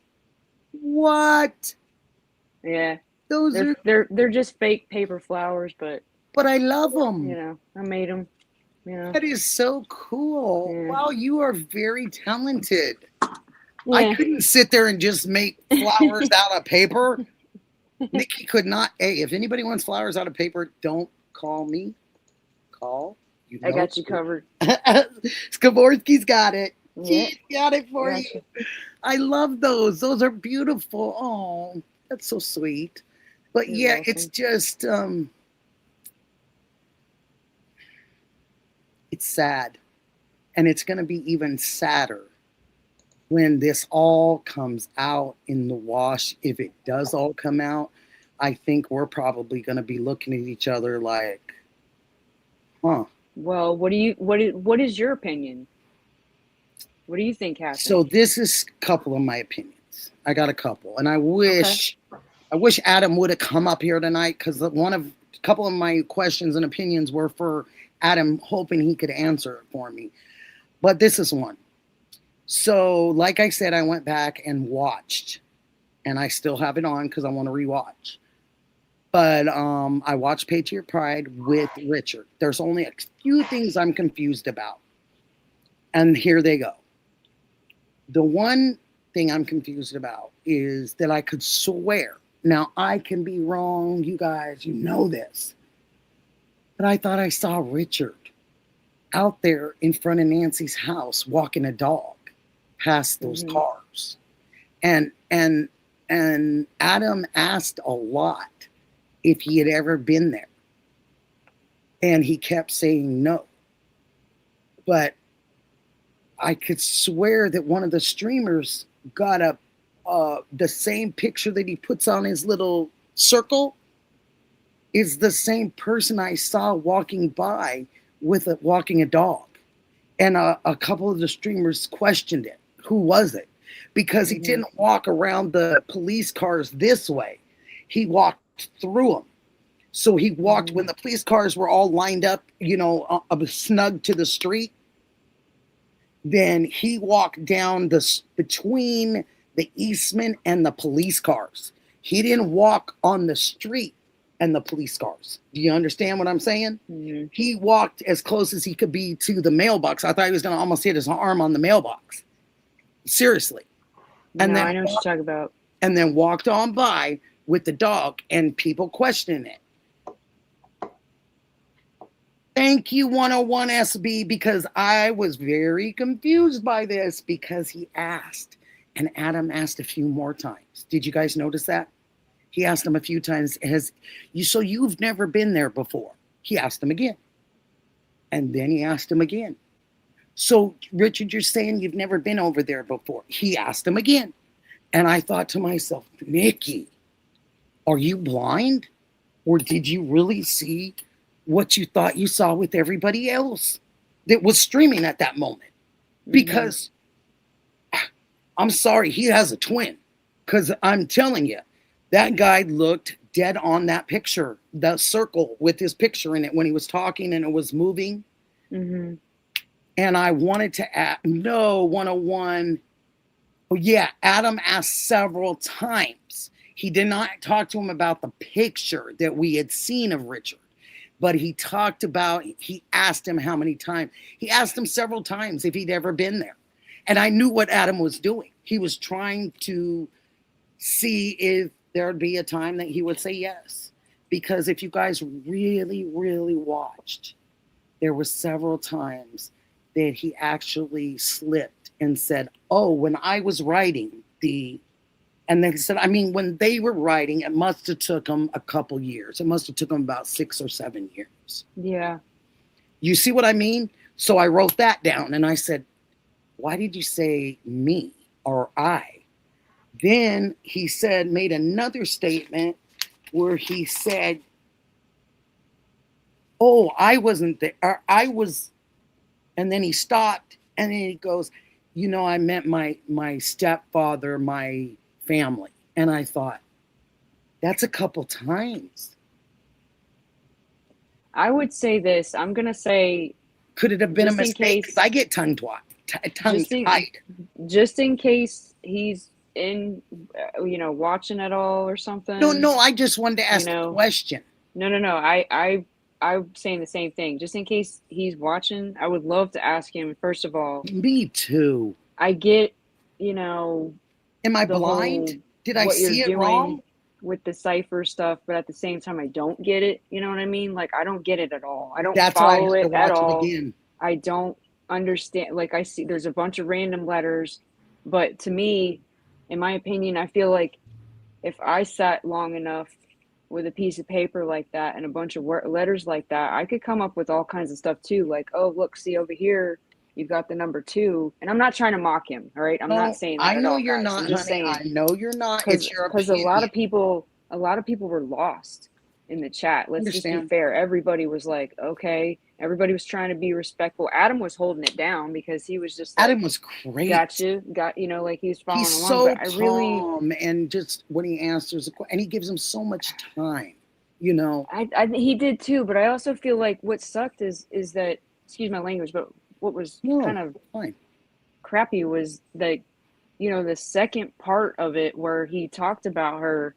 What? Yeah, they're just fake paper flowers, but I love them. I made them. That is so cool. Yeah. Wow, you are very talented. Yeah. I couldn't sit there and just make flowers out of paper. Nikki could not. Hey, if anybody wants flowers out of paper, don't call me. Call. I got you covered. Skaborsky's got it. Yeah. He's got it for you. I love those. Those are beautiful. Oh, that's so sweet. But You're welcome. It's just it's sad. And it's going to be even sadder when this all comes out in the wash. If it does all come out, I think we're probably going to be looking at each other like, huh. Well, what is your opinion? What do you think happened? So this is a couple of my opinions. I got a couple, and I wish Adam would have come up here tonight because a couple of my questions and opinions were for Adam, hoping he could answer it for me. But this is one. So, like I said, I went back and watched, and I still have it on because I want to rewatch. But I watched Patriot Pride with Richard. There's only a few things I'm confused about, and here they go. The one thing I'm confused about is that I could swear. Now, I can be wrong, you guys, you know this. But I thought I saw Richard out there in front of Nancy's house walking a dog past those cars. And Adam asked a lot if he had ever been there. And he kept saying no. But I could swear that one of the streamers got the same picture that he puts on his little circle is the same person I saw walking by walking a dog. And a couple of the streamers questioned it. Who was it? Because he didn't walk around the police cars this way. He walked through them. So he walked when the police cars were all lined up, snug to the street. Then he walked down between the Eastman and the police cars. He didn't walk on the street and the police cars. Do you understand what I'm saying? Mm-hmm. He walked as close as he could be to the mailbox. I thought he was going to almost hit his arm on the mailbox. Seriously. And then I know what you're talking about. And then walked on by with the dog and people questioning it. Thank you, 101 SB, because I was very confused by this because he asked, and Adam asked a few more times. Did you guys notice that? He asked him a few times, so you've never been there before? He asked him again. And then he asked him again. So, Richard, you're saying you've never been over there before? He asked him again. And I thought to myself, Nikki, are you blind? Or did you really see what you thought you saw with everybody else that was streaming at that moment. Because I'm sorry, he has a twin. Because I'm telling you, that guy looked dead on that picture, the circle with his picture in it when he was talking and it was moving. Mm-hmm. And I wanted to ask, no, 101. Oh, yeah, Adam asked several times. He did not talk to him about the picture that we had seen of Richard, but he asked him how many times. He asked him several times if he'd ever been there. And I knew what Adam was doing. He was trying to see if there'd be a time that he would say yes. Because if you guys really, really watched, there were several times that he actually slipped and said, oh, when I was writing and they said, I mean, when they were writing, it must have took them a couple years. It must have took them about 6 or 7 years. Yeah. You see what I mean? So I wrote that down and I said, why did you say me or I? Then he made another statement where he said, oh, I wasn't there. I was, and then he stopped and then he goes, you know, I meant my stepfather, my family. And I thought, that's a couple times. I would say this. I'm going to say. Could it have been a mistake? Because I get tongue-tied. Just in case he's in, watching it all or something. No, I just wanted to ask a question. No. I'm saying the same thing. Just in case he's watching, I would love to ask him, first of all. Me too. I get, Am I blind? Did I see it wrong? With the cipher stuff, but at the same time, I don't get it. You know what I mean? Like, I don't get it at all. I don't follow it at all. I don't understand. Like, I see there's a bunch of random letters, but to me, in my opinion, I feel like if I sat long enough with a piece of paper like that and a bunch of letters like that, I could come up with all kinds of stuff too. Like, oh, look, see over here, you've got the number 2. And I'm not trying to mock him. All right. I'm not saying that. I know you're not. I'm just saying. I know you're not. It's your opinion. Because a lot of people were lost in the chat. Let's just be fair. Everybody was like, okay. Everybody was trying to be respectful. Adam was holding it down because he was just like, Adam was great. Like he was following He's along. He's so calm and just when he answers and he gives him so much time, I he did too, but I also feel like what sucked is that, excuse my language, but what was kind of crappy was that, the second part of it where he talked about her.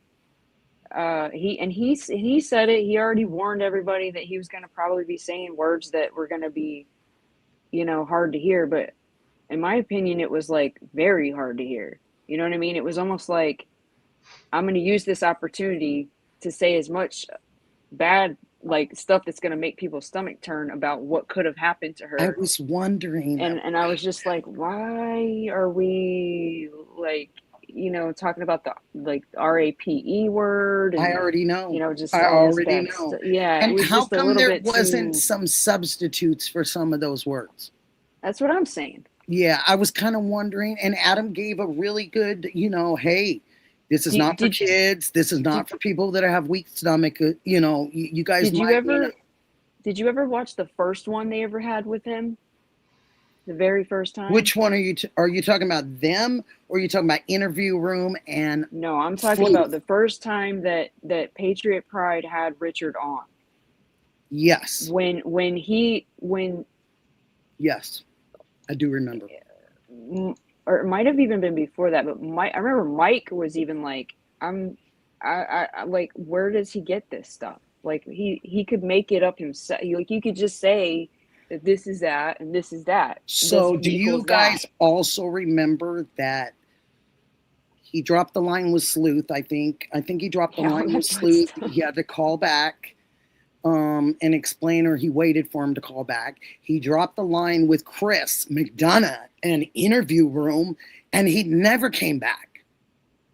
He said it. He already warned everybody that he was going to probably be saying words that were going to be, hard to hear. But in my opinion, it was like very hard to hear. You know what I mean? It was almost like, I'm going to use this opportunity to say as much bad like stuff that's going to make people's stomach turn about what could have happened to her. I was wondering, and I was just like, why are we like, talking about the like RAPE word? And, I already know. Just I already know. Yeah. And how come there wasn't some substitutes for some of those words? That's what I'm saying. Yeah, I was kind of wondering. And Adam gave a really good, hey, this is not for kids. This is not for people that have weak stomach. You guys. Did you ever watch the first one they ever had with him? The very first time. Which one are you? Are you talking about them, or are you talking about Interview Room and? No, I'm talking about the first time that Patriot Pride had Richard on. Yes. Yes, I do remember. Or it might have even been before that, but I remember Mike was even like, I like, where does he get this stuff? Like he could make it up himself. Like you could just say that this is that and this is that. So do you guys also remember that he dropped the line with Sleuth? I think he dropped the line with Sleuth. He had to call back and explain, or he waited for him to call back. He dropped the line with Chris McDonough in an Interview Room, and he never came back.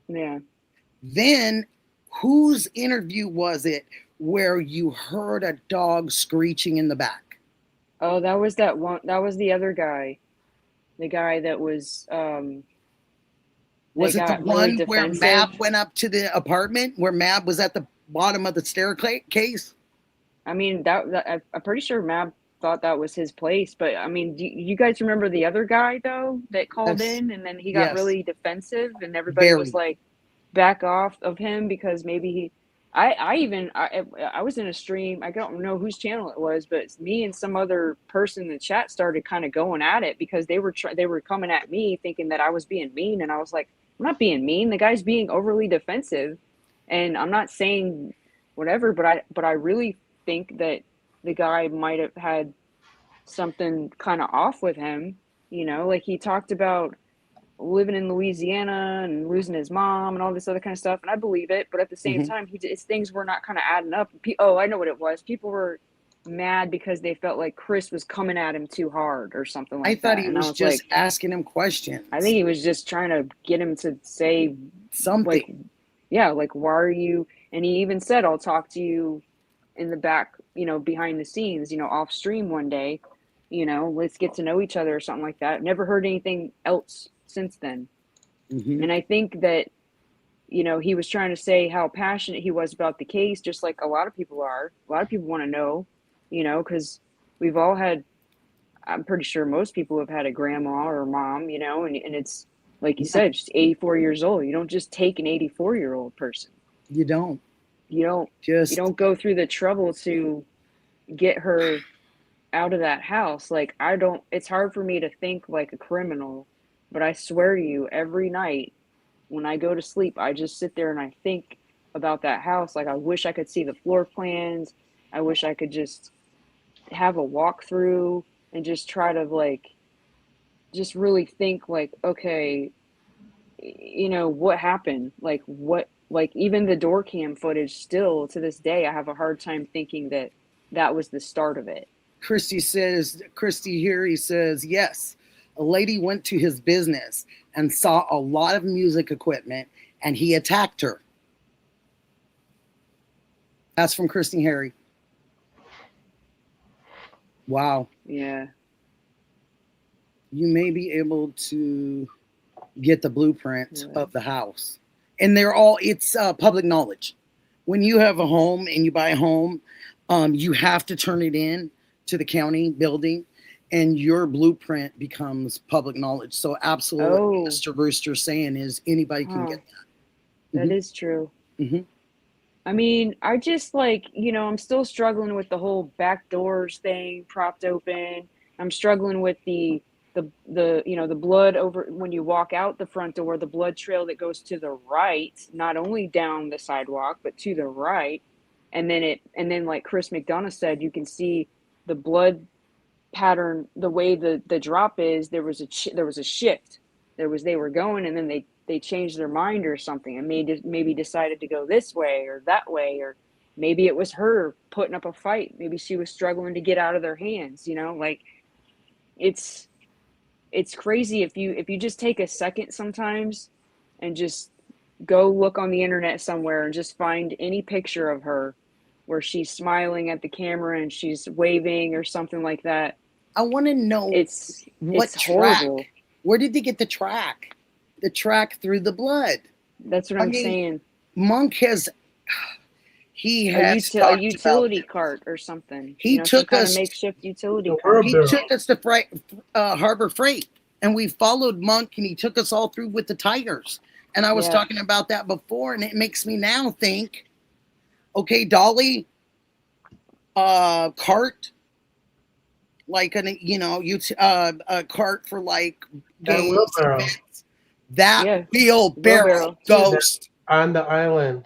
Yeah. Then whose interview was it where you heard a dog screeching in the back? Oh, that was that one. That was the other guy. The guy that was was it the one where Mab went up to the apartment, where Mab was at the bottom of the staircase? I mean, I'm pretty sure Mab thought that was his place. But I mean, do you guys remember the other guy though that called Yes. in, and then he got Yes. really defensive, and everybody was like, back off of him because maybe he. I was in a stream. I don't know whose channel it was, but it's me and some other person in the chat started kind of going at it because they were coming at me thinking that I was being mean, and I was like, I'm not being mean. The guy's being overly defensive, and I'm not saying whatever, but I really think that the guy might have had something kind of off with him. You know, like he talked about living in Louisiana and losing his mom and all this other kind of stuff, and I believe it. But at the same time, his things were not kind of adding up. Oh, I know what it was. People were mad because they felt like Chris was coming at him too hard or something like that. I thought he was just like, asking him questions. I think he was just trying to get him to say something. Like, yeah, like, why are you? And he even said, I'll talk to you in the back, you know, behind the scenes, you know, off stream one day, you know, let's get to know each other or something like that. Never heard anything else since then. And I think that, you know, he was trying to say how passionate he was about the case, just like a lot of people are. A lot of people want to know, you know, because we've all had, I'm pretty sure most people have had a grandma or mom, you know, and it's like you said, just 84 years old. You don't just take an 84-year-old person. You don't. You don't go through the trouble to get her out of that house. Like, it's hard for me to think like a criminal, but I swear to you, every night when I go to sleep, I just sit there and I think about that house. Like, I wish I could see the floor plans. I wish I could just have a walkthrough and just try to like, just really think like, okay, you know, what happened? Like even the door cam footage, still to this day, I have a hard time thinking that that was the start of it. Christy here, he says, yes, a lady went to his business and saw a lot of music equipment and he attacked her. That's from Christy Harry. Wow. Yeah. You may be able to get the blueprint of the house. And it's public knowledge. When you have a home and you buy a home, you have to turn it in to the county building and your blueprint becomes public knowledge. So absolutely, Mr. Rooster saying is anybody can get that. That is true. I mean, I just like, you know, I'm still struggling with the whole back doors thing propped open. I'm struggling with the you know, the blood over when you walk out the front door, the blood trail that goes to the right, not only down the sidewalk, but to the right. And then like Chris McDonough said, you can see the blood pattern, the way the drop is. There was a shift. They were going, and then they changed their mind or something, and maybe decided to go this way or that way, or maybe it was her putting up a fight. Maybe she was struggling to get out of their hands. You know, like it's crazy if you just take a second sometimes and just go look on the internet somewhere and just find any picture of her where she's smiling at the camera and she's waving or something like that. I want to know it's track. Horrible. Where did they get the track? The track through the blood. That's what I'm saying. Monk has a utility cart or something. He took us a makeshift utility cart. He took us to Harbor Freight, and we followed Monk, and he took us all through with the tires. And I was talking about that before, and it makes me now think, okay, Dolly, cart, like a cart for like games, events. That wheelbarrow ghost on the island.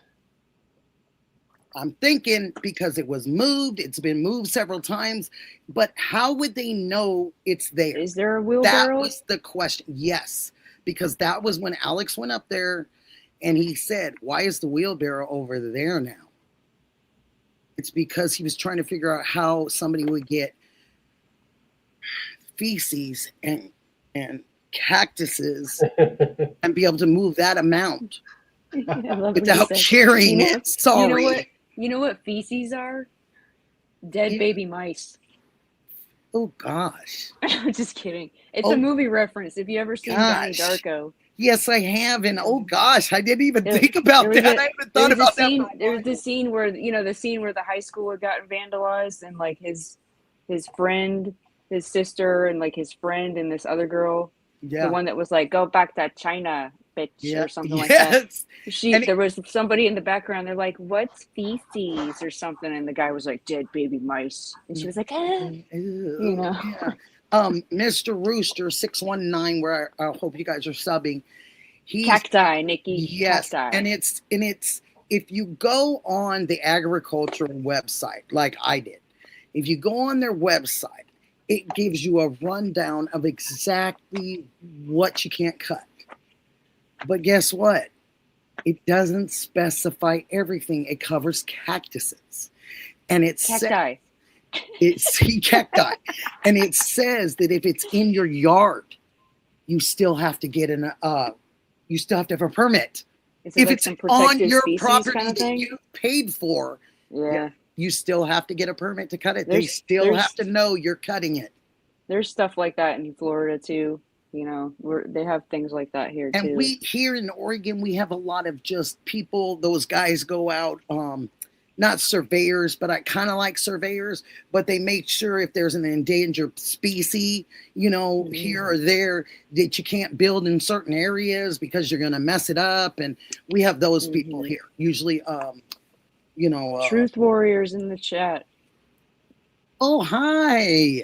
I'm thinking because it was moved, it's been moved several times, but how would they know it's there? Is there a wheelbarrow? That was the question. Yes, because that was when Alex went up there and he said, why is the wheelbarrow over there now? It's because he was trying to figure out how somebody would get feces and cactuses and be able to move that amount without carrying it. Sorry. You know what feces are? Dead baby mice. Oh gosh. I'm just kidding. It's a movie reference. If you ever seen Donnie Darko, Yes, I have. And oh gosh, I didn't even think about that. I haven't thought about that. There's the scene where, you know, the scene where the high schooler got vandalized, and like his friend, his sister, and like his friend and this other girl, the one that was like, "Go back to China, bitch," or something like that. There was somebody in the background. They're like, "What's feces?" or something, and the guy was like, "Dead baby mice," and she was like, "Ah," you know. Yeah. Mr. Rooster 619, where I hope you guys are subbing. Cacti, Nikki. Yes, cacti. and it's if you go on the agricultural website, like I did, if you go on their website, it gives you a rundown of exactly what you can't cut. But guess what? It doesn't specify everything. It covers cactuses, and it's cacti. It's cacti, and it says that if it's in your yard, you still have to get you still have to have a permit. If it's on your property kind of that you paid for, you still have to get a permit to cut it. They still have to know you're cutting it. There's stuff like that in Florida too. You know, they have things like that here too. And we here in Oregon, we have a lot of just people. Those guys go out. Not surveyors, but I kind of like surveyors, but they make sure if there's an endangered species, you know, here or there, that you can't build in certain areas because you're going to mess it up. And we have those people here. Usually, you know. Truth Warriors in the chat. Oh, hi.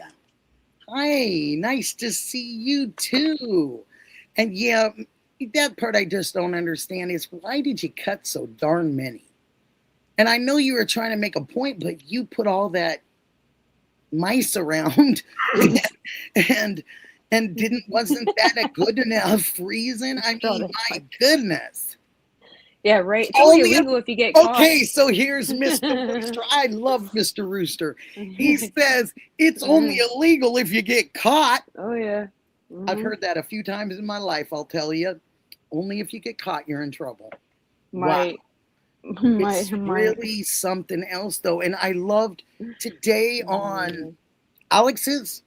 Hi. Nice to see you too. And yeah, that part I just don't understand is why did you cut so darn many? And I know you were trying to make a point, but you put all that mice around and wasn't that a good enough reason? I mean, my goodness. Yeah, right. It's only illegal if you get caught. Okay, so here's Mr. Rooster. I love Mr. Rooster. He says it's only illegal if you get caught. Oh, yeah. I've heard that a few times in my life, I'll tell you. Only if you get caught, you're in trouble. Wow. It's really something else, though. And I loved today on Alex's,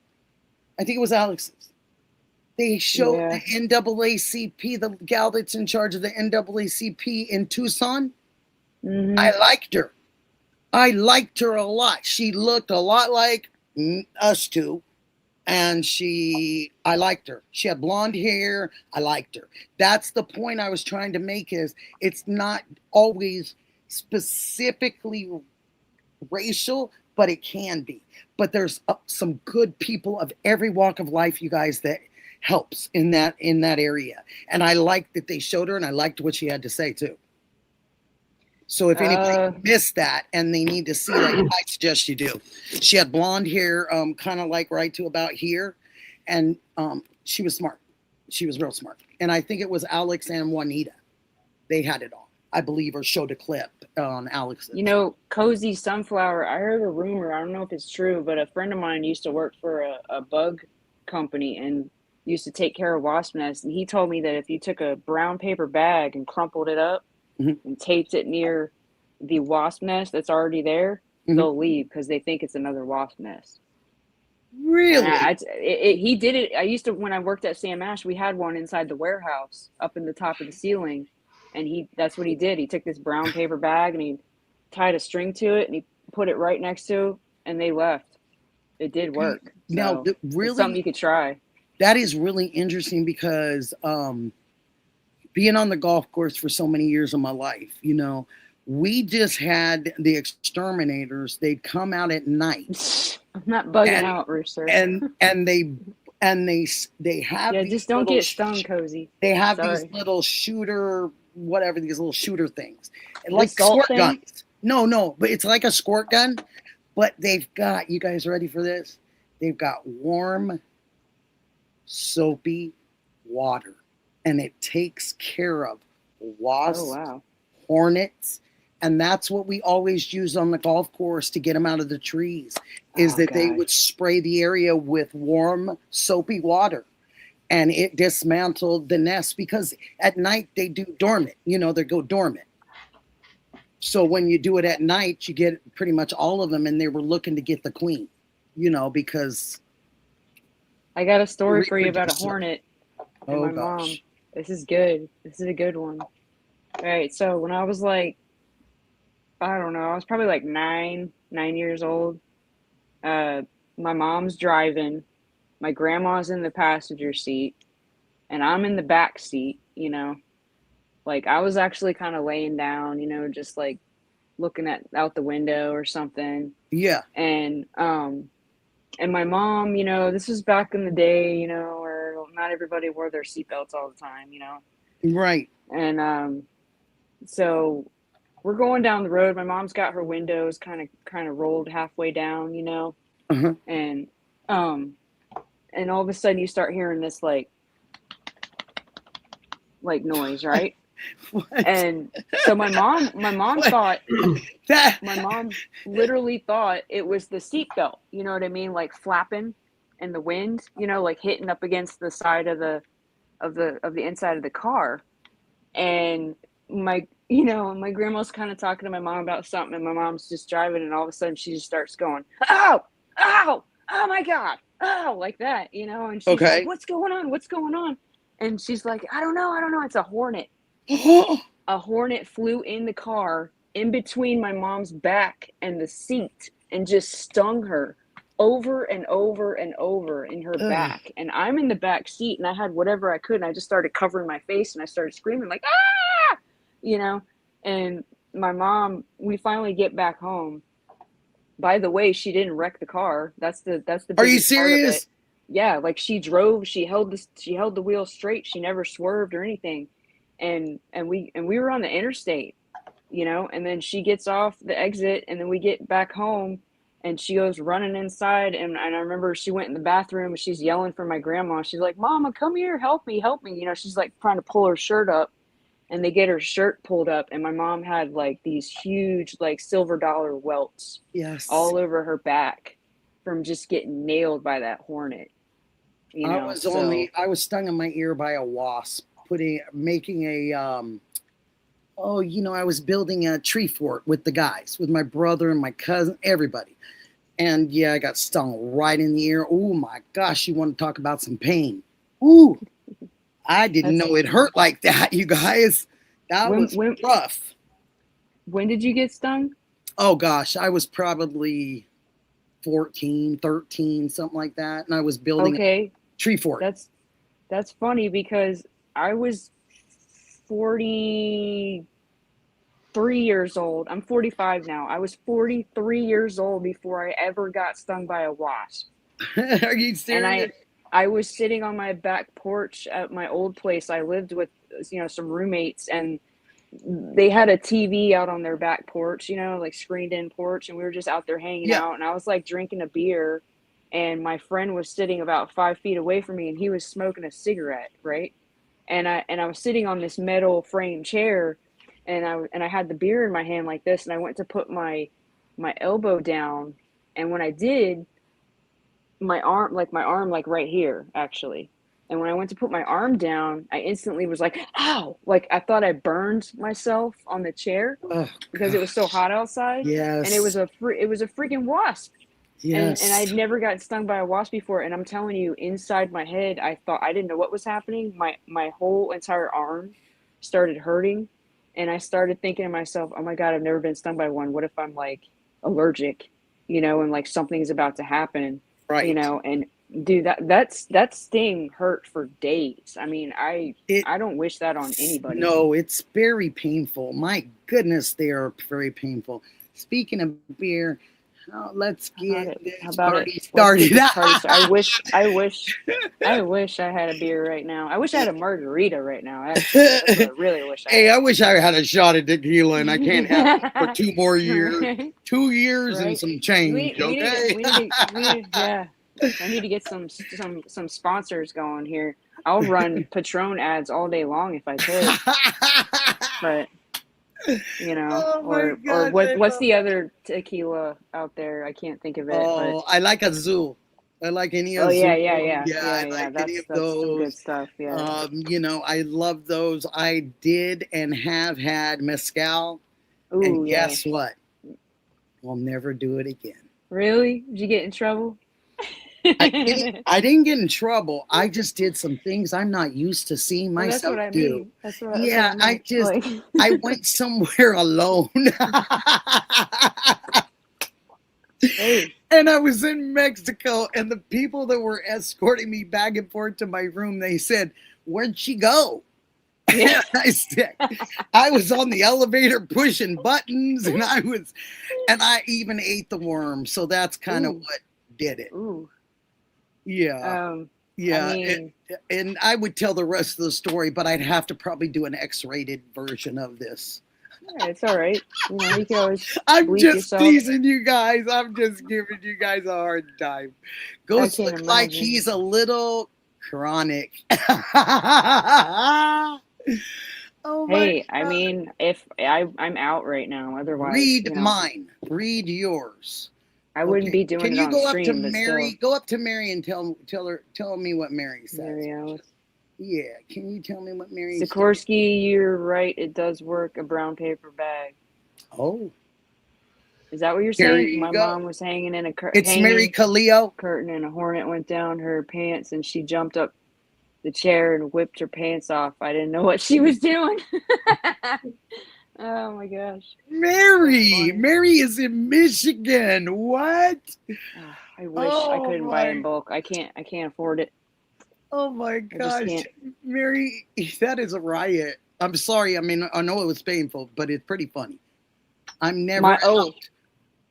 I think it was Alex's, they showed the NAACP, the gal that's in charge of the NAACP in Tucson. I liked her. I liked her a lot. She looked a lot like us two. And I liked her. She had blonde hair. I liked her. That's the point I was trying to make is it's not always specifically racial, but it can be. But there's some good people of every walk of life, you guys, that helps in that area. And I liked that they showed her, and I liked what she had to say too. So if anybody missed that and they need to see that, I suggest you do. She had blonde hair, kind of like right to about here. And she was smart. She was real smart. And I think it was Alex and Juanita. They had it on, I believe, or showed a clip on Alex. You know, Cozy Sunflower, I heard a rumor, I don't know if it's true, but a friend of mine used to work for a bug company and used to take care of wasp nests. And he told me that if you took a brown paper bag and crumpled it up, and taped it near the wasp nest that's already there, they'll leave because they think it's another wasp nest. Really? He did it. When I worked at Sam Ash, we had one inside the warehouse up in the top of the ceiling. And that's what he did. He took this brown paper bag and he tied a string to it and he put it right next to, and they left. It did work. Now, really, it's something you could try. That is really interesting because, being on the golf course for so many years of my life, you know, we just had the exterminators. They'd come out at night. I'm not bugging out, Rooster. And they have just don't get stung, Cozy. They have these little shooter, whatever, these little shooter things, like squirt guns. No, but it's like a squirt gun. But they've got, you guys ready for this? They've got warm, soapy water. And it takes care of wasps, hornets, and that's what we always use on the golf course to get them out of the trees, is they would spray the area with warm, soapy water, and it dismantled the nest because at night they do dormant, you know, they go dormant. So when you do it at night, you get pretty much all of them, and they were looking to get the queen, you know, because... I got a story for you about a hornet. Oh, gosh. This is good. This is a good one. All right. So when I was like, I don't know, I was probably like 9 years old. My mom's driving. My grandma's in the passenger seat, and I'm in the back seat. Like I was actually kind of laying down, just like looking out the window or something. Yeah. And my mom, this was back in the day, where not everybody wore their seatbelts all the time, Right. And so we're going down the road. My mom's got her windows kind of rolled halfway down, Uh-huh. and all of a sudden you start hearing this like noise, right? What? And so my mom What? thought That. my mom literally thought it was the seatbelt, you know what I mean? Like flapping in the wind, like hitting up against the side of the inside of the car. And my grandma's kind of talking to my mom about something, and my mom's just driving, and all of a sudden she just starts going, "Oh, oh, oh my God, oh," like that, and she's Okay. like, "What's going on? What's going on?" And she's like, I don't know. It's a hornet. A hornet flew in the car in between my mom's back and the seat and just stung her over and over and over in her back. And I'm in the back seat, and I had whatever I could, and I just started covering my face, and I started screaming like, "Ah!" And my mom, we finally get back home. By the way, she didn't wreck the car. That's the Are you biggest part of serious? it. Yeah, like she drove, she held the wheel straight, she never swerved or anything. And we were on the interstate, and then she gets off the exit, and then we get back home, and she goes running inside, and I remember she went in the bathroom, and she's yelling for my grandma. She's like, "Mama, come here, help me." She's like trying to pull her shirt up, and they get her shirt pulled up, and my mom had like these huge like silver dollar welts Yes. all over her back from just getting nailed by that hornet. I was stung in my ear by a wasp, making a I was building a tree fort with the guys, with my brother and my cousin, everybody. And yeah, I got stung right in the ear. Oh my gosh, you want to talk about some pain. Ooh. I didn't know it hurt like that, you guys. That was rough. When did you get stung? Oh gosh, I was probably 14, 13, something like that. And I was building a tree fort. That's funny because I was 43 years old. I'm 45 now. I was 43 years old before I ever got stung by a wasp. Are you serious? And I was sitting on my back porch at my old place. I lived with, some roommates, and they had a TV out on their back porch, like screened in porch. And we were just out there hanging out, and I was like drinking a beer, and my friend was sitting about 5 feet away from me, and he was smoking a cigarette. Right. And I was sitting on this metal frame chair, and I had the beer in my hand like this, and I went to put my elbow down. And when I did, my arm right here, actually. And when I went to put my arm down, I instantly was like, ow, like I thought I burned myself on the chair because it was so hot outside. Yes. And it was a freaking wasp. Yes. And I'd never gotten stung by a wasp before. And I'm telling you, inside my head, I thought I didn't know what was happening. My whole entire arm started hurting. And I started thinking to myself, oh my God, I've never been stung by one. What if I'm like allergic, and like something's about to happen. Right. And dude, that sting hurt for days. I mean, I don't wish that on anybody. No, it's very painful. My goodness, they are very painful. Speaking of beer, let's get this party started. I wish I had a beer right now. I wish I had a margarita right now. That's what I really wish I had. Hey, I wish I had a shot of tequila, and I can't have it for 2 more years. 2 years and some change. Yeah. I need to get some sponsors going here. I'll run Patron ads all day long if I could. But what's the other tequila out there? I can't think of it. Oh, I like Azul. I like any Azul. Oh yeah. I like any of those. Some good stuff. Yeah. I love those. I did and have had mezcal. Ooh, and guess what? I'll never do it again. Really? Did you get in trouble? I didn't get in trouble. I just did some things I'm not used to seeing myself do. That's what I just I went somewhere alone. Hey. And I was in Mexico, and the people that were escorting me back and forth to my room, they said, "Where'd she go?" Yeah. I said, I was on the elevator pushing buttons, and I even ate the worm. So that's kind of what did it. Ooh. Yeah. Yeah. I mean, and I would tell the rest of the story, but I'd have to probably do an X-rated version of this. Yeah, it's all right. You know, you can always I'm just yourself. teasing you guys. I'm just giving you guys a hard time. Ghost looks like he's a little chronic. Oh hey, God. I mean, if I'm out right now, otherwise, read mine. Read yours. I wouldn't be doing Can it you on go stream, up to Mary? still. Go up to Mary and tell me what Mary says. Mary Alice. Yeah, can you tell me what Mary Sikorsky, you're right. It does work. A brown paper bag. Oh. Is that what you're saying? My mom was hanging in a curtain. It's Mary Khalil. Curtain, and a hornet went down her pants, and she jumped up the chair and whipped her pants off. I didn't know what she was doing. Oh my gosh. Mary is in Michigan. What? I wish I couldn't buy in bulk. I can't afford it. Oh my gosh. Mary, that is a riot. I'm sorry. I mean, I know it was painful, but it's pretty funny. I'm never out.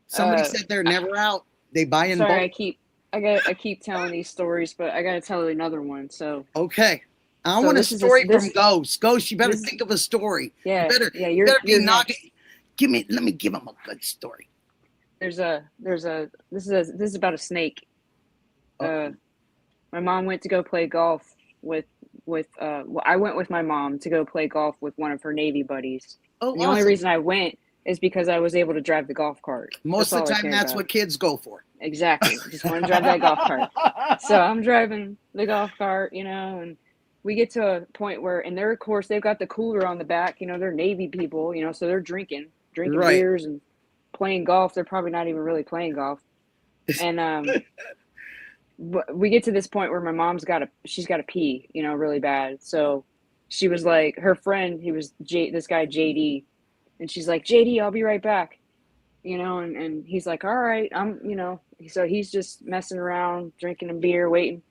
Somebody said they're never out. They buy in bulk. Sorry, I keep telling these stories, but I gotta tell you another one. So okay, I want a story from Ghost. Ghost, you better think of a story. Yeah, you better be knocking. Let me give him a good story. This is about a snake. My mom went to go play golf with I went with my mom to go play golf with one of her Navy buddies. Oh, the only reason I went is because I was able to drive the golf cart. Most of the time, that's what kids go for. Exactly. Just want to drive that golf cart. So I'm driving the golf cart, and we get to a point where, and they're, of course, they've got the cooler on the back, they're Navy people, so they're drinking beers and playing golf. They're probably not even really playing golf. And we get to this point where my mom's she's got to pee, really bad. So she was like, her friend, he was this guy, JD. And she's like, JD, I'll be right back. And he's like, all right, so he's just messing around, drinking a beer, waiting.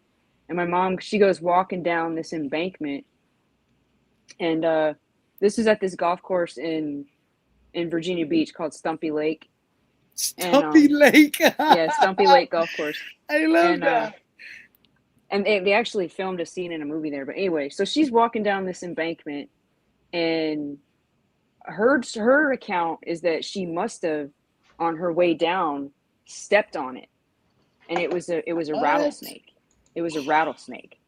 And my mom, she goes walking down this embankment. And this is at this golf course in Virginia Beach called Stumpy Lake. Stumpy Lake. Yeah, Stumpy Lake Golf Course. I love that. And they actually filmed a scene in a movie there. But anyway, so she's walking down this embankment, and her account is that she must have, on her way down, stepped on it, and it was a rattlesnake. It was a rattlesnake,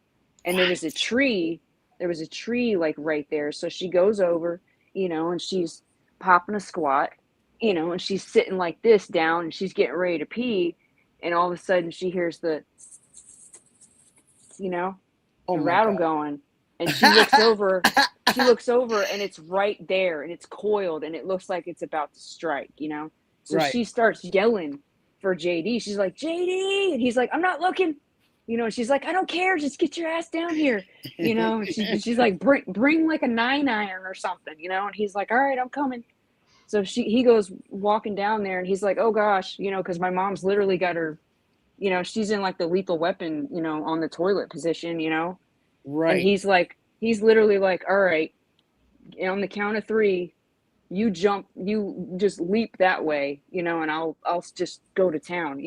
and there was a tree like right there. So she goes over, and she's popping a squat, and she's sitting like this down, and she's getting ready to pee, and all of a sudden she hears the rattle going, and she looks over. She looks over, and it's right there, and it's coiled, and it looks like it's about to strike, So she starts yelling for JD. She's like, JD, and he's like, I'm not looking, and she's like, I don't care, just get your ass down here, and she's like, bring like a 9-iron or something, and he's like, all right, I'm coming. So he goes walking down there, and he's like, oh gosh, because my mom's literally got her, she's in like the lethal weapon, on the toilet position, Right. And he's literally like, all right, on the count of 3, you just leap that way, and I'll just go to town,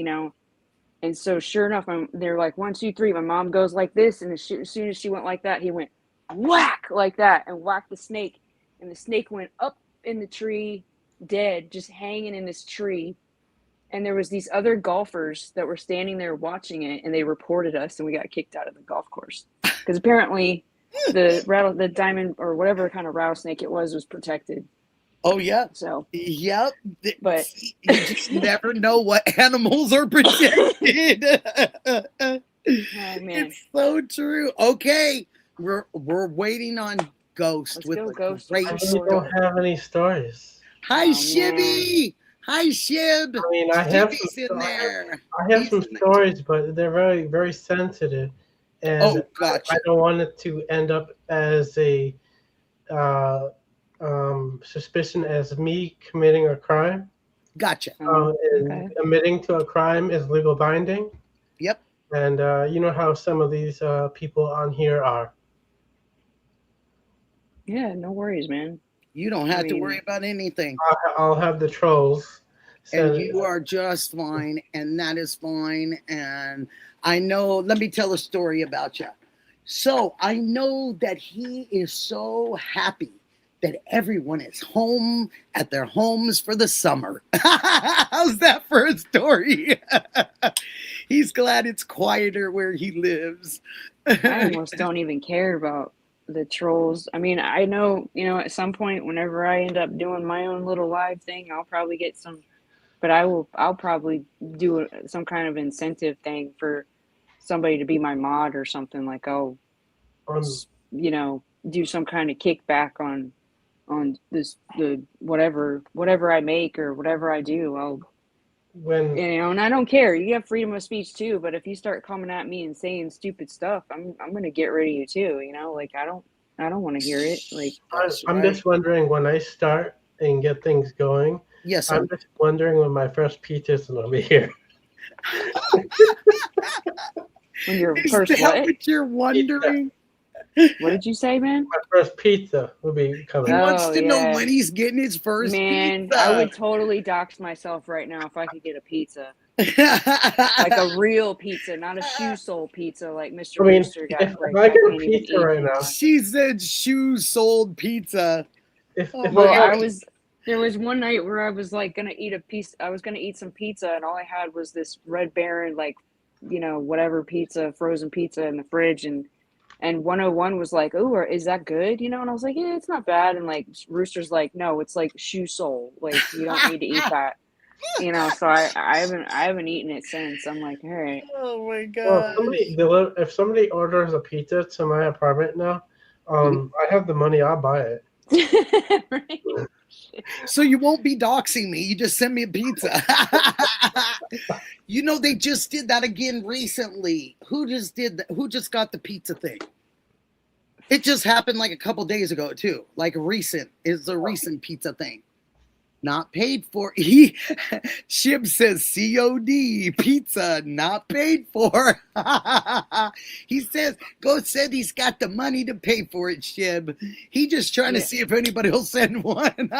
And so sure enough, they're like 1, 2, 3. My mom goes like this, and as soon as she went like that, he went whack like that and whacked the snake, and the snake went up in the tree, dead, just hanging in this tree. And there was these other golfers that were standing there watching it, and they reported us, and we got kicked out of the golf course because apparently the diamond or whatever kind of rattlesnake it was protected. Oh yeah. So yep. But you just never know what animals are protected. Oh, man. It's so true. Okay, we're waiting on Ghost. Let's go, Ghost. I don't have any stories. Hi, Shibby. Hi, Shib. I mean, I have some stories, but they're very, very sensitive, and gotcha. I don't want it to end up as a suspicion as me committing a crime. Gotcha. And admitting to a crime is legal binding. Yep. And you know how some of these people on here are. Yeah, no worries, man. You don't have to worry about anything. I'll have the trolls. And you are just fine, and that is fine. And I know, let me tell a story about you. So I know that he is so happy that everyone is home at their homes for the summer. How's that for a story? He's glad it's quieter where he lives. I almost don't even care about the trolls. I mean, I know, at some point, whenever I end up doing my own little live thing, I'll probably get some, but I'll probably do some kind of incentive thing for somebody to be my mod or something, like, do some kind of kickback on the whatever I make or whatever I do. And I don't care. You have freedom of speech too, but if you start coming at me and saying stupid stuff, I'm gonna get rid of you too. Like I don't want to hear it. Like I'm just wondering when I start and get things going. Yes, I'm just wondering when my first pizza's gonna be here. When your first what you're wondering? What did you say, man? My first pizza will be coming. He wants to know when he's getting his first pizza. I would totally dox myself right now if I could get a pizza. Like a real pizza, not a shoe sole pizza like Mr. Rooster got. If I get a pizza right now. She said shoe sold pizza. There was one night where I was like gonna eat a piece. I was gonna eat some pizza, and all I had was this Red Baron, whatever pizza, frozen pizza in the fridge, and 101 was like, "Oh, is that good?" And I was like, "Yeah, it's not bad." And like Rooster's like, "No, it's like shoe sole. Like you don't need to eat that." So I haven't eaten it since. I'm like, all right. Oh my god. Well, if somebody orders a pizza to my apartment now, I have the money. I'll buy it. Right? So you won't be doxing me. You just send me a pizza. They just did that again recently. Who just did that? Who just got the pizza thing? It just happened like a couple days ago too. Like recent is a recent pizza thing. Not paid for. Shib says COD pizza not paid for. He says said he's got the money to pay for it, Shib. He just trying to see if anybody will send one.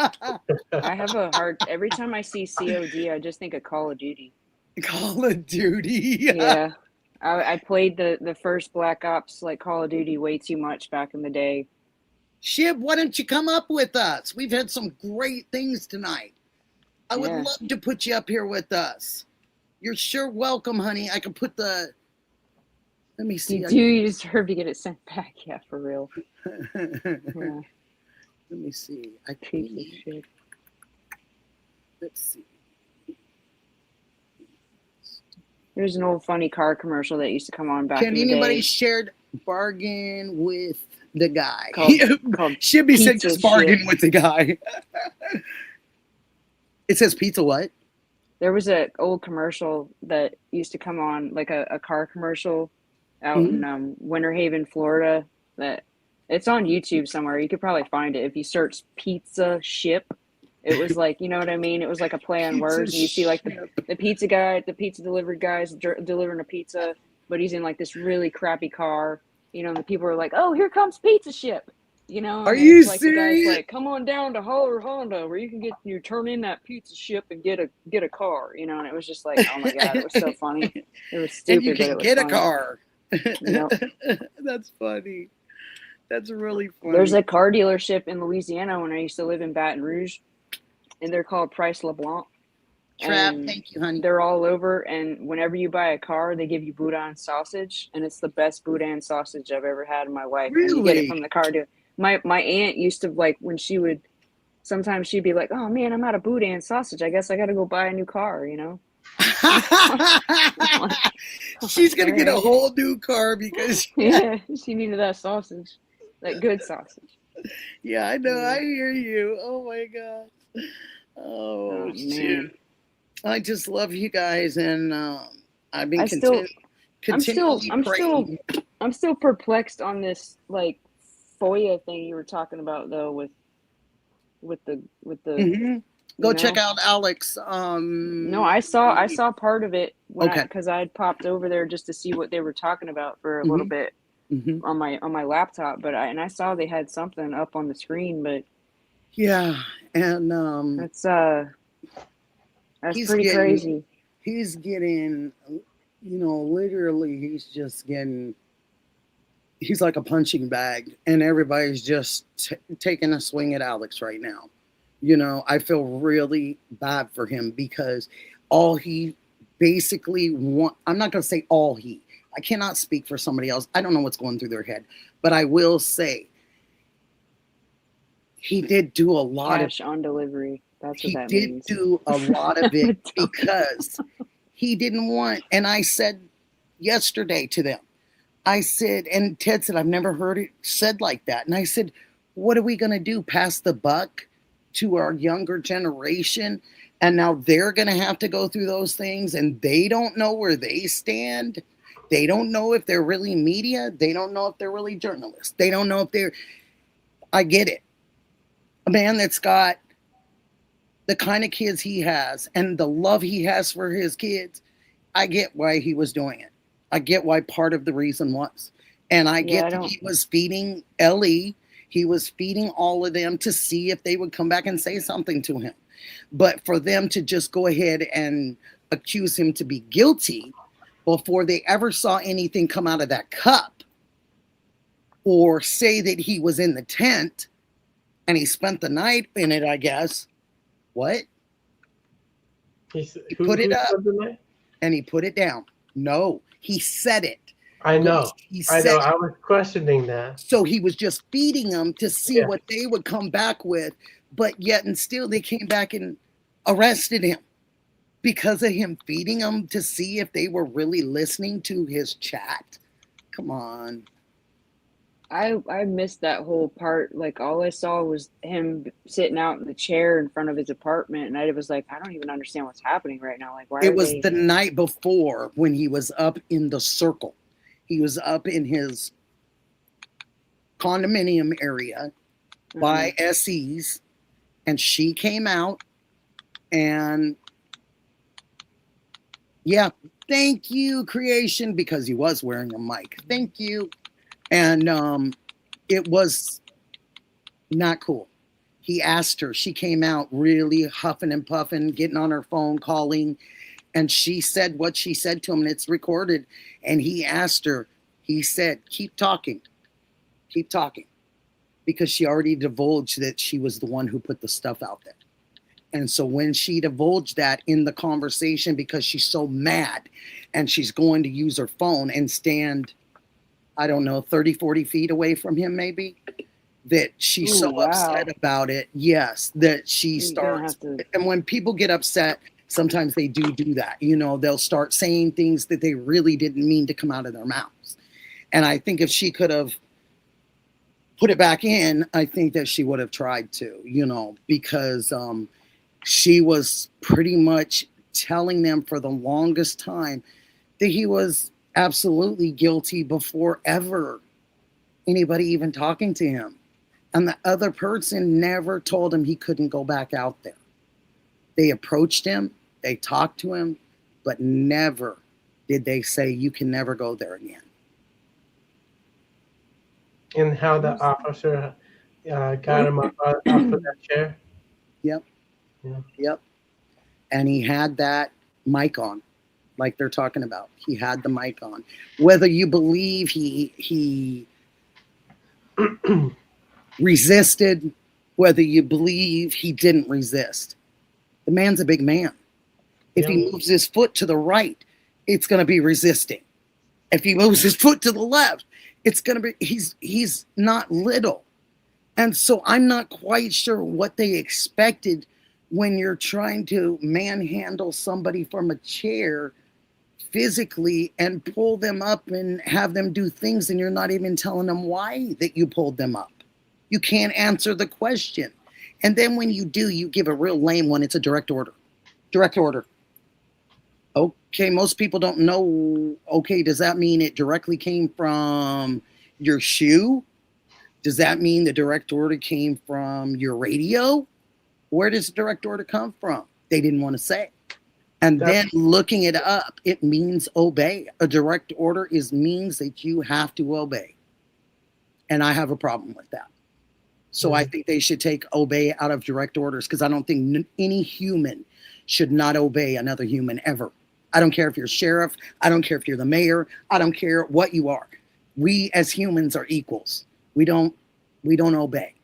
I have a hard every time I see COD, I just think of Call of Duty. Call of Duty. Yeah. I played the first Black Ops like Call of Duty way too much back in the day. Shib, why don't you come up with us? We've had some great things tonight. I would love to put you up here with us. You're sure welcome, honey. I can put let me see. You deserve to get it sent back. Yeah, for real. Let me see. Let's see. There's an old funny car commercial that used to come on back in the day. Can anybody shared bargain with the guy? Shibby said just bargain with the guy. It says pizza what? There was an old commercial that used to come on, like a car commercial out in Winter Haven, Florida. That it's on YouTube somewhere. You could probably find it if you search pizza ship. It was like, you know what I mean? It was like a play on words. And you see like the pizza guy, the pizza delivery guy's delivering a pizza, but he's in like this really crappy car. And the people are like, "Oh, here comes pizza ship." Are you like serious? The guy's like, "Come on down to Holler Honda, where you can turn in that pizza ship and get a car." And it was just like, oh my god, it was so funny. It was stupid. And you can get funny. A car. Yep. That's funny. That's really funny. There's a car dealership in Louisiana when I used to live in Baton Rouge, and they're called Price LeBlanc. Trap, thank you, honey. They're all over, and whenever you buy a car, they give you boudin sausage, and it's the best boudin sausage I've ever had in my life. Really? And you get it from the car dealer. My aunt used to, like, when she would, sometimes she'd be like, "Oh man, I'm out of boudin sausage. I guess I got to go buy a new car," She's gonna get a whole new car because she needed that sausage, that good sausage. Yeah, I know. I hear you. Oh my god. Oh, man. shoot. I just love you guys, and I've been I'm still continually praying. I'm still perplexed on this like FOIA thing you were talking about though with the Mm-hmm. Go check out Alex. No, I saw part of it when Okay. because I had popped over there just to see what they were talking about for a little bit on my laptop, but I saw they had something up on the screen, but yeah, and that's pretty crazy. He's getting, literally, he's like a punching bag, and everybody's just taking a swing at Alex right now. I feel really bad for him because all he basically I'm not going to say I cannot speak for somebody else. I don't know what's going through their head, but I will say he did do a lot Cash on delivery. That's what that means. He did do a lot of it because he didn't want, and I said yesterday to them, I said, and Ted said, I've never heard it said like that. And I said, what are we going to do? Pass the buck to our younger generation? And now they're going to have to go through those things, and they don't know where they stand. They don't know if they're really media. They don't know if they're really journalists. They don't know if I get it. A man that's got the kind of kids he has and the love he has for his kids, I get why he was doing it. I get why part of the reason was. And I get that he was feeding Ellie. He was feeding all of them to see if they would come back and say something to him. But for them to just go ahead and accuse him to be guilty before they ever saw anything come out of that cup or say that he was in the tent and he spent the night in it, I guess. What? He put it up and he put it down. No, he said it. I know. I know. I was questioning that. So he was just feeding them to see what they would come back with. But yet and still they came back and arrested him because of him feeding them to see if they were really listening to his chat. Come on. I missed that whole part. Like all I saw was him sitting out in the chair in front of his apartment, and I was like, I don't even understand what's happening right now. Like, why? It was the night before when he was up in the circle. He was up in his condominium area by SE's, and she came out, and thank you, creation, because he was wearing a mic. Thank you. And it was not cool. He asked her. She came out really huffing and puffing, getting on her phone, calling. And she said what she said to him, and it's recorded. And he asked her, he said, keep talking. Keep talking. Because she already divulged that she was the one who put the stuff out there. And so when she divulged that in the conversation, because she's so mad and she's going to use her phone and stand, I don't know, 30, 40 feet away from him, maybe, that she's upset about it. Yes, that she starts. And when people get upset, sometimes they do that. They'll start saying things that they really didn't mean to come out of their mouths. And I think if she could have put it back in, I think that she would have tried to, because she was pretty much telling them for the longest time that he was absolutely guilty before ever anybody even talking to him. And the other person never told him he couldn't go back out there. They approached him, they talked to him, but never did they say you can never go there again. And how the officer got him up of that chair? Yep. Yeah. Yep. And he had that mic on, like they're talking about. He had the mic on. Whether you believe he resisted, whether you believe he didn't resist, the man's a big man. If he moves his foot to the right, it's going to be resisting. If he moves his foot to the left, it's going to be, he's not little. And so I'm not quite sure what they expected when you're trying to manhandle somebody from a chair physically and pull them up and have them do things, and you're not even telling them why that you pulled them up. You can't answer the question. And then when you do, you give a real lame one. It's a direct order. Direct order. Okay, most people don't know. Okay, does that mean it directly came from your shoe? Does that mean the direct order came from your radio? Where does the direct order come from? They didn't want to say. And then looking it up, it means obey. A direct order means that you have to obey. And I have a problem with that. So I think they should take obey out of direct orders, because I don't think any human should not obey another human ever. I don't care if you're a sheriff. I don't care if you're the mayor. I don't care what you are. We as humans are equals. We don't obey.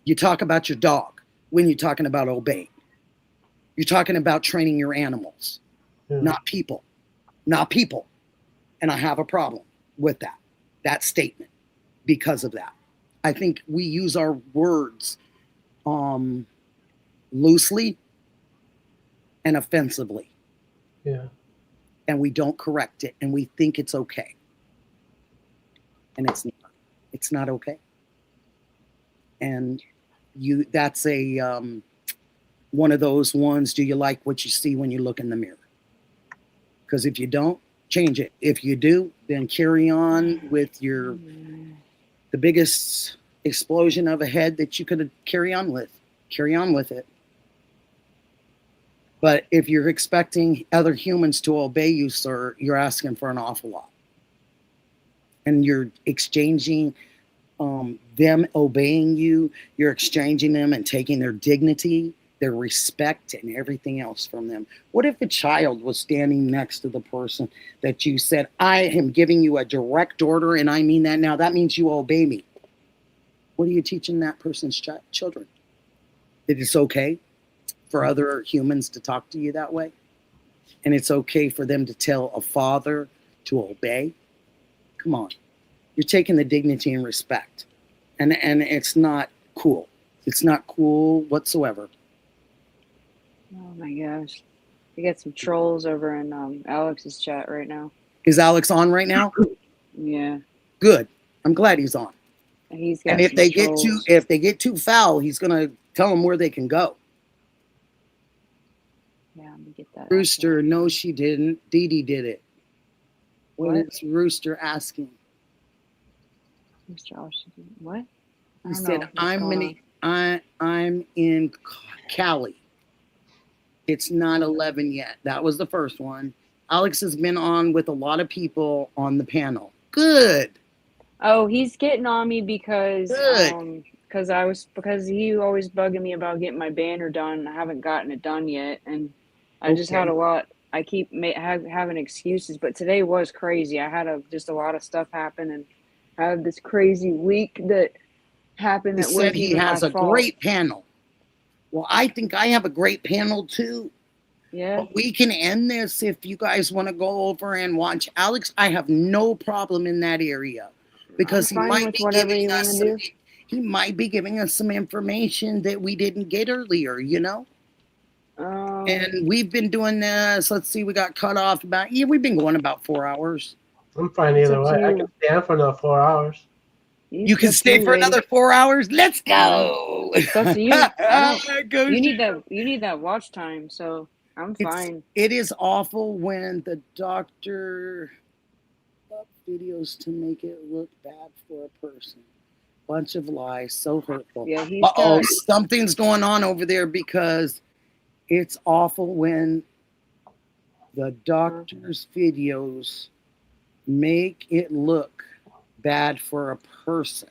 You talk about your dog when you're talking about obey. You're talking about training your animals, not people. Not people. And I have a problem with that statement because of that. I think we use our words loosely and offensively. Yeah. And we don't correct it, and we think it's okay. And it's not. It's not okay. And that's a one of those ones, do you like what you see when you look in the mirror? Because if you don't, change it. If you do, then carry on with the biggest explosion of a head that you could carry on with. Carry on with it. But if you're expecting other humans to obey you, sir, you're asking for an awful lot. And you're exchanging them obeying you. You're exchanging them and taking their dignity, their respect, and everything else from them. What if a child was standing next to the person that you said, I am giving you a direct order, and I mean that now. That means you obey me. What are you teaching that person's children? That it's okay for other humans to talk to you that way? And it's okay for them to tell a father to obey? Come on. You're taking the dignity and respect. And it's not cool. It's not cool whatsoever. Oh my gosh. We got some trolls over in Alex's chat right now. Is Alex on right now? Yeah. Good. I'm glad he's on. He's got And if they get too foul, he's gonna tell them where they can go. Yeah, let me get that. Rooster, no, she didn't. Dee Dee did it. What is Rooster asking? Mr. What? He said, I'm in Cali. It's not 11 yet. That was the first one. Alex has been on with a lot of people on the panel. Good. Oh, he's getting on me because he always bugging me about getting my banner done. I haven't gotten it done yet, and I just had a lot. I keep having excuses, but today was crazy. I had just a lot of stuff happen, and I had this crazy week that happened. That said he has a great panel. Well, I think I have a great panel too. Yeah. But we can end this if you guys want to go over and watch Alex. I have no problem in that area because he might be giving us some information that we didn't get earlier, you know? And we've been doing this. Let's see, we got cut off we've been going about 4 hours. I'm fine either way. I can stand for another 4 hours. You can stay for another 4 hours? Let's go. It's up to you. You need that watch time, so I'm fine. It is awful when the doctor up videos to make it look bad for a person. Bunch of lies, so hurtful. Yeah, something's going on over there because it's awful when the doctor's videos make it look bad for a person.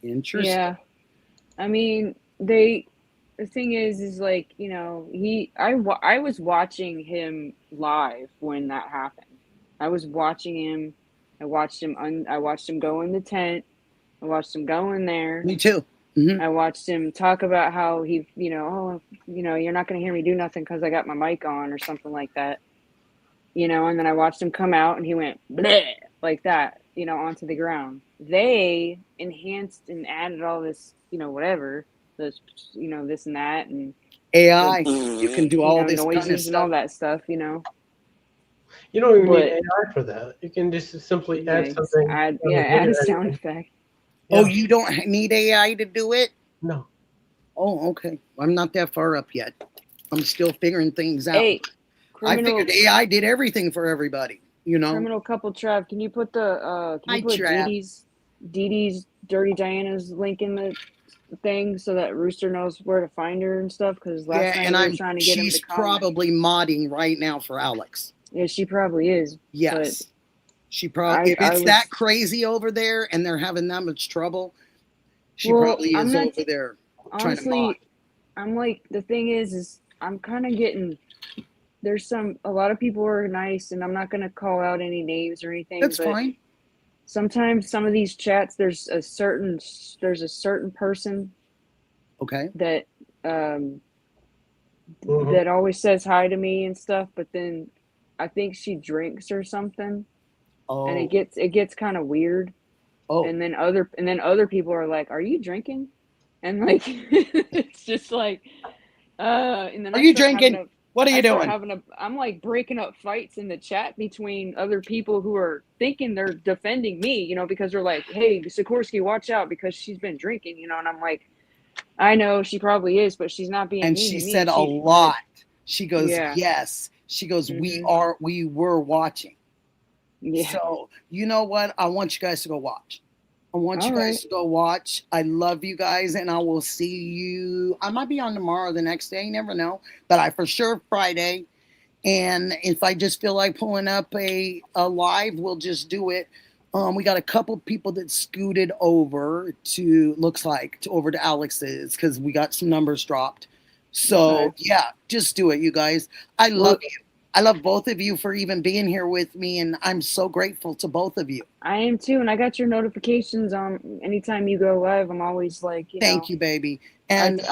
Interesting. Yeah. I mean, the thing is like, you know, I was watching him live when that happened. I was watching him. I watched him go in the tent. I watched him go in there. Me too. Mm-hmm. I watched him talk about how he, you're not going to hear me do nothing because I got my mic on or something like that. And then I watched him come out and he went bleh, like that, onto the ground. They enhanced and added all this, whatever, this, this and that, and AI. You can do all this noises kind of and all that stuff, You don't even need AI for that. You can just simply add something. Add a sound effect. Oh, you don't need AI to do it? No. Oh, okay. I'm not that far up yet. I'm still figuring things out. Hey, I figured AI did everything for everybody, you know? Criminal couple Trav, can you put the Dee Dee's Dirty Diana's link in the thing so that Rooster knows where to find her and stuff? Because last night we were trying to get him to comment. She's probably modding right now for Alex. Yeah, she probably is. Yes. She probably, if it's that crazy over there and they're having that much trouble, she probably is over there trying to mod. I'm like, the thing is I'm kind of getting, there's a lot of people are nice, and I'm not going to call out any names or anything. That's fine. Sometimes some of these chats, there's a certain person that that always says hi to me and stuff, but then I think she drinks or something. And it gets kind of weird. And then other people are like, "Are you drinking?" And like it's just like and then are you drinking? What are you doing? I'm like breaking up fights in the chat between other people who are thinking they're defending me, you know, because they're like, "Hey, Sikorsky, watch out because she's been drinking," you know, and I'm like, I know she probably is, but she's not being mean to me. And she said a lot. She goes, yes. She goes, we were watching. Yeah. So you know what? I want you guys to go watch. I want you guys to go watch. I love you guys, and I will see you. I might be on tomorrow, the next day. You never know. But I for sure Friday. And if I just feel like pulling up a live, we'll just do it. We got a couple people that scooted over over to Alex's because we got some numbers dropped. So yeah, just do it, you guys. I love you. I love both of you for even being here with me, and I'm so grateful to both of you. I am too, and I got your notifications on anytime you go live. I'm always like, thank you, baby. And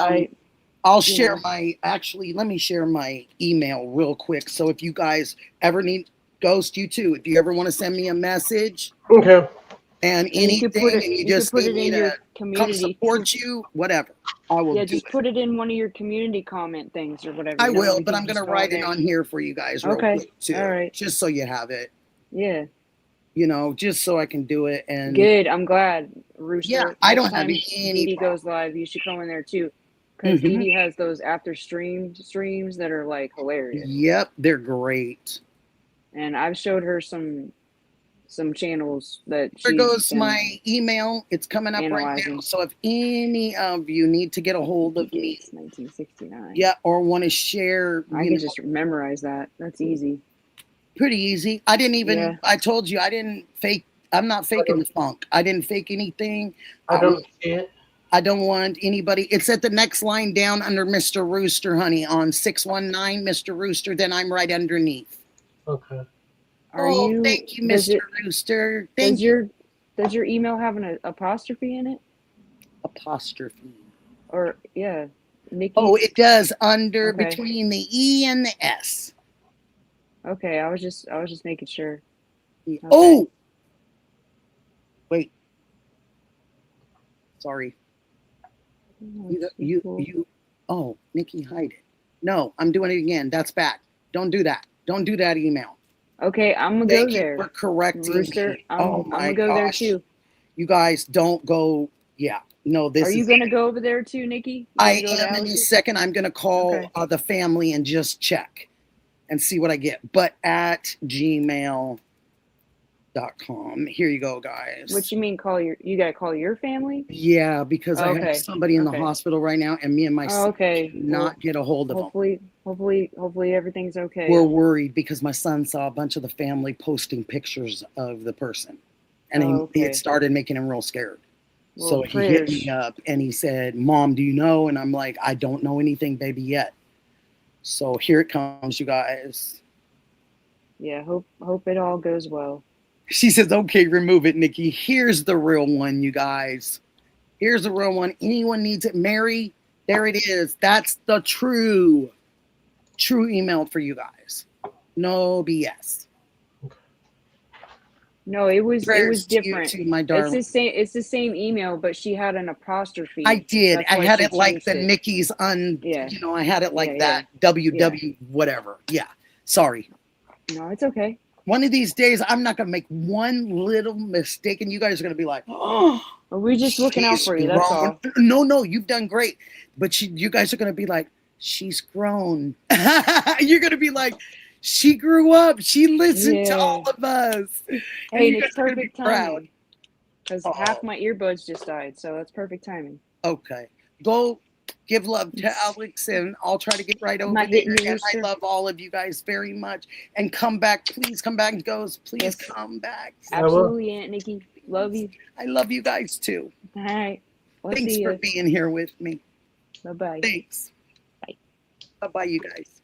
I'll share let me share my email real quick. So if you guys ever need Ghost, you too, if you ever want to send me a message, and anything, and you just need me to come support you, whatever, I will. Just put it in one of your community comment things or whatever. I will, but I'm gonna write it on here for you guys real quick too. All right. Just so you have it. Yeah. You know, just so I can do it. And good. I'm glad, Rooster. Yeah, I don't have any. Dee Dee goes live, you should come in there too, because Dee Dee has those after streams that are like hilarious. Yep, they're great. And I've showed her some channels that there goes my email. It's coming up right now. So if any of you need to get a hold of me, 1969. Yeah, or want to share, I can just memorize that. That's easy. Pretty easy. I didn't even. I told you I didn't fake. I'm not faking the funk. I didn't fake anything. I don't see it. I don't want anybody. It's at the next line down under Mr. Rooster, honey, on 619, Mr. Rooster. Then I'm right underneath. Okay. Thank you, Mr. Rooster. Thank you. Does your email have an apostrophe in it? Apostrophe. Or Nickies? Oh, it does under between the E and the S. Okay, I was just making sure. Okay. Oh, wait. Sorry. You. Oh, Nikki, hide it. No, I'm doing it again. That's bad. Don't do that. Don't do that email. Okay, I'm gonna go there. Thank you for correcting Rooster, me. I'm gonna go there too. You guys don't go. Yeah, no. This. Are you gonna go over there too, Nikki? I am in a second. I'm gonna call the family and just check and see what I get. But at gmail.com. Here you go, guys. What you mean you gotta call your family? Yeah, because I have somebody in the hospital right now, and me and my son cannot get a hold of them. Hopefully everything's okay. We're worried because my son saw a bunch of the family posting pictures of the person, and it started making him real scared. Well, so he hit me up and he said, "Mom, do you know?" And I'm like, "I don't know anything, baby, yet." So here it comes, you guys. Yeah, hope it all goes well. She says, "Okay, remove it, Nikki." Here's the real one, you guys. Here's the real one. Anyone needs it, Mary? There it is. That's the true email for you guys. No BS. No, it was different. To my darling. It's the same email, but she had an apostrophe. I did. I had it like the Nickies you know, I had it like that. WW whatever. Yeah. Sorry. No, it's okay. One of these days, I'm not going to make one little mistake, and you guys are going to be like, oh. Well, we're just looking out for you, that's all. No, you've done great. But you guys are going to be like, she's grown. You're going to be like, she grew up. She listened to all of us. Hey, and it's perfect timing. Because half my earbuds just died, so that's perfect timing. Okay. Go give love to Alex, and I'll try to get right over there. And I love all of you guys very much. And come back. Please come back, Ghost. Please come back. Absolutely, Aunt Nikki. Love you. I love you guys, too. All right. Thanks for being here with me. Bye-bye. Thanks. Bye. Bye-bye, you guys.